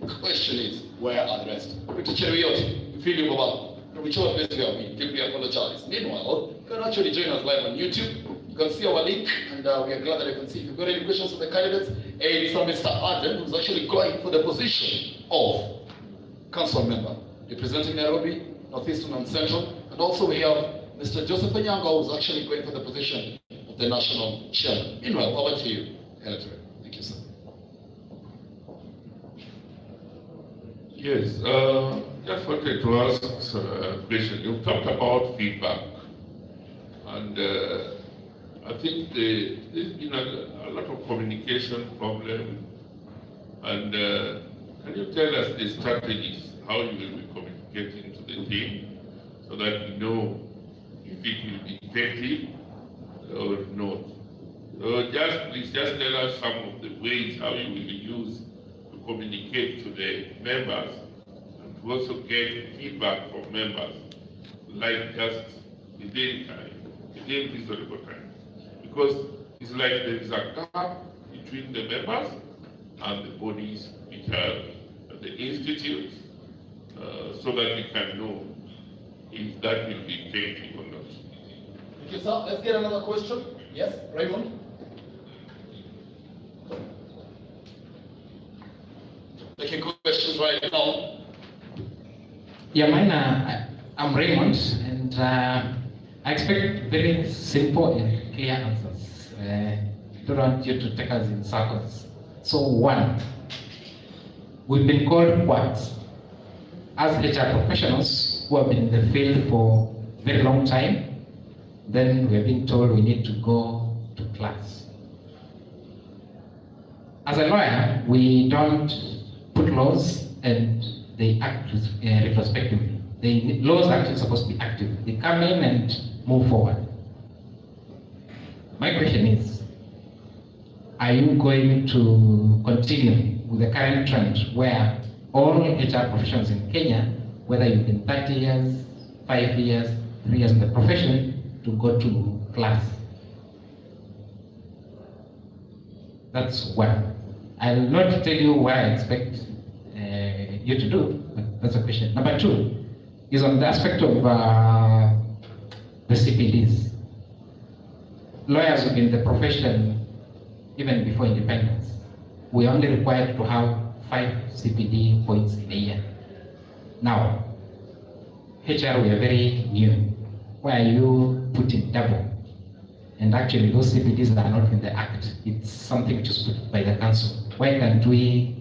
The question is, where are the rest? Feel you, Baba. whichever place we are in, deeply apologize. Meanwhile, you can actually join us live on YouTube. You can see our link, and we are glad that you can see. If you've got any questions for the candidates, it's Mr. Adam, who's actually going for the position of council member, representing Nairobi, Northeastern and Central. And also we have Mr. Joseph Onyango, who's actually going for the position of the national chairman. Meanwhile, over to you, Electorate. Thank you, sir. Yes, just wanted to ask a question. You've talked about feedback, and I think there's been a lot of communication problem. And can you tell us the strategies, how you will be communicating to the team, so that we know if it will be effective or not? So please just tell us some of the ways how you will use to communicate to the members and to also get feedback from members, like just within reasonable time. Because it's like there is a gap between the members and the bodies which are the institutes, so that we can know if that will be effective or not. Thank you, sir. Let's get another question. Yes, Raymond. Taking questions right now. Yeah, I'm Raymond, and I expect very simple and clear answers. Don't want you to take us in circles. So one, we've been called what? As HR professionals who have been in the field for a very long time, then we're being told we need to go to class. As a lawyer, we don't put laws and they act retrospectively. The laws are actually supposed to be active. They come in and move forward. My question is, are you going to continue with the current trend where all HR professionals in Kenya, whether you've been 30 years, 5 years, 3 years in the profession, to go to class? That's one. I'll not tell you what I expect you to do, but that's a question. Number two is on the aspect of the CPDs. Lawyers have been in the profession even before independence. We are only required to have 5 CPD points in a year. Now, HR, we are very new. Why are you putting double? And actually, those CPDs are not in the Act. It's something which is put by the council. Why can't we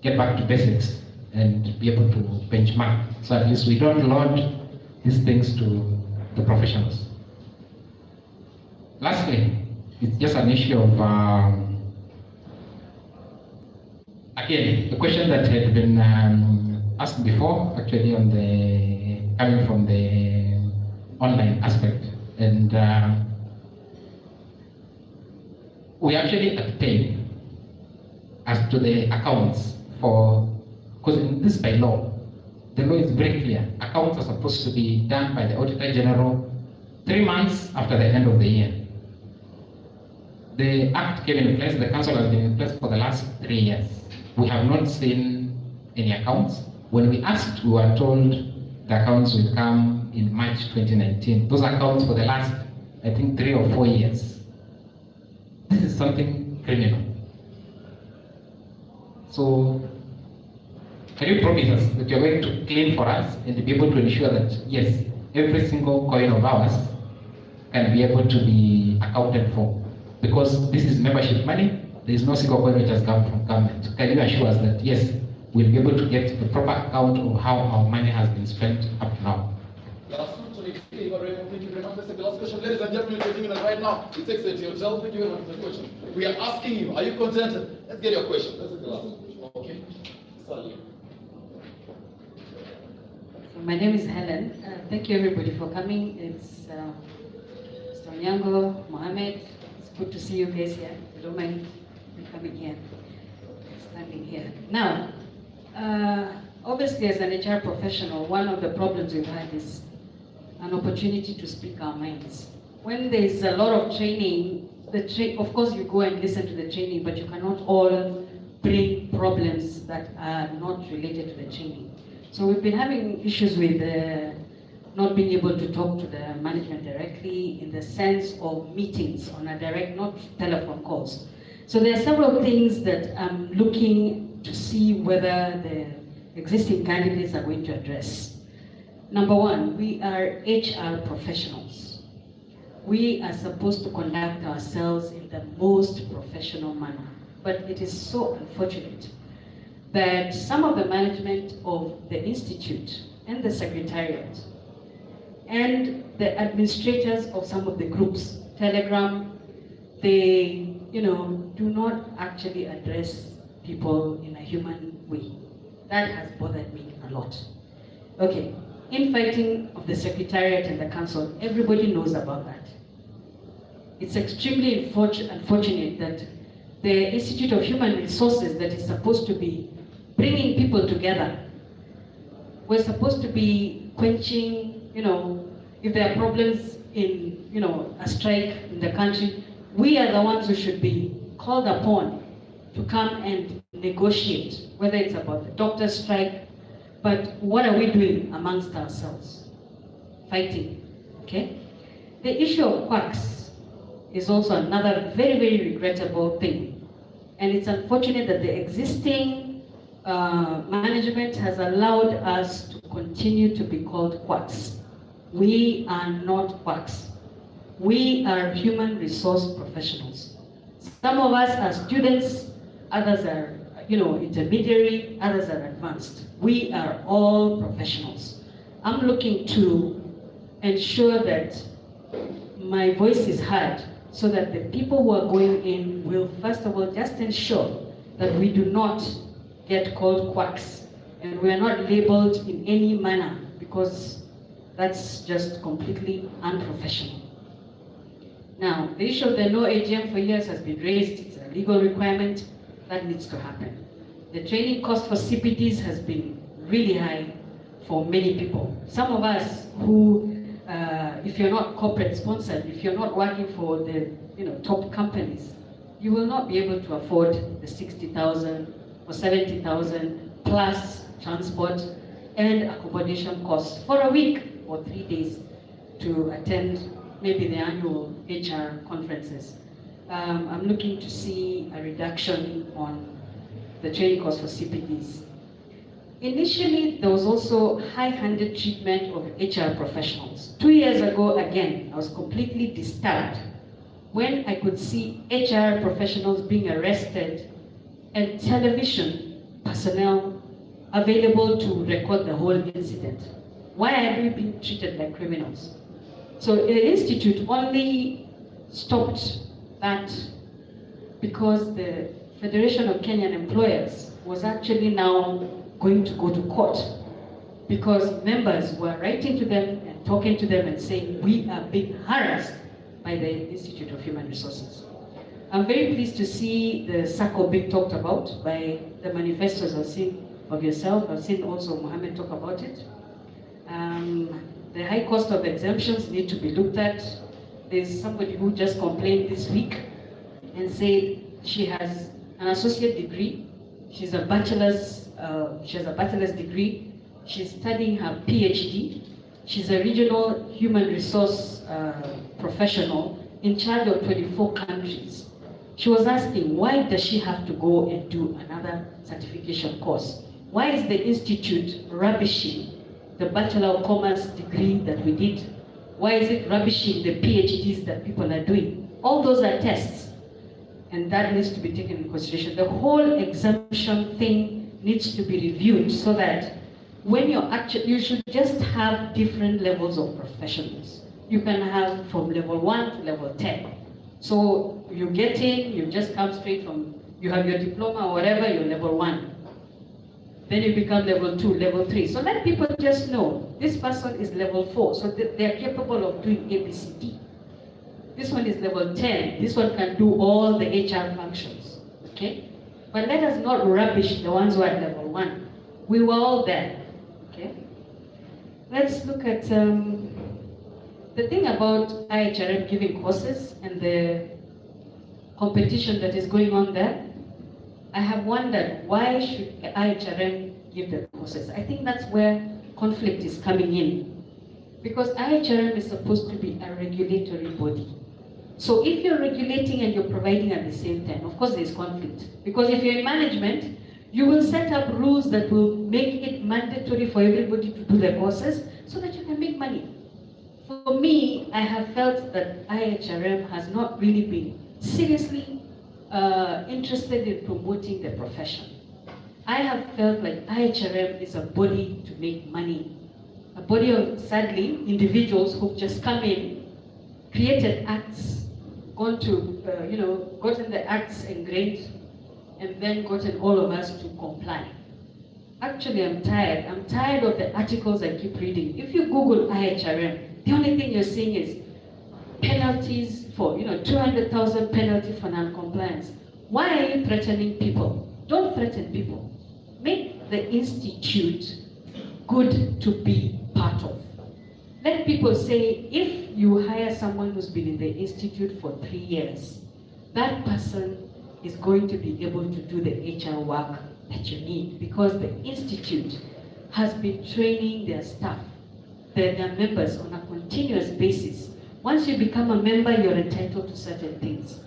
get back to basics and be able to benchmark, so at least we don't load these things to the professionals? Lastly, it's just an issue of, again, the question that had been asked before, actually coming from the online aspect. And we actually obtain as to the accounts because in this by law, the law is very clear. Accounts are supposed to be done by the Auditor General 3 months after the end of the year. The Act came in place, the council has been in place for the last 3 years. We have not seen any accounts. When we asked, we were told the accounts will come in March 2019. Those accounts for the last, I think, 3 or 4 years. This is something criminal. So, can you promise us that you're going to clean for us and to be able to ensure that, yes, every single coin of ours can be able to be accounted for? Because this is membership money, there is no single coin which has come from government. Can you assure us that, yes, we'll be able to get the proper account of how our money has been spent up to now? Last question, thank you very much. That's the last question. Ladies and gentlemen, you're taking us right now. It's excellent. Yourself, thank you very much for the question. We are asking you, are you contented? Let's get your question. That's the last one. Okay. Sorry. My name is Helen. Thank you everybody for coming. It's Mr. Onyango, Mohammed. It's good to see you guys here. I don't mind you coming here, standing here. Now, obviously as an HR professional, one of the problems we've had is an opportunity to speak our minds. When there's a lot of training, of course you go and listen to the training, but you cannot all bring problems that are not related to the training. So we've been having issues with not being able to talk to the management directly in the sense of meetings on a direct, not telephone calls. So there are several things that I'm looking to see whether the existing candidates are going to address. Number one, we are HR professionals. We are supposed to conduct ourselves in the most professional manner. But it is so unfortunate that some of the management of the institute and the secretariat and the administrators of some of the groups, Telegram, they, do not actually address people in a human way. That has bothered me a lot. Okay, infighting of the secretariat and the council, everybody knows about that. It's extremely unfortunate that the Institute of Human Resources that is supposed to be bringing people together, we're supposed to be quenching, if there are problems in, a strike in the country, we are the ones who should be called upon to come and negotiate, whether it's about the doctor's strike, but what are we doing amongst ourselves? Fighting, okay? The issue of quacks is also another very, very regrettable thing. And it's unfortunate that the existing management has allowed us to continue to be called quacks. We are not quacks. We are human resource professionals. Some of us are students, others are, intermediary, others are advanced. We are all professionals. I'm looking to ensure that my voice is heard so that the people who are going in will, first of all, just ensure that we do not get called quacks and we are not labeled in any manner, because that's just completely unprofessional. Now, the issue of the no AGM for years has been raised. It's a legal requirement that needs to happen. The training cost for CPDs has been really high for many people. Some of us who, if you're not corporate sponsored, if you're not working for the top companies, you will not be able to afford the 60,000 or 70,000 plus transport and accommodation costs for a week or 3 days to attend maybe the annual HR conferences. I'm looking to see a reduction on the training costs for CPDs. Initially, there was also high-handed treatment of HR professionals. 2 years ago, again, I was completely disturbed when I could see HR professionals being arrested and television personnel available to record the whole incident. Why are we being treated like criminals? So the Institute only stopped that because the Federation of Kenyan Employers was actually now going to go to court, because members were writing to them and talking to them and saying, we are being harassed by the Institute of Human Resources. I'm very pleased to see the SACCO being talked about by the manifestos I've seen of yourself. I've seen also Mohammed talk about it. The high cost of exemptions need to be looked at. There's somebody who just complained this week and said she has an associate degree, she has a bachelor's degree, she's studying her PhD, she's a regional human resource professional in charge of 24 countries. She was asking, why does she have to go and do another certification course? Why is the Institute rubbishing the Bachelor of Commerce degree that we did? Why is it rubbishing the PhDs that people are doing? All those are tests, and that needs to be taken into consideration. The whole exemption thing needs to be reviewed so that when you're actually, you should just have different levels of professionals. You can have from level 1 to level 10. So you get in, you just come straight from, you have your diploma or whatever, you're level 1. Then you become level 2, level 3. So let people just know, this person is level 4, so they're capable of doing ABCD. This one is level 10, this one can do all the HR functions, okay? But let us not rubbish the ones who are at level 1. We were all there, okay? Let's look at the thing about IHRM giving courses and the competition that is going on there. I have wondered, why should IHRM give the courses? I think that's where conflict is coming in. Because IHRM is supposed to be a regulatory body. So if you're regulating and you're providing at the same time, of course there's conflict. Because if you're in management, you will set up rules that will make it mandatory for everybody to do their courses so that you can make money. For me, I have felt that IHRM has not really been seriously interested in promoting the profession. I have felt like IHRM is a body to make money. A body of, sadly, individuals who've just come in, created acts, gone to, gotten the acts engraved, and then gotten all of us to comply. Actually, I'm tired. I'm tired of the articles I keep reading. If you Google IHRM, the only thing you're seeing is penalties for, 200,000 penalty for non-compliance. Why are you threatening people? Don't threaten people. Make the institute good to be part of. Let people say, if you hire someone who's been in the institute for 3 years, that person is going to be able to do the HR work that you need, because the institute has been training their staff, their members on a continuous basis. Once you become a member, you're entitled to certain things.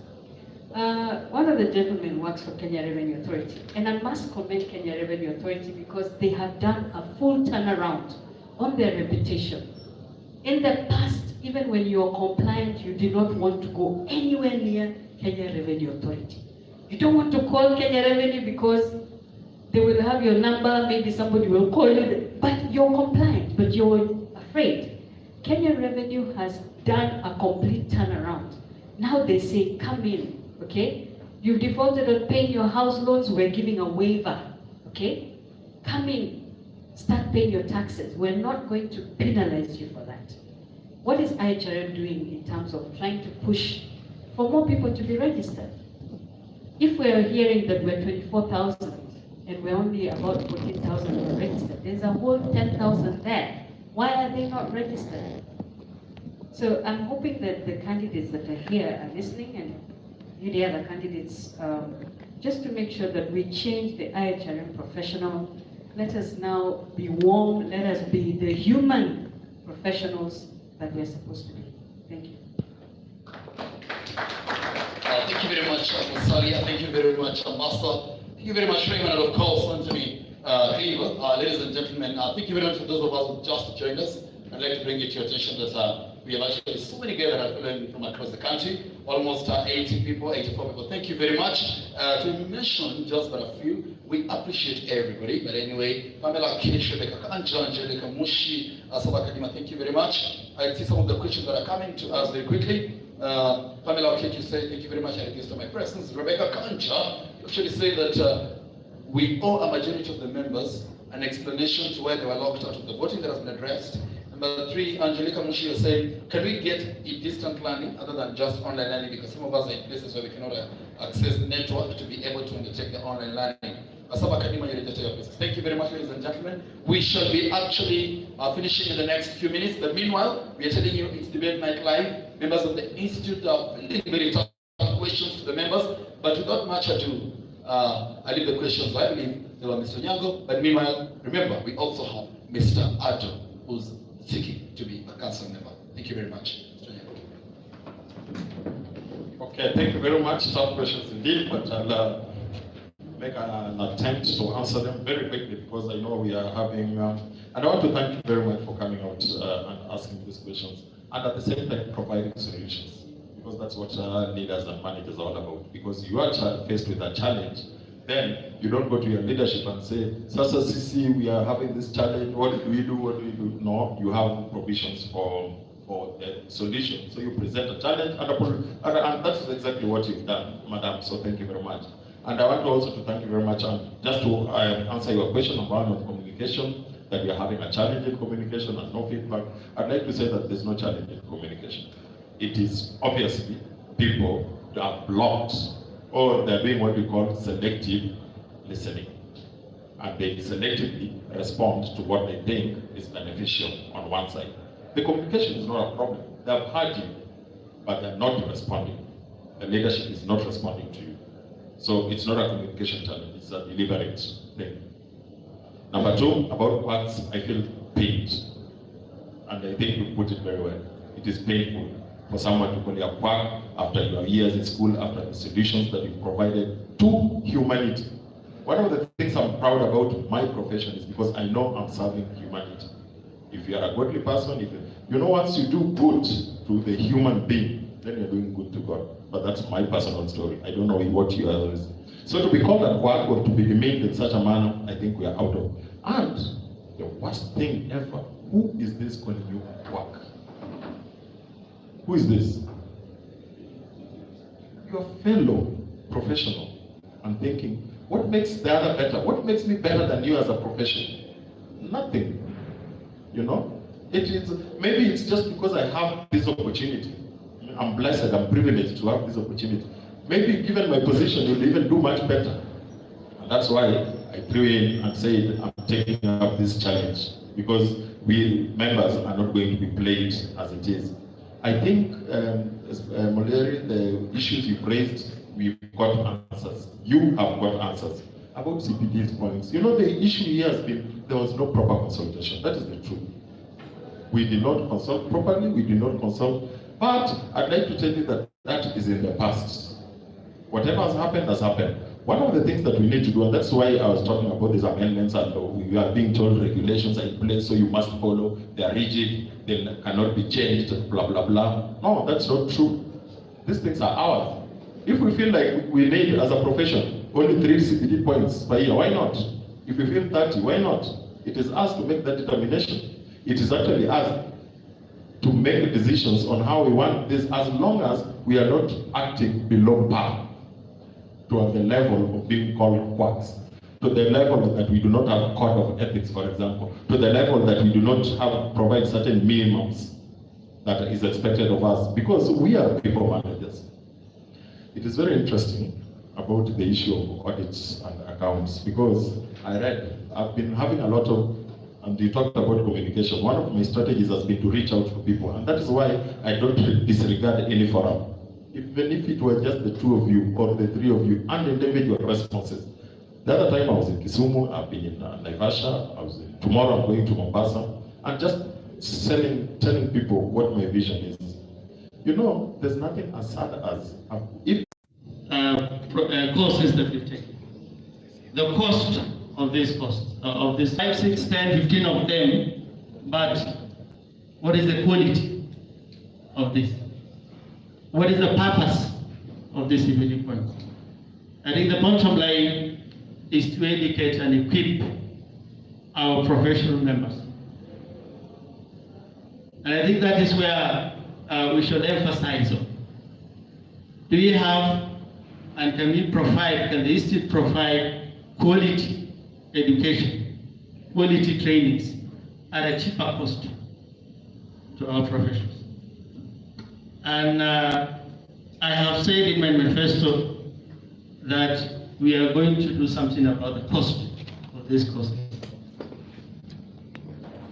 One of the gentlemen works for Kenya Revenue Authority, and I must commend Kenya Revenue Authority because they have done a full turnaround on their reputation. In the past, even when you are compliant, you did not want to go anywhere near Kenya Revenue Authority. You don't want to call Kenya Revenue because they will have your number, maybe somebody will call you, but you're compliant, but you're afraid. Kenya Revenue has done a complete turnaround. Now they say, come in, okay? You've defaulted on paying your house loans, we're giving a waiver, okay? Come in, start paying your taxes. We're not going to penalize you for that. What is IHRM doing in terms of trying to push for more people to be registered? If we're hearing that we're 24,000 and we're only about 14,000 registered, there's a whole 10,000 there. Why are they not registered? So I'm hoping that the candidates that are here are listening, and the other candidates, just to make sure that we change the IHRM professional. Let us now be warm, let us be the human professionals that we're supposed to be. Thank you. Thank you very much, Musalia. Thank you very much, Ambassador. Thank you very much, Raymond, and of course, Anthony Cleaver. Ladies and gentlemen, thank you very much for those of us who just joined us. I'd like to bring it to your attention that we have actually so many guys that are following from across the country, almost 80 people, 84 people. Thank you very much. To mention just but a few, we appreciate everybody. But anyway, Pamela Kish, Rebecca Kanja, Angelica Mushi, Asaba Kadima, thank you very much. I see some of the questions that are coming to us very quickly. Pamela Kish, you say, thank you very much. I register my presence. Rebecca Kanja actually say that we owe a majority of the members an explanation to why they were locked out of the voting that has been addressed. Number 3, Angelica Mushi was saying, can we get a distant learning other than just online learning? Because some of us are in places where we cannot access network to be able to undertake the online learning. Asaba Kadima, you register your places. Thank you very much, ladies and gentlemen. We shall be actually finishing in the next few minutes. But meanwhile, we are telling you it's Debate Night Live. Members of the Institute are very, very tough questions to the members. But without much ado, I leave the questions. I believe they were Mr. Nyango. But meanwhile, remember, we also have Mr. Adjo, who's seeking to be a council member. Thank you very much. Okay, thank you very much. Tough questions indeed, but I'll make an attempt to answer them very quickly because I know we are having, and I want to thank you very much for coming out and asking these questions, and at the same time providing solutions, because that's what leaders and managers are all about. Because you are faced with a challenge, then you don't go to your leadership and say, Sasa Sisi, we are having this challenge, what do we do, what do we do? No, you have provisions for a solution. So you present a challenge, and that's exactly what you've done, Madam, so thank you very much. And I want to also to thank you very much, and just to answer your question number 1 on communication, that we are having a challenge in communication and no feedback. I'd like to say that there's no challenge in communication. It is obviously people that are blocked, or they're doing what we call selective listening. And they selectively respond to what they think is beneficial on one side. The communication is not a problem. They have heard you, but they're not responding. The leadership is not responding to you. So it's not a communication challenge, it's a deliberate thing. Number 2, about words, I feel pained. and I think you put it very well. It is painful for someone to call you a quack after your years in school, after the solutions that you've provided to humanity. One of the things I'm proud about my profession is because I know I'm serving humanity. If you are a godly person, once you do good to the human being, then you're doing good to God. But that's my personal story. I don't know what you are. So to be called a quack or to be demeaned in such a manner, I think we are out of. And the worst thing ever, who is this calling you a quack? Who is this? Your fellow professional. I'm thinking, what makes the other better? What makes me better than you as a professional? Nothing. Maybe it's just because I have this opportunity. I'm blessed, I'm privileged to have this opportunity. Maybe given my position, you'll even do much better. And that's why I threw in and said, I'm taking up this challenge, because we members are not going to be played as it is. I think, Moleri, the issues you've raised, we've got answers. You have got answers. About CPD's points, the issue here has been there was no proper consultation. That is the truth. We did not consult properly, we did not consult. But I'd like to tell you that that is in the past. Whatever has happened. One of the things that we need to do, and that's why I was talking about these amendments, and we are being told regulations are in place, so you must follow, they are rigid, they cannot be changed, blah, blah, blah. No, that's not true. These things are ours. If we feel like we need, as a profession, only 3 CPD points per year, why not? If we feel 30, why not? It is us to make that determination. It is actually us to make decisions on how we want this, as long as we are not acting below par to the level of being called quacks, to the level that we do not have a code of ethics, for example, to the level that we do not provide certain minimums that is expected of us, because we are people managers. It is very interesting about the issue of audits and accounts, because I've been having a lot of, and you talked about communication. One of my strategies has been to reach out to people, and that is why I don't disregard any forum. Even if it were just the 2 of you or the 3 of you and individual responses. The other time I was in Kisumu, I've been in Naivasha, tomorrow I'm going to Mombasa, and just telling people what my vision is. There's nothing as sad as if courses that we take. The cost of this 5, 6, 10, 15 of them, but what is the quality of this? What is the purpose of this CPD point? I think the bottom line is to educate and equip our professional members. And I think that is where we should emphasize on. Do we have, and can the institute provide quality education, quality trainings at a cheaper cost to our professionals? And I have said in my manifesto that we are going to do something about the cost of this course.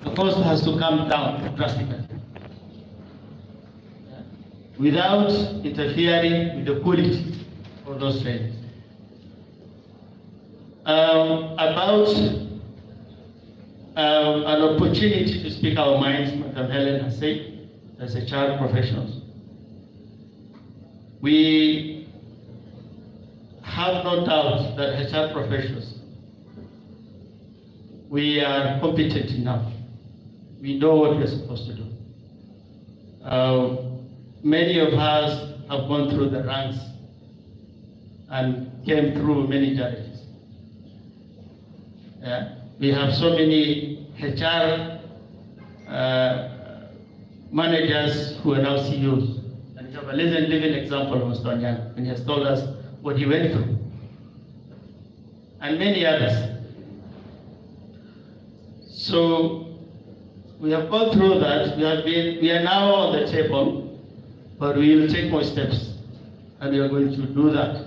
The cost has to come down drastically without interfering with the quality of those trainings. About an opportunity to speak our minds, Madam Helen has said, as a child professionals. We have no doubt that HR professionals, we are competent enough. We know what we're supposed to do. Many of us have gone through the ranks and came through many challenges. We have so many HR managers who are now CEOs. And we have a living example of Mr. Onyang, and he has told us what he went through. And many others. So we have gone through that. We are now on the table, but we will take more steps, and we are going to do that.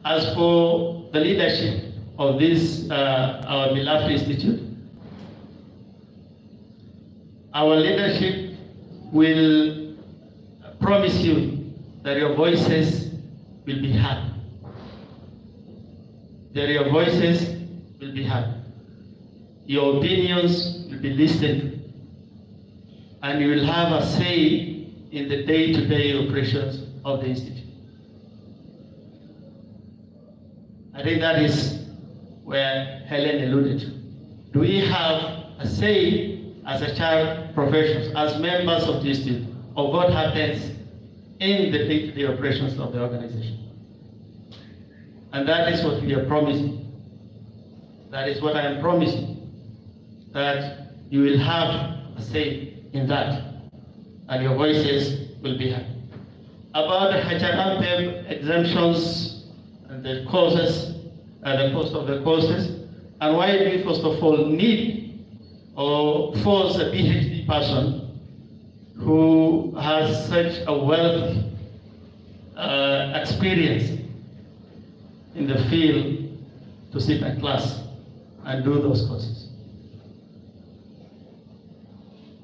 As for the leadership of this, our beloved institute, our leadership will promise you that your voices will be heard. That your voices will be heard. Your opinions will be listened to. and you will have a say in the day-to-day operations of the institute. I think that is where Helen alluded to. Do we have a say as a child professionals, as members of the institute, of what happens in the day-to-day operations of the organization? And that is what we are promising. That is what I am promising, that you will have a say in that, and your voices will be heard. About the Ihrm exemptions and the causes, the cost of the courses, and why do we first of all need or force a PhD person who has such a wealth experience in the field to sit in class and do those courses.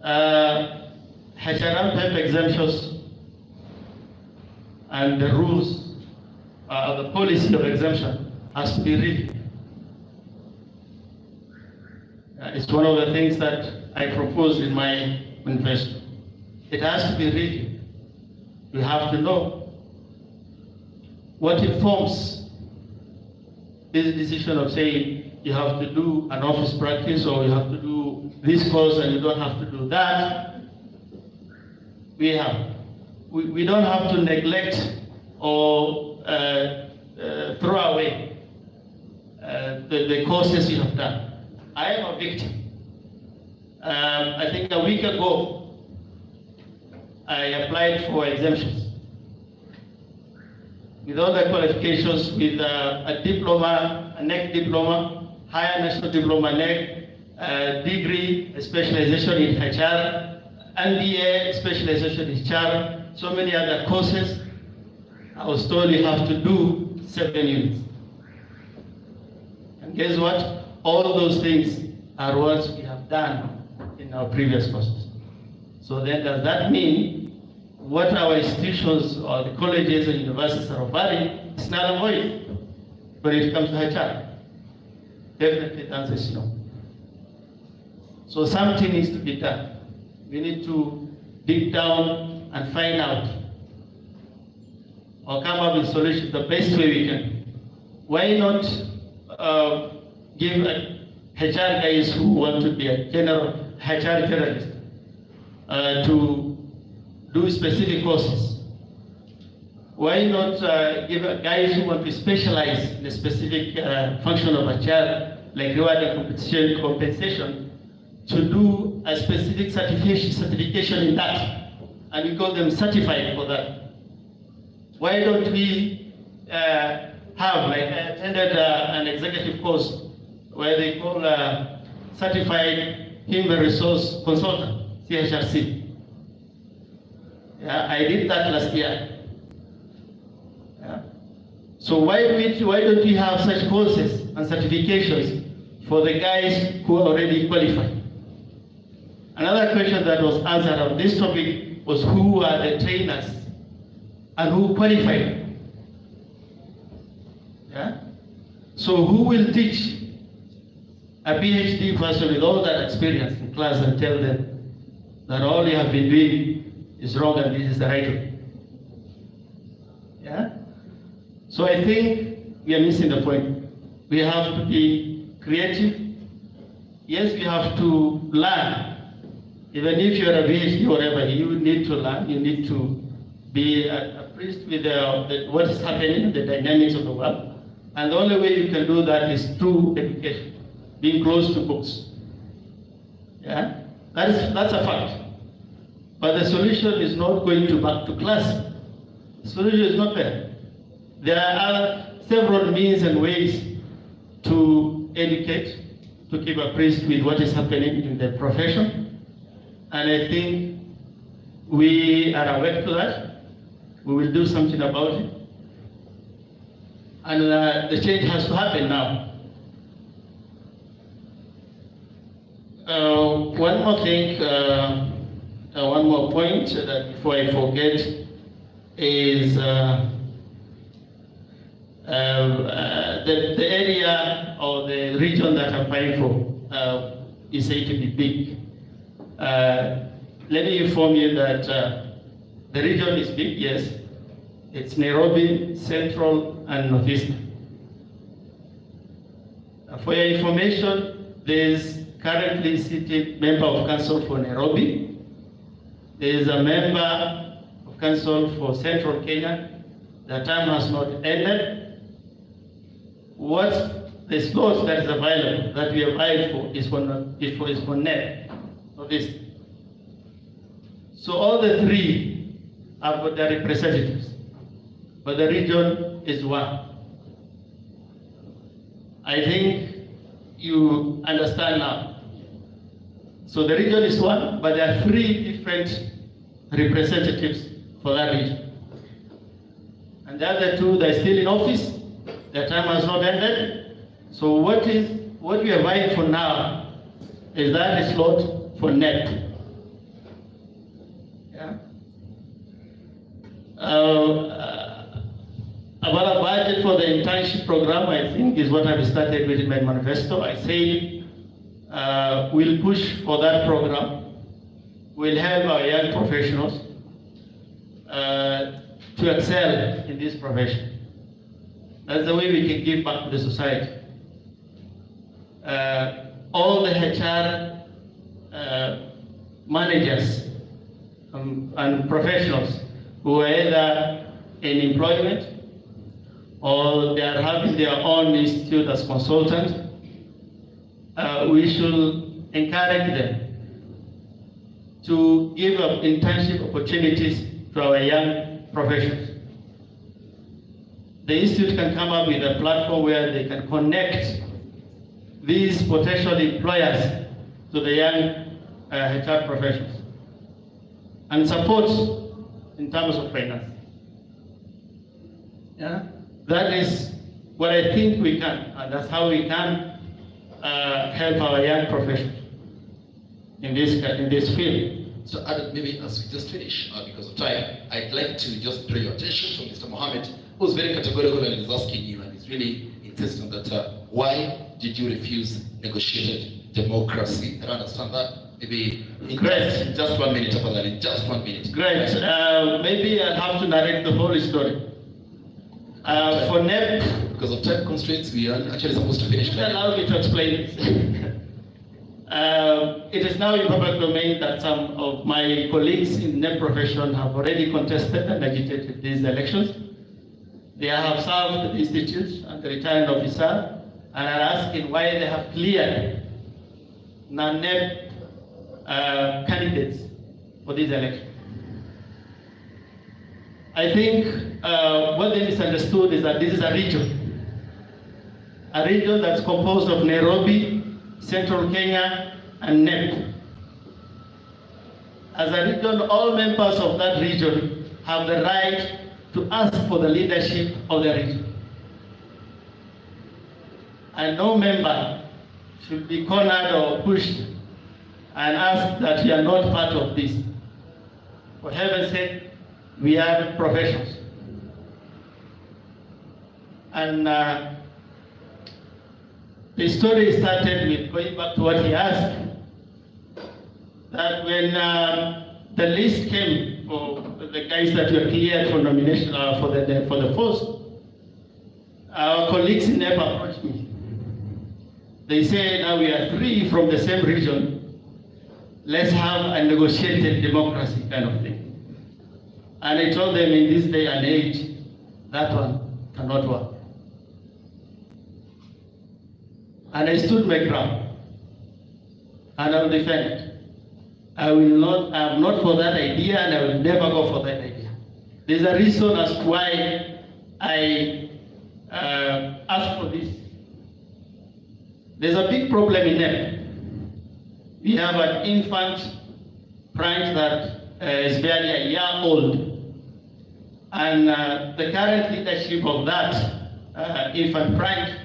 Ihrm exemptions and the rules, the policy of exemption has to be reviewed. It's one of the things that I proposed in my manifesto. It has to be reviewed. We have to know what informs this decision of saying you have to do an office practice or you have to do this course and you don't have to do that. We don't have to neglect or throw away the courses you have done. I am a victim. I think a week ago, I applied for exemptions with all the qualifications, with a diploma, a NEC diploma, higher national diploma NEC, degree, a specialization in HR, MBA, specialization in HR, so many other courses. I was told you have to do 7 units. And guess what? All those things are what we have done in our previous courses. So then does that mean what our institutions or the colleges and universities are offering is null and void when it comes to HR? Definitely the answer is no. So something needs to be done. We need to dig down and find out or come up with solutions the best way we can. Why not give HR guys who want to be a general HR generalist to do specific courses? Why not give guys who want to specialize in a specific function of HR, like reward and compensation, to do a specific certification in that, and we call them certified for that? Why don't we have, like I attended an executive course where they call Certified Human Resource Consultant, CHRC. Yeah, I did that last year. Yeah. So why don't we have such courses and certifications for the guys who are already qualified? Another question that was answered on this topic was who are the trainers and who qualified. Yeah? So who will teach a PhD person with all that experience in class and tell them that all you have been doing is wrong and this is the right way? Yeah? So I think we are missing the point. We have to be creative. Yes, we have to learn. Even if you're a PhD or whatever, you need to learn. You need to be a priest with what is happening, the dynamics of the world. And the only way you can do that is through education, being close to books. Yeah, that's a fact. But the solution is not going back to class. The solution is not there. There are several means and ways to educate, to keep abreast with what is happening in the profession. And I think we are aware to that. We will do something about it. And the change has to happen now. One more thing, one more point that before I forget is the area or the region that I'm fighting for is said to be big. let me inform you that the region is big, yes. It's Nairobi, Central, and Northeastern. For your information, there is currently seated member of council for Nairobi. There is a member of council for Central Kenya. The term has not ended. What the slot that is available, that we applied for, is for NEP, not this. So all the three have got their representatives, but the region is one. I think you understand now. So the region is one, but there are three different representatives for that region. And the other two, they're still in office. Their time has not ended. So what we are vying for now is that slot for NEP. Yeah. About a budget for the internship program, I think is what I've started with in my manifesto. I say we'll push for that program. We'll help our young professionals to excel in this profession. That's the way we can give back to the society. All the HR managers and professionals who are either in employment or they are having their own institute as consultants, we should encourage them to give up internship opportunities to our young professionals. The institute can come up with a platform where they can connect these potential employers to the young HR professionals and support in terms of finance. Yeah? That is what I think we can, and that's how we can help our young professionals in this field. So Adam, maybe as we just finish, because of time, I'd like to just draw your attention to Mr. Mohammed, who's very categorical and is asking you, and is really insistent that why did you refuse negotiated democracy? I don't understand that. Maybe in just 1 minute, in just 1 minute. Great. Maybe I'll have to narrate the whole story. For NEP, because of time constraints, we are actually supposed to finish. Allow me to explain this. It is now in public domain that some of my colleagues in the NEP profession have already contested and agitated these elections. They have served the institute and the returning officer and are asking why they have cleared non-NEP candidates for this election. I think what they misunderstood is that this is a region that's composed of Nairobi, Central Kenya, and NEP. As a region, all members of that region have the right to ask for the leadership of the region. And no member should be cornered or pushed and asked that we are not part of this. For heaven's sake, we are professionals. And the story started with going back to what he asked, that when the list came for the guys that were cleared for nomination for the post, our colleagues in NEP approached me. They said, now we are three from the same region, let's have a negotiated democracy kind of thing. And I told them in this day and age, that one cannot work. And I stood my ground, and I will defend it. I am not for that idea, and I will never go for that idea. There's a reason as to why I asked for this. There's a big problem in NEP. We have an infant branch that is barely a year old. And the current leadership of that infant branch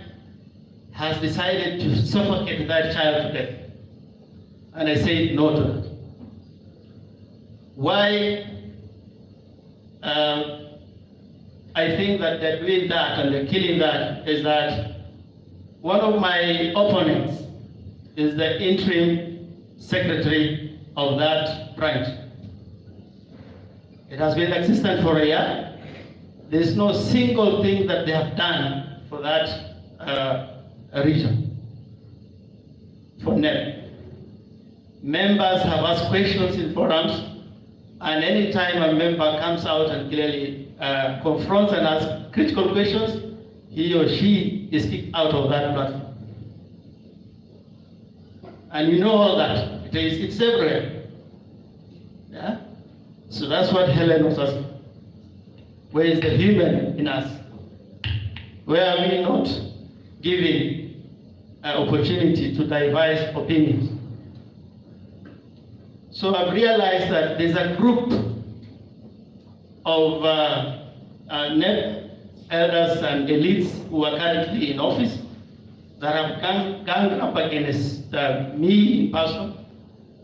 has decided to suffocate that child to death. And I said no to that. Why I think that they're doing that and they're killing that is that one of my opponents is the interim secretary of that branch. It has been existent for a year. There is no single thing that they have done for that region, for NEP. Members have asked questions in forums, and anytime a member comes out and clearly confronts and asks critical questions, he or she is kicked out of that platform. And you know all that. It's everywhere. Yeah? So that's what Helen was asking. Where is the human in us? Where are we not giving an opportunity to devise opinions? So I've realized that there's a group of NEP elders and elites who are currently in office that have ganged up against me in person,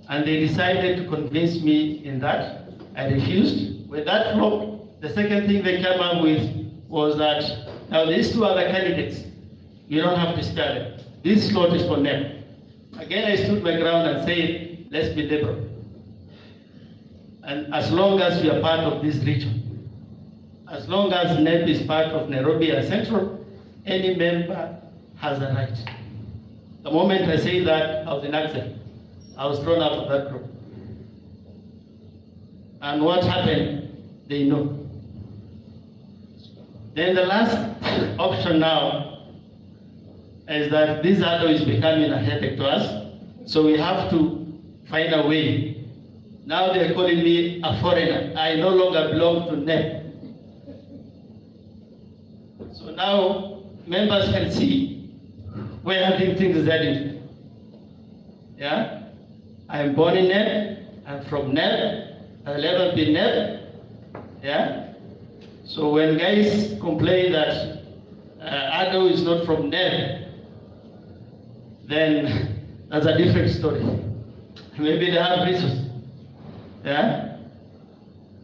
and they decided to convince me in that. I refused. With that flop, the second thing they came up with was that, now these two other candidates, you don't have to spare them. This slot is for NEP. Again, I stood my ground and said, let's be liberal. And as long as we are part of this region, as long as NEP is part of Nairobi and Central, any member has a right. The moment I say that, I was in accident. I was thrown out of that group. And what happened, they know. Then the last option now is that this ADO is becoming a headache to us, so we have to find a way. Now they're calling me a foreigner. I no longer belong to NEP. So now members can see where things is heading. Yeah? I am born in NEP, I'm from NEP, I'll never be NEP. Yeah? So when guys complain that ADO is not from NEP, then that's a different story. Maybe they have reasons. Yeah?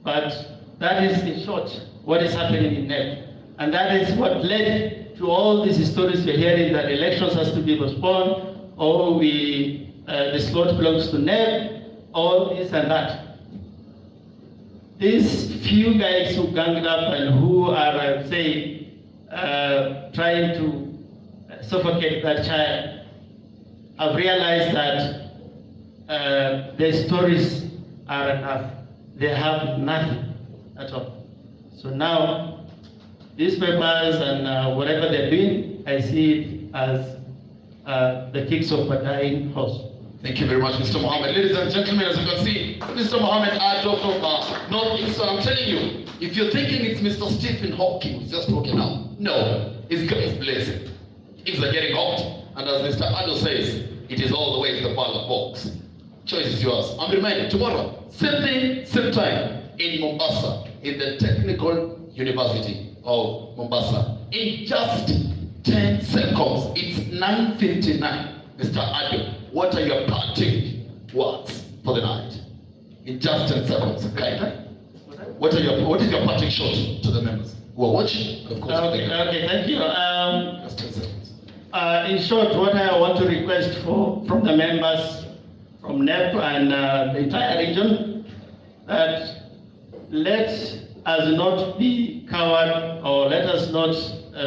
But that is, in short, what is happening in NEP. And that is what led to all these stories we're hearing, that elections has to be postponed, or the slot belongs to NEP, all this and that. These few guys who ganged up and who are, I would say, trying to suffocate that child, have realized that their stories are enough. They have nothing at all. So now, these papers and whatever they're doing, I see it as the kicks of a dying horse. Thank you very much, Mr. Mohammed. Ladies and gentlemen, as you can see, Mr. Mohammed Addo from Northeast. So I'm telling you, if you're thinking it's Mr. Stephen Hawking who's just walking out, no, it's God's blessing. Things are getting hot, and as Mr. Addo says, it is all the way to the ballot box. Choice is yours. I'm reminded, tomorrow, same thing, same time, in Mombasa, in the Technical University of Mombasa. In just 10 seconds, it's 9:59. Mr. Addo, what are your parting words for the night? In just 10 seconds, okay? What is your parting shot to the members who are watching? Of course. Okay, thank you. Just 10 seconds. In short, what I want to request from the members from NEP and the entire region, that let us not be coward, or let us not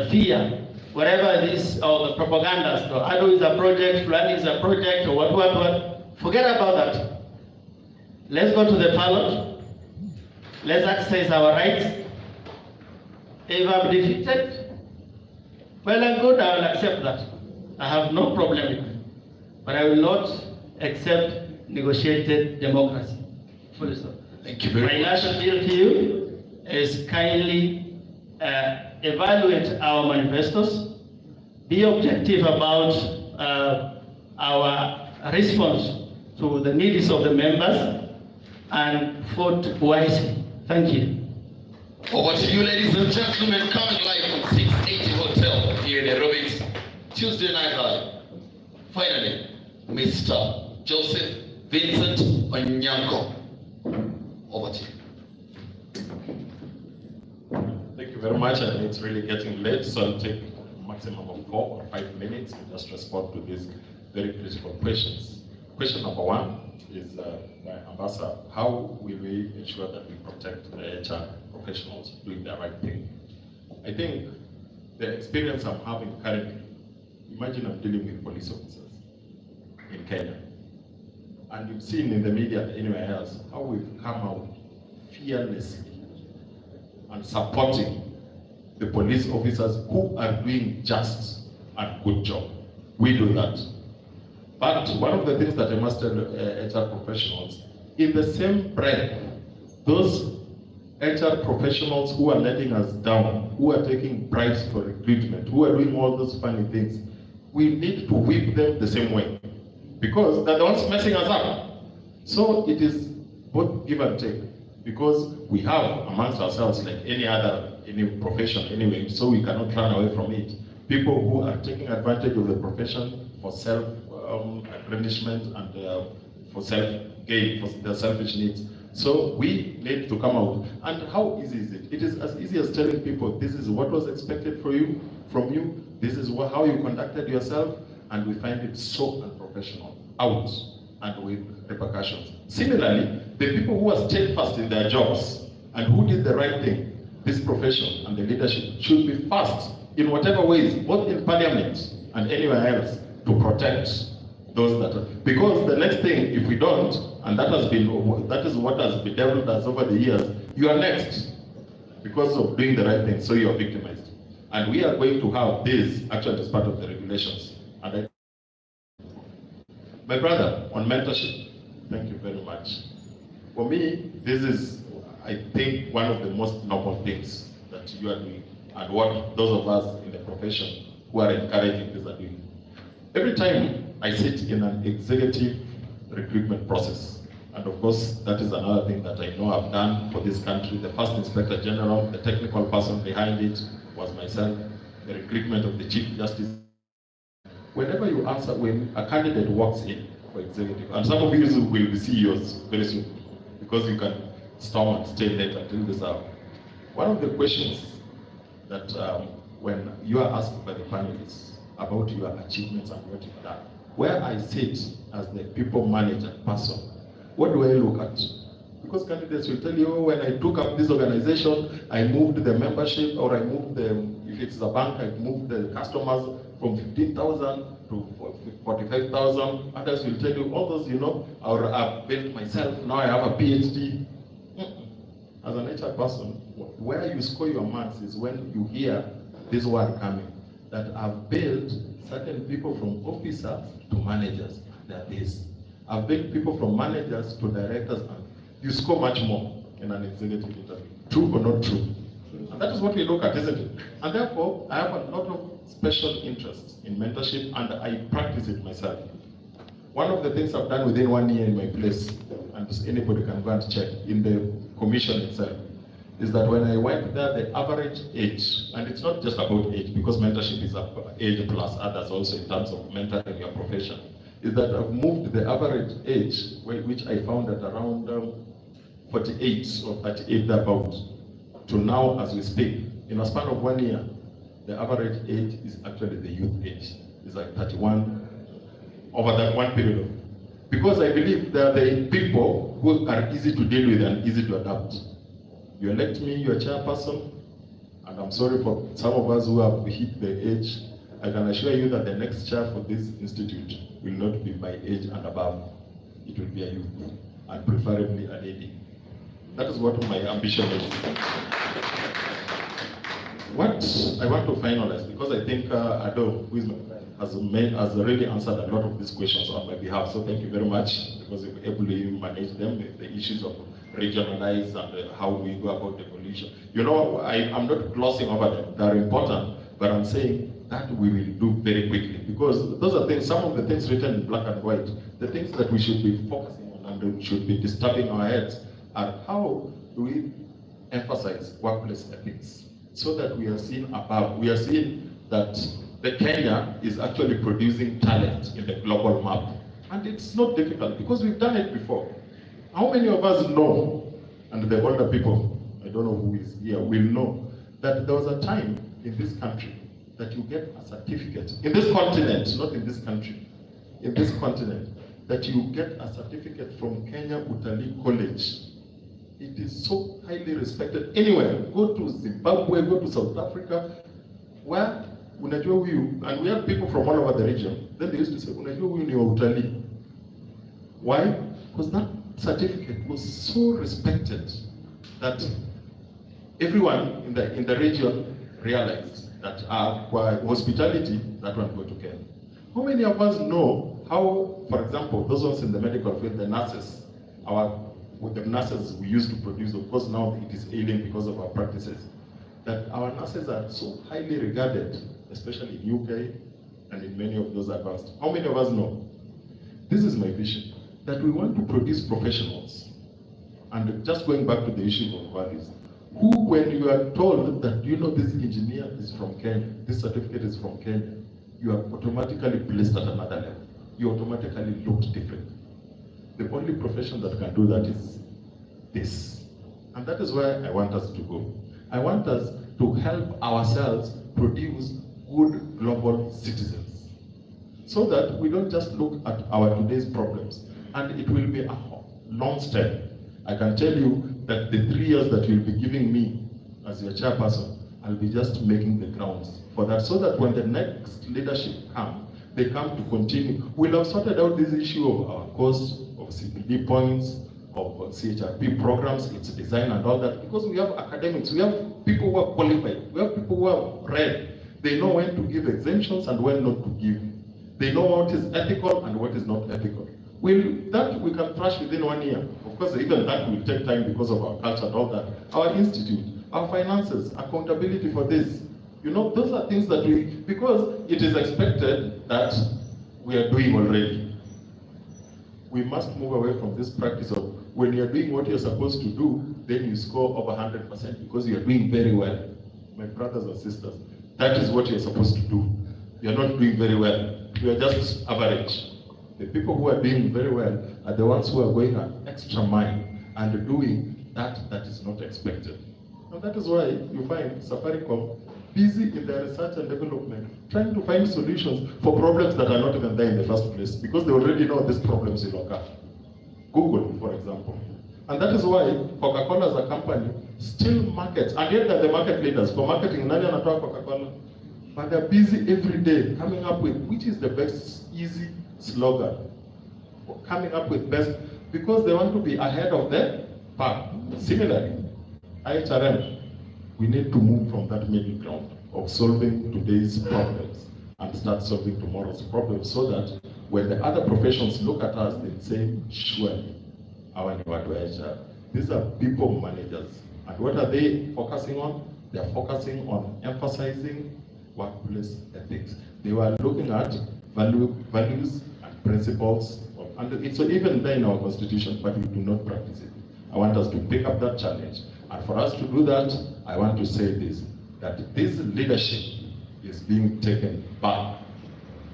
fear whatever this, or the propaganda, so ADO is a project, Fulani is a project, or what. Forget about that. Let's go to the ballot. Let's exercise our rights. If I'm defeated, well and good, I will accept that. I have no problem with it. But I will not accept negotiated democracy. Full stop. Thank you very much. My last appeal to you is kindly evaluate our manifestos, be objective about our response to the needs of the members, and vote wisely. Thank you. Over to you, ladies and gentlemen, coming live from 680 Hotel here in Nairobi, Tuesday Night Live. Finally, Mr. Joseph Vincent Onyango. Over to you. Thank you very much, and it's really getting late, so I'll take a maximum of 4 or 5 minutes to just respond to these very critical questions. question number one is, Ambassador, how will we ensure that we protect the HR professionals doing the right thing? I think the experience I'm having currently, imagine I'm dealing with police officers in Kenya. And you've seen in the media and anywhere else how we've come out fearlessly and supporting the police officers who are doing just and good job. We do that. But one of the things that I must tell HR professionals, in the same breath, those HR professionals who are letting us down, who are taking bribes for recruitment, who are doing all those funny things, we need to whip them the same way, because they're the ones messing us up. So it is both give and take, because we have amongst ourselves, like any profession anyway, so we cannot run away from it. People who are taking advantage of the profession for self-replenishment and for self-gain, for their selfish needs. So we need to come out. And how easy is it? It is as easy as telling people, this is what was expected from you, this is how you conducted yourself, and we find it so unprofessional, out, and with repercussions. Similarly, the people who are steadfast in their jobs and who did the right thing, this profession and the leadership should be fast in whatever ways, both in parliament and anywhere else, to protect those that are, because the next thing, if we don't, and that is what has bedeviled us over the years, you are next because of doing the right thing, so you are victimized. And we are going to have this actually as part of the regulations. And my brother, on mentorship, thank you very much. For me, this is, I think, one of the most noble things that you are doing, and what those of us in the profession who are encouraging this are doing. Every time I sit in an executive recruitment process, and of course that is another thing that I know I've done for this country. The first Inspector General, the technical person behind it was myself, the recruitment of the Chief Justice. Whenever you answer, when a candidate walks in for executive, and some of you will be CEOs very soon, because you can storm and stay late until this hour. One of the questions that when you are asked by the panelists about your achievements and what you've done, where I sit as the people manager person, what do I look at? Because candidates will tell you, oh, when I took up this organization, I moved the membership, or I moved if it's a bank, I moved the customers from 15,000 to 45,000. Others will tell you, all those, or I've built myself, now I have a PhD. As an HR person, where you score your marks is when you hear this word coming, that I've built certain people from officers to managers. They're this. I've built people from managers to directors, and you score much more in an executive interview. True or not true? And that is what we look at, isn't it? And therefore, I have a lot of special interest in mentorship, and I practice it myself. One of the things I've done within 1 year in my place, and anybody can go and check in the commission itself, is that when I went there, the average age, and it's not just about age, because mentorship is age plus others also in terms of mentoring your profession, is that I've moved the average age, which I found at around 48 or 38 thereabouts, to now as we speak. In a span of 1 year, the average age is actually the youth age. It's like 31 over that one period. Because I believe there are the people who are easy to deal with and easy to adapt. You elect me, you're a chairperson, and I'm sorry for some of us who have hit the age. I can assure you that the next chair for this institute will not be by age and above. It will be a youth, and preferably a lady. That is what my ambition is. What I want to finalize, because I think Ado, who is my friend, has already answered a lot of these questions on my behalf, so thank you very much, because you've able to manage them, the issues of regionalize and how we go about devolution. I'm not glossing over them, they're important, but I'm saying that we will do very quickly, because those are things, some of the things written in black and white, the things that we should be focusing on and should be disturbing our heads are how do we emphasize workplace ethics, so that we are seen above, we are seeing that the Kenya is actually producing talent in the global map. And it's not difficult, because we've done it before. How many of us know, and the older people, I don't know who is here, will know, that there was a time in this country that you get a certificate, in this continent, not in this country, in this continent, that you get a certificate from Kenya Utalii College. It is so highly respected anywhere. Go to Zimbabwe, go to South Africa, where unajua huyu, and we have people from all over the region. Then they used to say, unajua huyu ni wa utalii. Why? Because that certificate was so respected that everyone in the region realized that for hospitality, that one go to Kenya. How many of us know how, for example, those ones in the medical field, the nurses, with the nurses we used to produce, of course now it is alien because of our practices, that our nurses are so highly regarded, especially in UK and in many of those advanced. How many of us know? This is my vision, that we want to produce professionals. And just going back to the issue of values, who, when you are told that, you know, this engineer is from Kenya, this certificate is from Kenya, you are automatically placed at another level. You automatically looked different. The only profession that can do that is this. And that is where I want us to go. I want us to help ourselves produce good global citizens, so that we don't just look at our today's problems. And it will be a long step. I can tell you that the 3 years that you'll be giving me as your chairperson, I'll be just making the grounds for that, so that when the next leadership come, they come to continue. We'll have sorted out this issue of our cost, of CPD points, of CHRP programs, its design and all that, because we have academics, we have people who are qualified, we have people who have read. They know when to give exemptions and when not to give. They know what is ethical and what is not ethical. That we can thrash within 1 year. Of course, even that will take time because of our culture and all that. Our institute, our finances, accountability for this. You know, those are things that because it is expected that we are doing already. We must move away from this practice of when you're doing what you're supposed to do, then you score over 100% because you're doing very well. My brothers and sisters, that is what you're supposed to do. You're not doing very well. You're just average. The people who are doing very well are the ones who are going an extra mile and doing that is not expected. And that is why you find Safaricom busy in their research and development, trying to find solutions for problems that are not even there in the first place, because they already know these problems will occur. Google, for example. And that is why Coca-Cola as a company still markets, and yet they're the market leaders. For marketing, nani anatoa Coca-Cola? But they're busy every day coming up with which is the best easy slogan, coming up with best, because they want to be ahead of the pack. Similarly, Ihrm, we need to move from that middle ground of solving today's problems and start solving tomorrow's problems, so that when the other professions look at us, they say, surely, our these are people managers. And what are they focusing on? They're focusing on emphasizing workplace ethics. They were looking at values and principles, and it's even there in our constitution, but we do not practice it. I want us to pick up that challenge. And for us to do that, I want to say this, that this leadership is being taken back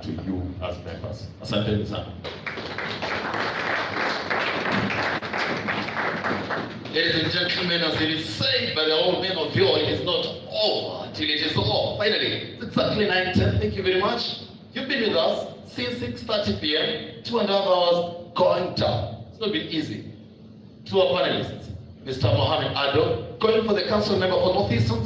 to you as members. Asante sana. Ladies and gentlemen, as it is said by the old men of yore, it is not over till it is over. Finally, it's exactly 9:10. Thank you very much. You've been with us since 6:30 p.m., 2.5 hours going down. It's not been easy. To our panelists, Mr. Mohammed Ado, going for the council member for Northeastern,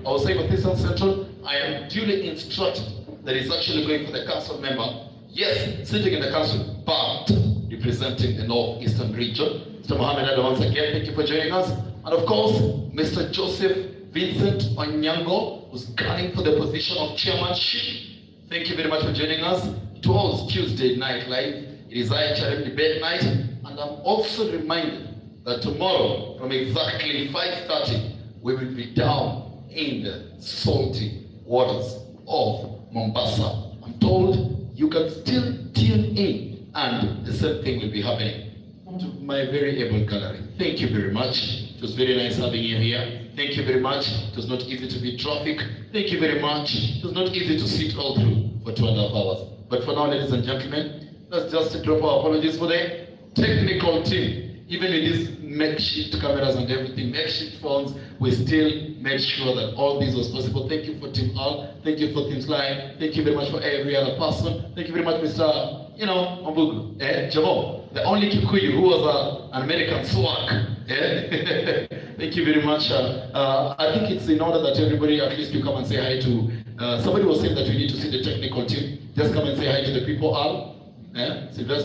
I will say Northeastern Central. I am duly instructed that he's actually going for the council member. Yes, sitting in the council, but representing the Northeastern region. Mr. Mohammed Ado, once again, thank you for joining us. And of course, Mr. Joseph Vincent Onyango, who's gunning for the position of chairmanship. Thank you very much for joining us. Tomorrow's Tuesday Night Live. It is Ihrm debate night. And I'm also reminded that tomorrow, from exactly 5:30, we will be down in the salty waters of Mombasa. I'm told you can still tune in, and the same thing will be happening. To my very able gallery, thank you very much. It was very nice having you here. Thank you very much. It was not easy to beat traffic. Thank you very much. It was not easy to sit all through for 2.5 hours. But for now, ladies and gentlemen, let's just drop our apologies for the technical team. even with these makeshift cameras and everything, makeshift phones, we still made sure that all this was possible. Thank you for Team Al, thank you for Team Sly, thank you very much for every other person. Thank you very much, Mr. Ombugu, Jabo, the only Kikuyu who was an American swag. Thank you very much. I think it's in order that everybody, at least you come and say hi to, somebody was saying that we need to see the technical team. Just come and say hi to the people, Al. Sylvester.